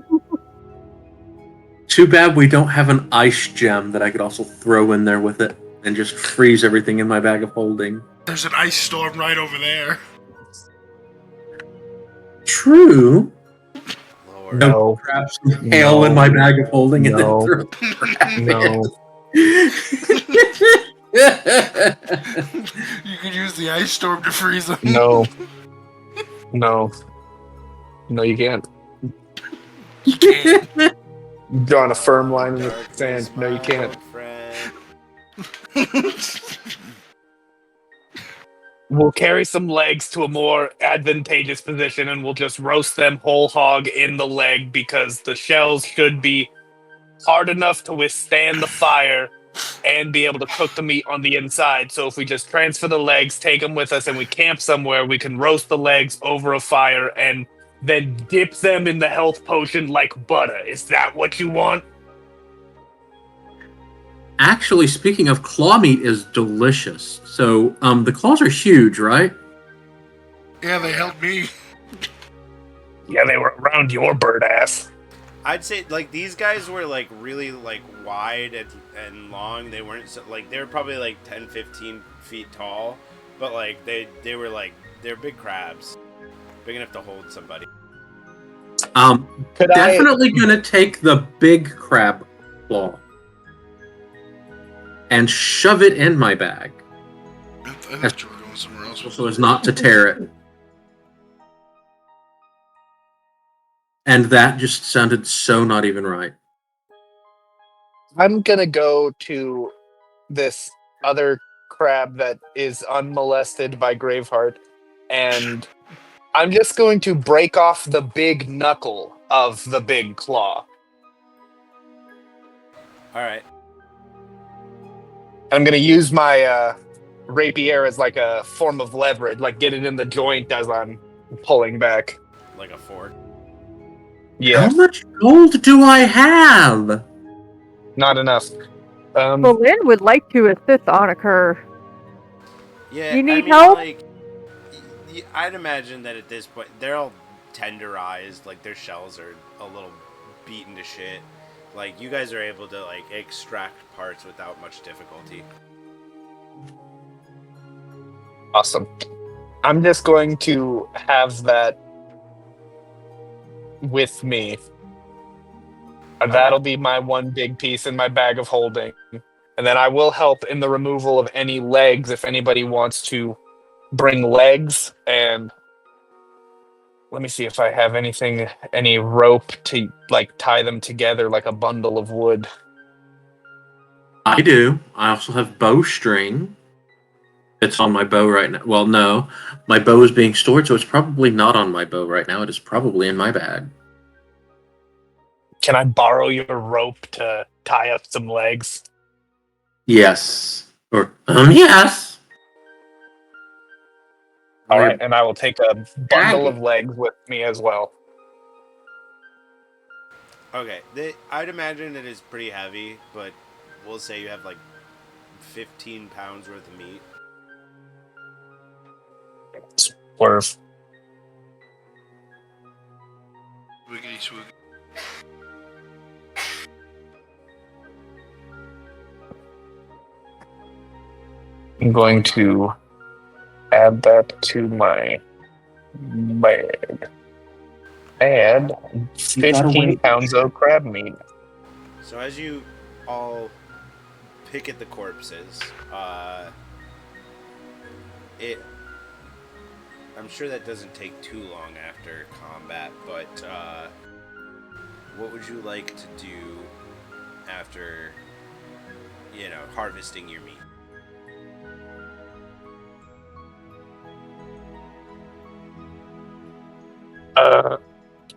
Too bad we don't have an ice gem that I could also throw in there with it and just freeze everything in my bag of holding. There's an ice storm right over there. True. Lord. No. Grab some hail in my bag of holding and then throw No. You could use the ice storm to freeze them. No. No, you can't. You can't. Drawing a firm line in the sand. No, you can't. We'll carry some legs to a more advantageous position and we'll just roast them whole hog in the leg because the shells should be hard enough to withstand the fire and be able to cook the meat on the inside. So if we just transfer the legs, take them with us, and we camp somewhere, we can roast the legs over a fire and then dip them in the health potion like butter. Is that what you want? Actually, speaking of, claw meat is delicious. So, the claws are huge, right? Yeah, they helped me. Yeah, they were around your bird ass. I'd say like these guys were like really like wide and long. They weren't so, like they were probably like 10, 15 feet tall, but like they were like they're big crabs, big enough to hold somebody. Definitely gonna take the big crab claw and shove it in my bag, I thought you were going somewhere else. so as not to tear it. And that just sounded so not even right. I'm gonna go to this other crab that is unmolested by Graveheart, and I'm just going to break off the big knuckle of the big claw. All right. I'm gonna use my rapier as like a form of leverage, like get it in the joint as I'm pulling back. Like a fork. Yeah, How much gold do I have? not enough. Berlin would like to assist Onaker. Yeah, You need I mean, help? Like, I'd imagine that at this point they're all tenderized, like their shells are a little beaten to shit. Like you guys are able to like extract parts without much difficulty. Awesome. I'm just going to have that with me. That'll be my one big piece in my bag of holding. And then I will help in the removal of any legs if anybody wants to bring legs. And let me see if I have any rope to like tie them together like a bundle of wood. I do. I also have bowstring. It's on my bow right now. Well, no. My bow is being stored, so it's probably not on my bow right now. It is probably in my bag. Can I borrow your rope to tie up some legs? Yes. Or, yes. All right, and I will take a bundle of legs with me as well. Okay, I'd imagine it is pretty heavy, but we'll say you have like 15 pounds worth of meat. Swerve. Wiggity swig. I'm going to add that to my bag. Add 15 pounds of crab meat. So as you all pick at the corpses. I'm sure that doesn't take too long after combat, but what would you like to do after, harvesting your meat?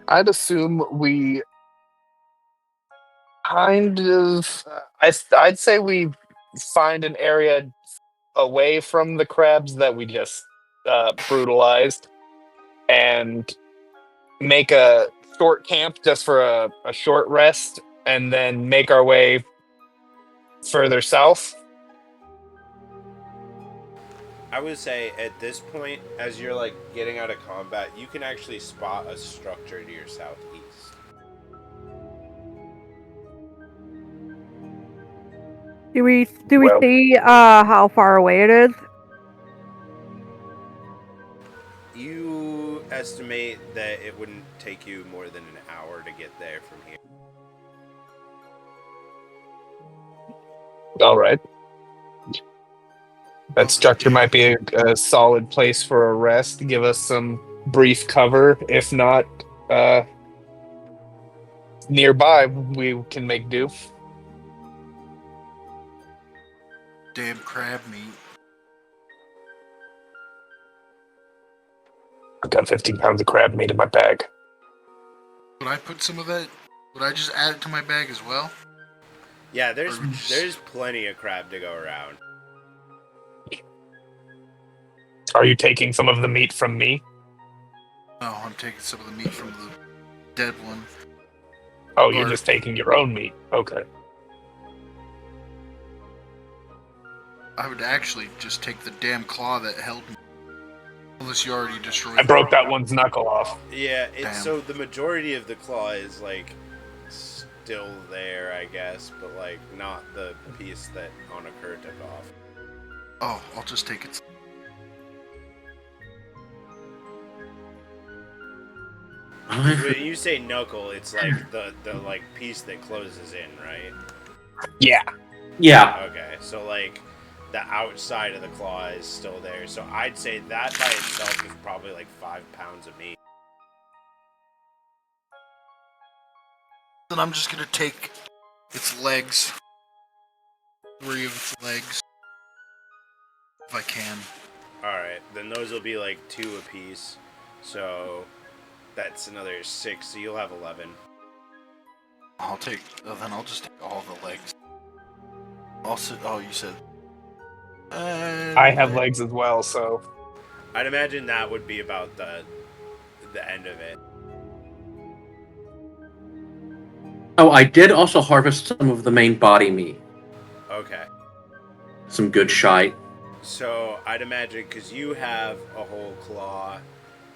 I'd assume we kind of. I'd say we find an area away from the crabs that we just brutalized, and make a short camp just for a short rest, and then make our way further south. I would say at this point, as you're like getting out of combat, you can actually spot a structure to your southeast. Do we Well- see how far away it is? You estimate that it wouldn't take you more than an hour to get there from here. All right. That structure might be a solid place for a rest. Give us some brief cover. If not, nearby, we can make do. Damn crab meat. I've got 15 pounds of crab meat in my bag. Would I put some of that? Would I just add it to my bag as well? Yeah, there's plenty of crab to go around. Are you taking some of the meat from me? No, I'm taking some of the meat from the dead one. Oh, you're Or- just taking your own meat. Okay. I would actually just take the damn claw that held me. Unless you already destroyed I it. broke that one's knuckle off. Yeah, Damn. so the majority of the claw is like still there, I guess, but like not the piece that Onakura took off. Oh, I'll just take it. When you say knuckle, it's like the like piece that closes in, right? Yeah. Yeah. Okay, so like the outside of the claw is still there. So I'd say that by itself is probably like 5 pounds of meat. Then I'm just gonna take its legs. 3 of its legs. If I can. Alright, then those will be like 2 apiece. So that's another 6, so you'll have 11. Then I'll just take all the legs. Also, you said. I have legs as well, so. I'd imagine that would be about the end of it. Oh, I did also harvest some of the main body meat. Okay. Some good shite. So I'd imagine because you have a whole claw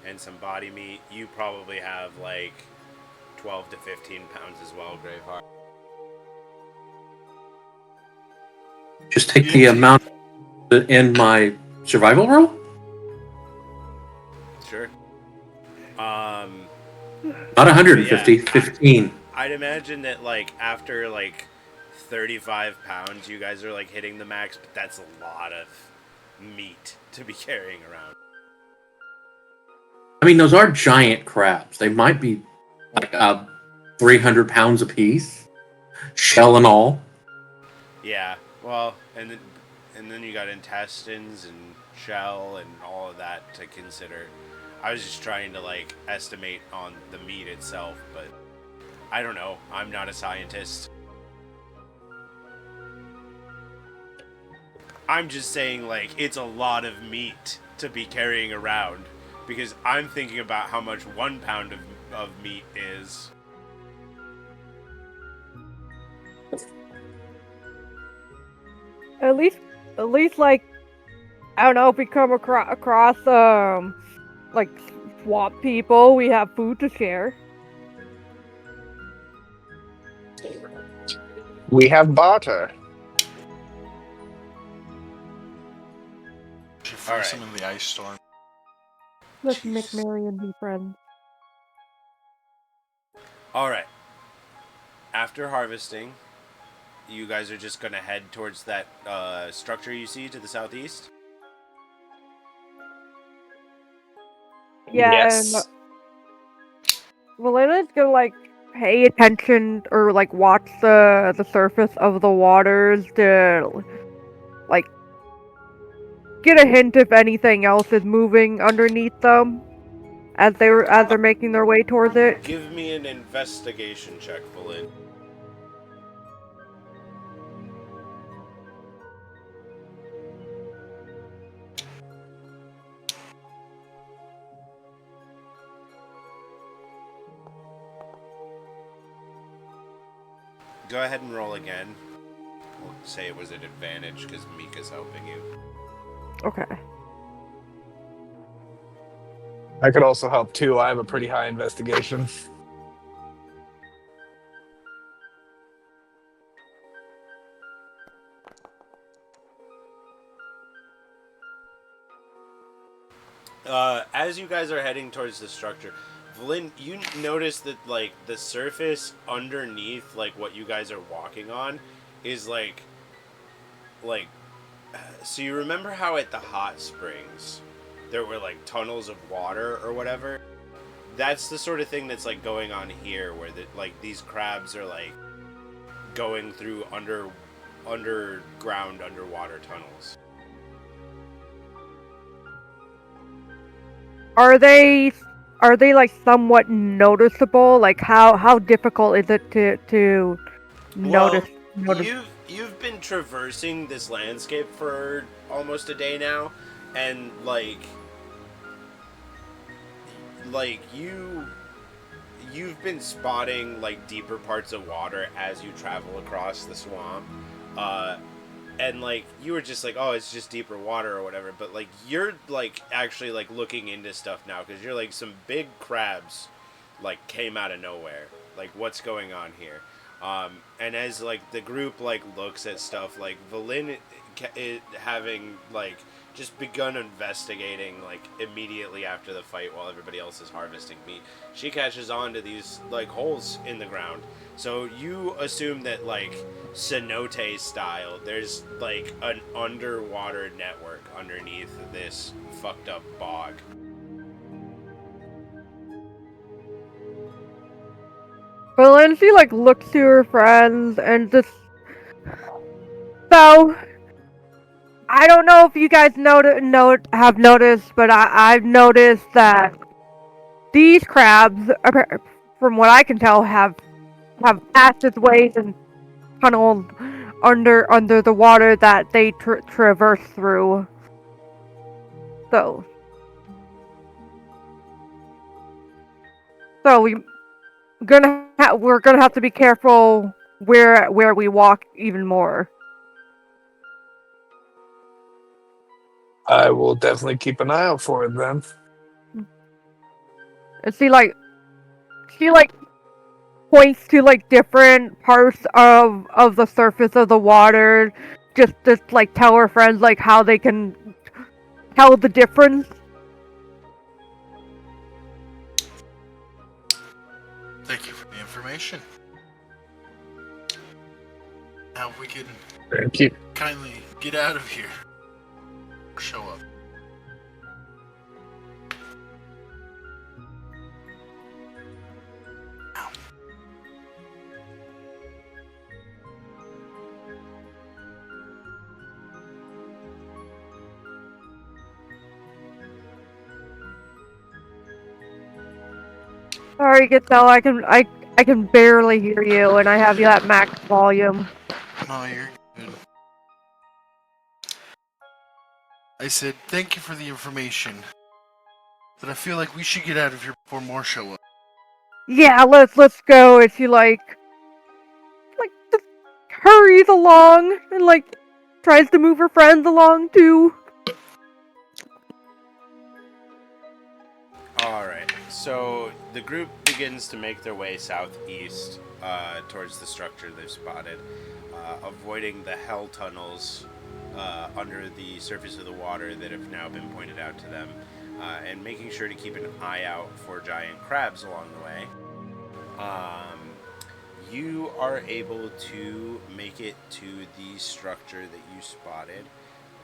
and some body meat, you probably have like 12 to 15 pounds as well, Graveheart. Just take the amount in my survival roll? Sure. Not 150, Yeah. 15. I'd imagine that like after like 35 pounds, you guys are like hitting the max, but that's a lot of meat to be carrying around. I mean, those are giant crabs. They might be like 300 pounds apiece, shell and all. Yeah. Well, and then you got intestines and shell and all of that to consider. I was just trying to like estimate on the meat itself, but I don't know. I'm not a scientist. I'm just saying like it's a lot of meat to be carrying around because I'm thinking about how much 1 pound of meat is. At least, like, I don't know if we come across, like, swamp people, we have food to share. We have barter. Should freeze Alright. some in the ice storm. Let's Jeez. make merry and be friends. All right. After harvesting, you guys are just gonna head towards that structure you see to the southeast? Yeah, and Yes. Valena's gonna like pay attention or like watch the surface of the waters to like get a hint if anything else is moving underneath them as they're making their way towards it. Give me an investigation check, Valin. Go ahead and roll again. We'll say it was an advantage because Mika's helping you. Okay. I could also help too. I have a pretty high investigation. As you guys are heading towards the structure, Valin, you notice that like the surface underneath, like what you guys are walking on, is like. So you remember how at the hot springs, there were like tunnels of water or whatever? That's the sort of thing that's like going on here, where like these crabs are like going through underground underwater tunnels. Are they like somewhat noticeable? Like how difficult is it to Well, notice? you've been traversing this landscape for almost a day now, and like you've been spotting like deeper parts of water as you travel across the swamp. And like you were just like, oh, it's just deeper water or whatever, but like you're like actually like looking into stuff now because you're like some big crabs like came out of nowhere. Like what's going on here? And as like the group like looks at stuff, like Valin having like just begun investigating like immediately after the fight while everybody else is harvesting meat, she catches on to these like holes in the ground. So you assume that like cenote style, there's like an underwater network underneath this fucked up bog. But Lindsay like looks to her friends and just so I don't know if you guys have noticed, but I've noticed that these crabs, from what I can tell, have passageways and tunnels under the water that they traverse through. So we're gonna have to be careful where we walk even more. I will definitely keep an eye out for it then. And she like points to like different parts of the surface of the water, just to like tell her friends like how they can tell the difference. Thank you for the information. Now we can Thank you. kindly get out of here. Show up. Sorry, Gitzel, I can barely hear you, and I have you at max volume. No, you're good. I said thank you for the information, but I feel like we should get out of here before more show up. Yeah, let's go. And she like just hurries along and like tries to move her friends along too. Alright, so the group begins to make their way southeast towards the structure they've spotted, avoiding the hell tunnels under the surface of the water that have now been pointed out to them, and making sure to keep an eye out for giant crabs along the way. you are able to make it to the structure that you spotted.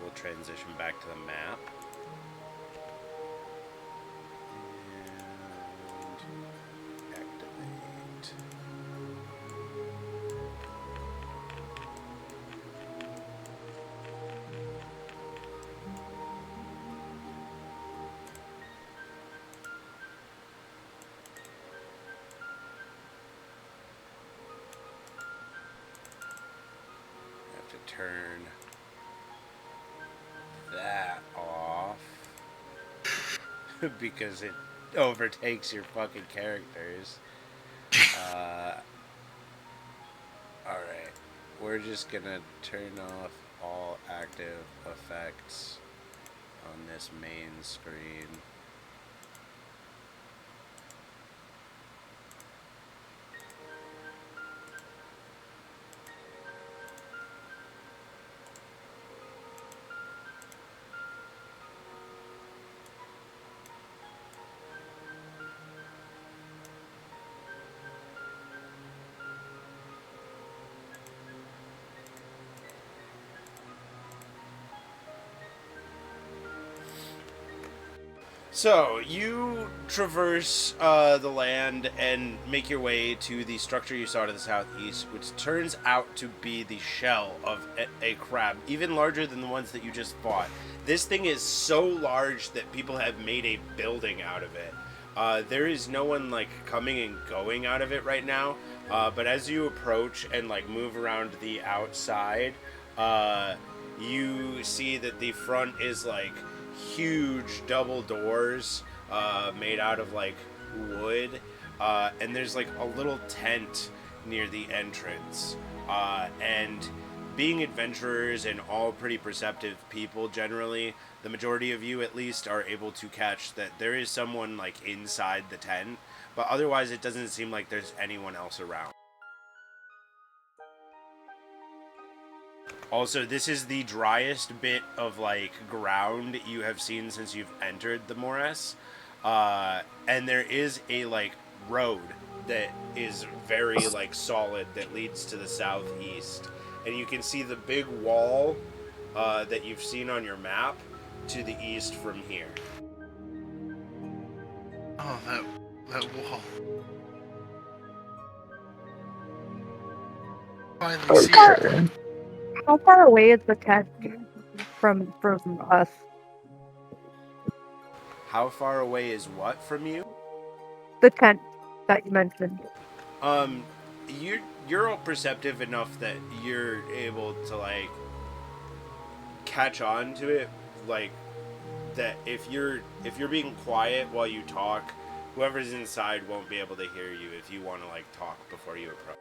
We'll transition back to the map. And activate. Turn that off because it overtakes your fucking characters. Alright, we're just gonna turn off all active effects on this main screen. So, you traverse the land and make your way to the structure you saw to the southeast, which turns out to be the shell of a crab, even larger than the ones that you just fought. This thing is so large that people have made a building out of it. There is no one, like, coming and going out of it right now, but as you approach and, like, move around the outside, you see that the front is, like, huge double doors made out of like wood, and there's like a little tent near the entrance, and being adventurers and all pretty perceptive people generally, the majority of you at least are able to catch that there is someone like inside the tent, but otherwise it doesn't seem like there's anyone else around. Also, this is the driest bit of, like, ground you have seen since you've entered the Morass. And there is a, like, road that is very, like, solid that leads to the southeast. And you can see the big wall that you've seen on your map to the east from here. Oh, that wall. Finally see it. How far away is the tent from us? How far away is what from you? The tent that you mentioned. You're all perceptive enough that you're able to, like, catch on to it, like, that if you're being quiet while you talk, whoever's inside won't be able to hear you if you want to, like, talk before you approach.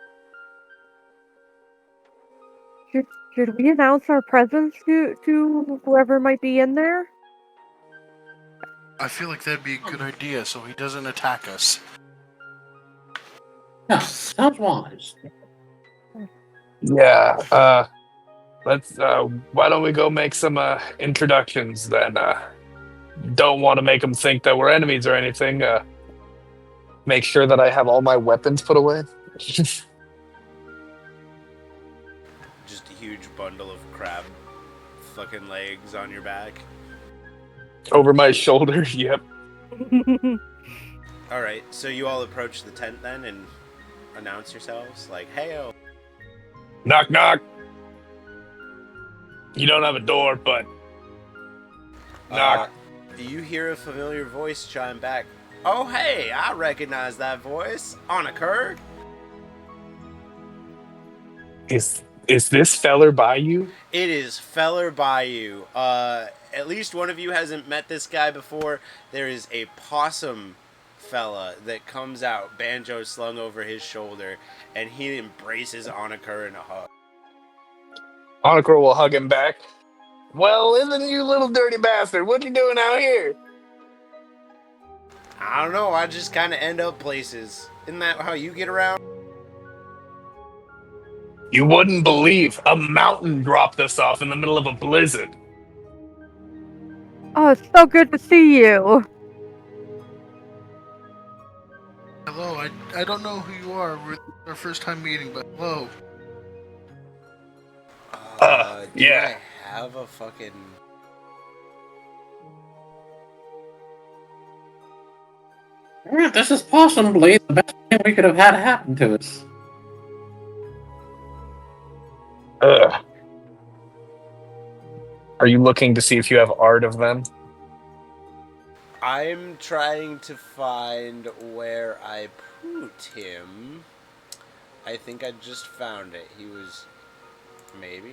Should we announce our presence to whoever might be in there? I feel like that'd be a good idea so he doesn't attack us. Yeah, sounds wise. Yeah, let's, why don't we go make some, introductions then? Don't want to make them think that we're enemies or anything. Make sure that I have all my weapons put away. Just a huge bundle of crab fucking legs on your back. Over my shoulder, yep. Alright, so you all approach the tent then and announce yourselves, like, hey-o. Knock, knock. You don't have a door, but... Knock. You hear a familiar voice chime back. Oh, hey, I recognize that voice. On a Kurg? Is this feller by you? It is Feller Bayou. At least one of you hasn't met this guy before. There is a possum fella that comes out, banjo slung over his shoulder, and he embraces Anakura in a hug. Anakura will hug him back. Well, isn't you little dirty bastard? What you doing out here? I don't know, I just kind of end up places. Isn't that how you get around? You wouldn't believe a mountain dropped us off in the middle of a blizzard. Oh, it's so good to see you. Hello, I don't know who you are. We're our first time meeting, but hello. Do Yeah. I have a fucking... Yeah, this is possibly the best thing we could have had happen to us. Are you looking to see if you have art of them? I'm trying to find where I put him. I think I just found it. He was... maybe?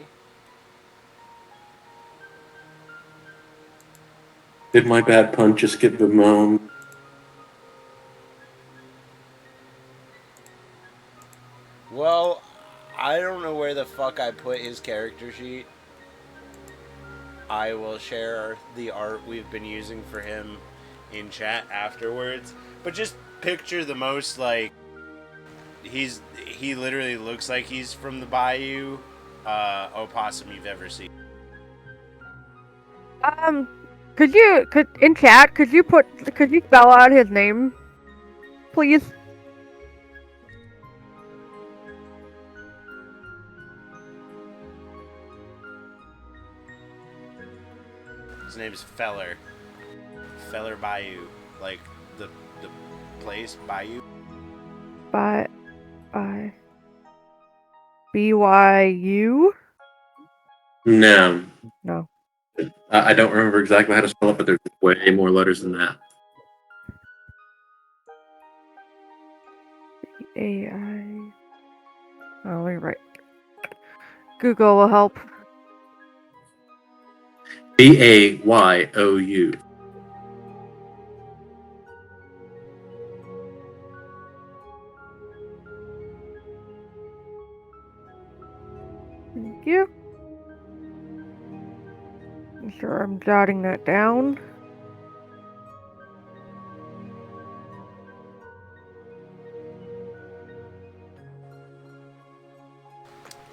Did my bad pun just get bemoaned? Well, I don't know where the fuck I put his character sheet. I will share the art we've been using for him in chat afterwards. But just picture the most, like, he literally looks like he's from the Bayou opossum you've ever seen. Could you spell out his name, please? His name's Feller. Feller Bayou. Like the place, Bayou. By BYU? No. No. I don't remember exactly how to spell it, but there's way more letters than that. AI. Oh, you're right. Google will help. Bayou. Thank you. I'm sure I'm jotting that down.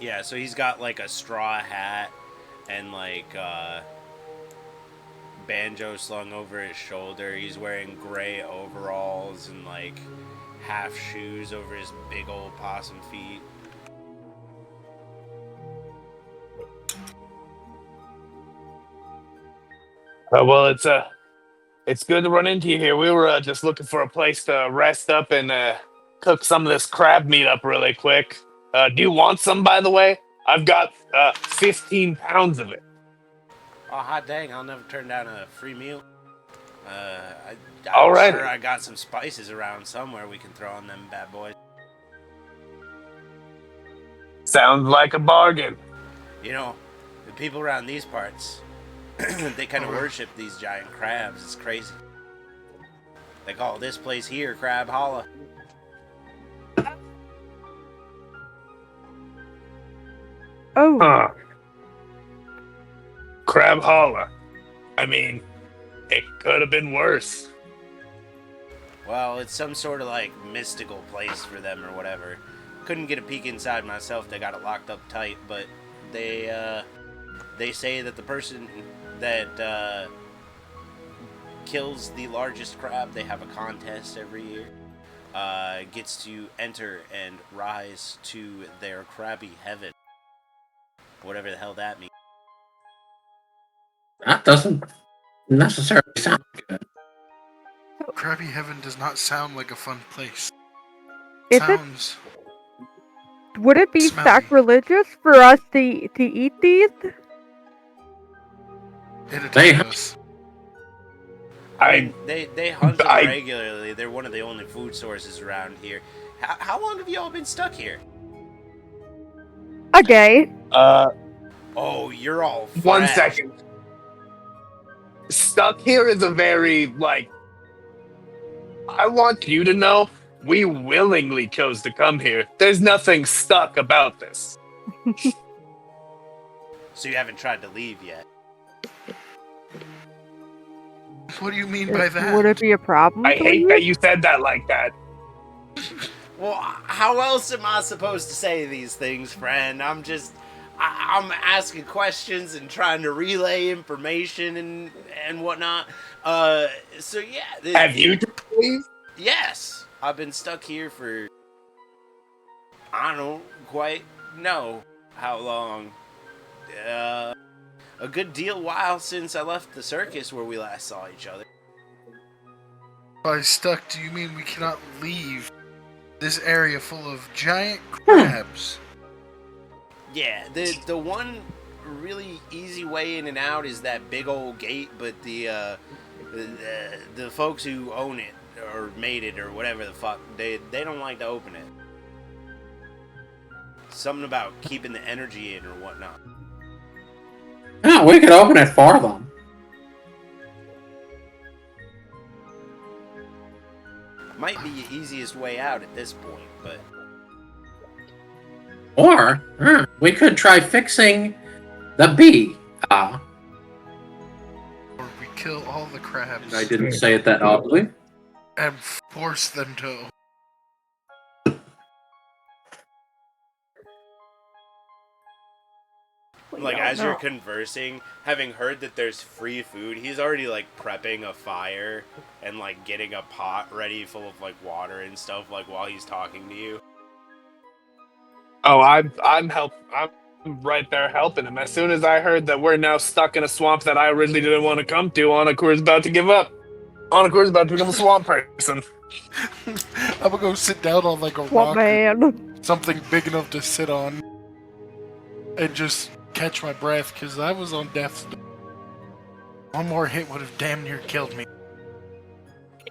Yeah, so he's got like a straw hat and like banjo slung over his shoulder. He's wearing gray overalls and like half shoes over his big old possum feet. Well, it's good to run into you here. We were just looking for a place to rest up and cook some of this crab meat up really quick. Do you want some, by the way? I've got 15 pounds of it. Oh, hot dang, I'll never turn down a free meal. I'm Alrighty. sure I got some spices around somewhere we can throw on them bad boys. Sounds like a bargain. You know, the people around these parts, they kind of worship these giant crabs. It's crazy. They call this place here Crabhalla. Oh. Huh. Crabhalla. I mean, it could have been worse. Well, it's some sort of like mystical place for them or whatever. Couldn't get a peek inside myself. They got it locked up tight, but they say that the person that kills the largest crab, they have a contest every year, gets to enter and rise to their crabby heaven. Whatever the hell that means. That doesn't necessarily sound good. Krabby Heaven does not sound like a fun place. Is Sounds would it be smelly. sacrilegious for us to eat these? It'd They- hurt us. I mean, they hunt them regularly. They're one of the only food sources around here. How long have you all been stuck here? A day. Oh, you're all fresh. 1 second. Stuck here is a very, like, I want you to know, we willingly chose to come here. There's nothing stuck about this. So you haven't tried to leave yet? What do you mean by that? Would it be a problem? I to hate leave? that you said that like that. Well, how else am I supposed to say these things, friend? I'm asking questions and trying to relay information and whatnot. So yeah. Have you to leave? Yes. I've been stuck here for, I don't quite know how long. Uh, a good deal while since I left the circus where we last saw each other. By stuck, do you mean we cannot leave this area full of giant Hmm. crabs? Yeah, the one really easy way in and out is that big old gate, but the folks who own it or made it or whatever the fuck, they don't like to open it. Something about keeping the energy in or whatnot. Yeah, we could open it for them. Might be the easiest way out at this point, but Or we could try fixing the bee. Or we kill all the crabs I didn't say it that oddly. and force them to. like as you're conversing, having heard that there's free food, he's already like prepping a fire and like getting a pot ready full of like water and stuff like while he's talking to you. Oh, I'm right there helping him. As soon as I heard that we're now stuck in a swamp that I originally didn't want to come to, Anakur's about to give up. Anakur's about to become a swamp person. I'm gonna go sit down on like a What rock, man? something big enough to sit on, and just catch my breath because I was on death's door. One more hit would have damn near killed me,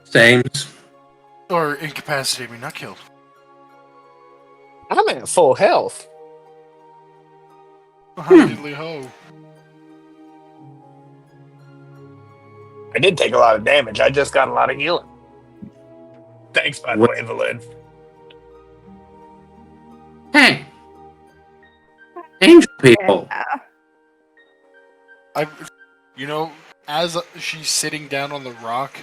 Sames. or incapacitated me, not killed. I'm at full health. Diddly ho. I did take a lot of damage. I just got a lot of healing. Thanks, by the way, Valid. Hey, angel people. As she's sitting down on the rock,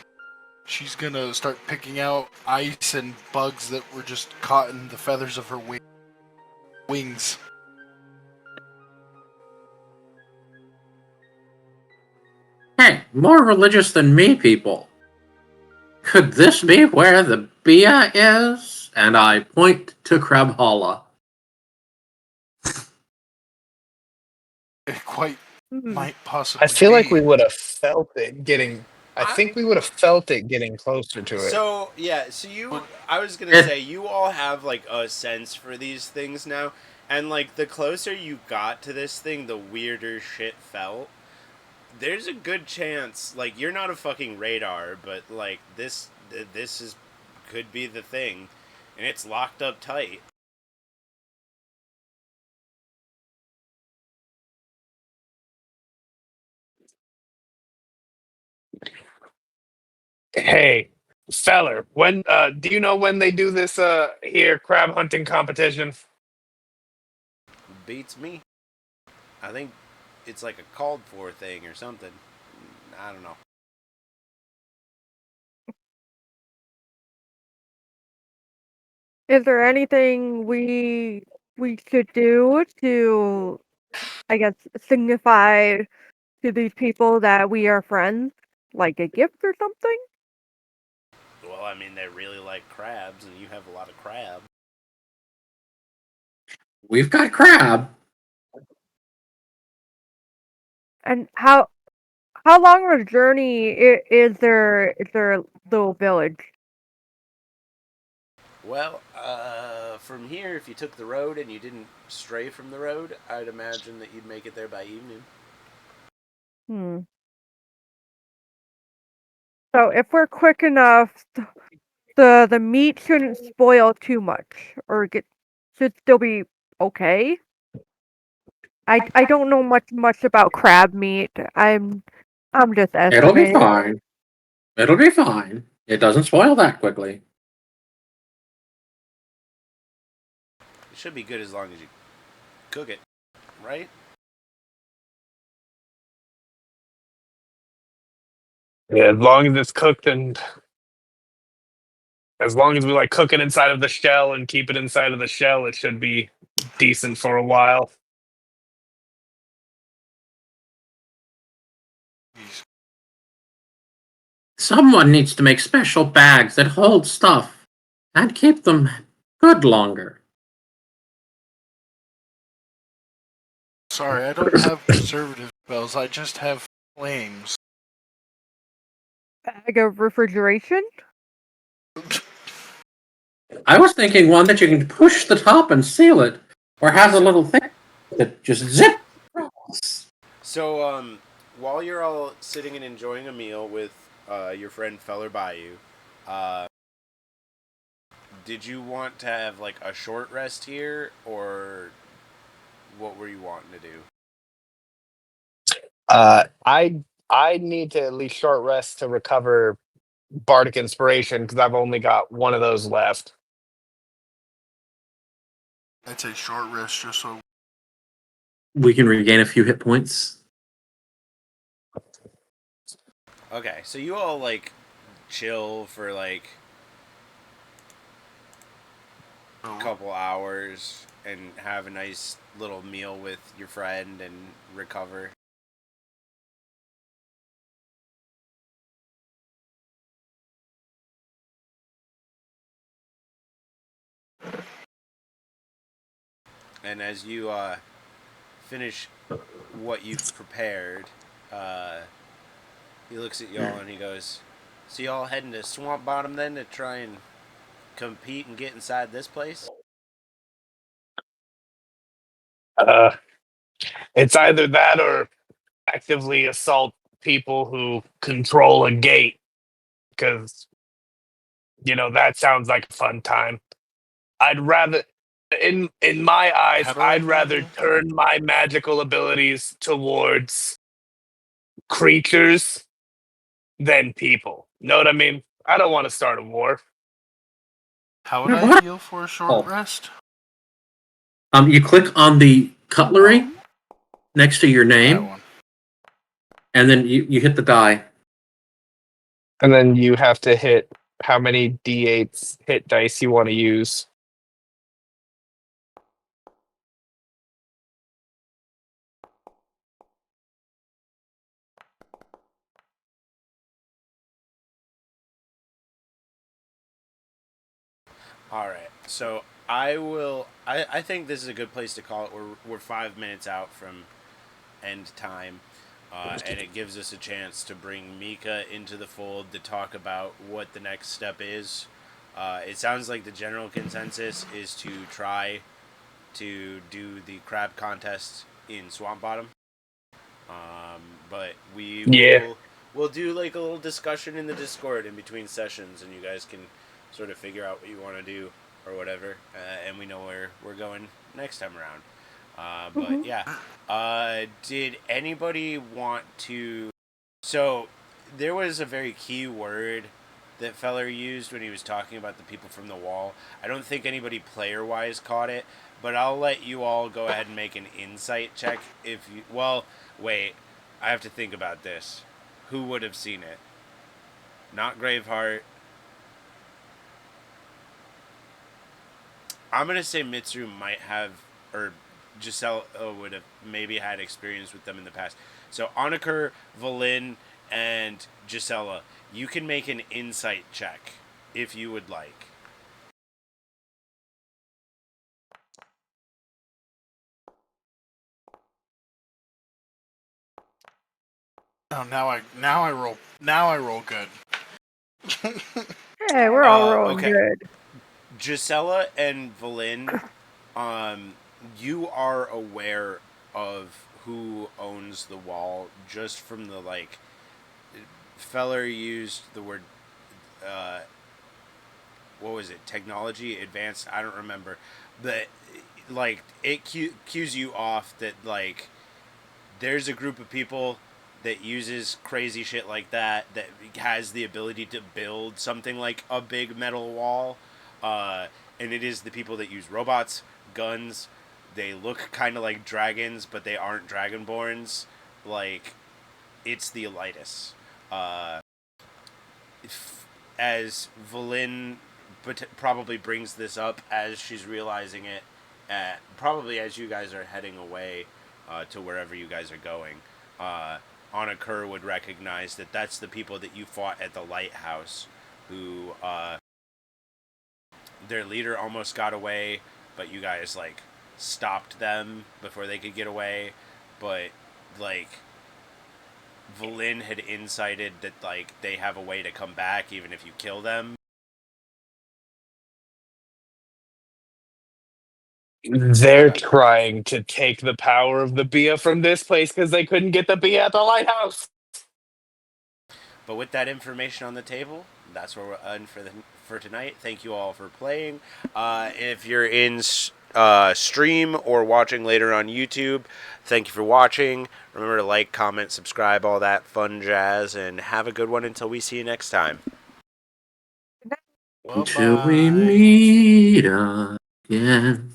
she's gonna start picking out ice and bugs that were just caught in the feathers of her wings. Hey, more religious than me, people. Could this be where the Bia is? And I point to Crabhalla. It quite might possibly I feel like be. we would have felt it getting. I think we would have felt it getting closer to it. So yeah, I was gonna say you all have like a sense for these things now, and like the closer you got to this thing, the weirder shit felt. There's a good chance, like you're not a fucking radar, but like this is could be the thing, and it's locked up tight. Hey, feller, when do you know when they do this here crab hunting competition? Beats me. I think it's like a called for thing or something. I don't know. Is there anything we should do to, I guess, signify to these people that we are friends? Like a gift or something? Well, I mean, they really like crabs, and you have a lot of crab. We've got crab. And how long of a journey is their little village? Well, from here, if you took the road and you didn't stray from the road, I'd imagine that you'd make it there by evening. So if we're quick enough, the meat shouldn't spoil too much, or should still be okay. I don't know much about crab meat. I'm just It'll be estimating. fine. It'll be fine. It doesn't spoil that quickly. It should be good as long as you cook it, right? Yeah, as long as it's cooked and as long as we like cook it inside of the shell and keep it inside of the shell, it should be decent for a while. Someone needs to make special bags that hold stuff and keep them good longer. Sorry, I don't have preservative spells. I just have flames. Bag of refrigeration? I was thinking one that you can push the top and seal it, or has a little thing that just zip. So, while you're all sitting and enjoying a meal with your friend Feller Bayou, did you want to have like a short rest here, or what were you wanting to do? I need to at least short rest to recover bardic inspiration because I've only got one of those left. I'd say short rest just so. We can regain a few hit points. Okay, so you all like chill for like a couple hours and have a nice little meal with your friend and recover. And as you finish what you've prepared, he looks at y'all and he goes, "So y'all heading to Swamp Bottom then to try and compete and get inside this place?" Uh, it's either that or actively assault people who control a gate because that sounds like a fun time. I'd rather, in my eyes, How do I I'd rather handle? turn my magical abilities towards creatures than people. Know what I mean? I don't want to start a war. How would I heal for a short rest? You click on the cutlery next to your That name, one. and then you hit the die. And then you have to hit how many d8s hit dice you want to use. All right. So I will. I think this is a good place to call it. We're 5 minutes out from end time, and it gives us a chance to bring Mika into the fold to talk about what the next step is. It sounds like the general consensus is to try to do the crab contest in Swamp Bottom. But we Yeah. we'll do like a little discussion in the Discord in between sessions, and you guys can sort of figure out what you want to do or whatever, and we know where we're going next time around. But yeah, did anybody want to? So there was a very key word that Feller used when he was talking about the people from the wall. I don't think anybody player wise caught it, but I'll let you all go ahead and make an insight check if you. Well, wait, I have to think about this. Who would have seen it? Not Graveheart. I'm gonna say Mitsuru might have, or Giselle would have maybe had experience with them in the past. So Anakur, Valin, and Gisela, you can make an insight check if you would like. Oh, now I roll good. Hey, we're all rolling Okay. good. Gisela and Valin, you are aware of who owns the wall just from the like. Feller used the word, what was it? Technology, advanced. I don't remember, but like it cues you off that like there's a group of people that uses crazy shit like that has the ability to build something like a big metal wall, and it is the people that use robots, guns. They look kind of like dragons, but they aren't dragonborns. Like it's the Elitis. Uh, as Valin probably brings this up as she's realizing it, probably as you guys are heading away to wherever you guys are going, Anna Kerr would recognize that that's the people that you fought at the lighthouse who their leader almost got away, but you guys like stopped them before they could get away. But like Valin had incited that like they have a way to come back even if you kill them. They're trying to take the power of the Bia from this place because they couldn't get the Bia at the lighthouse. But with that information on the table, that's where we're on for tonight. Thank you all for playing. If you're in stream or watching later on YouTube, thank you for watching. Remember to like, comment, subscribe, all that fun jazz, and have a good one until we see you next time. Until we meet again.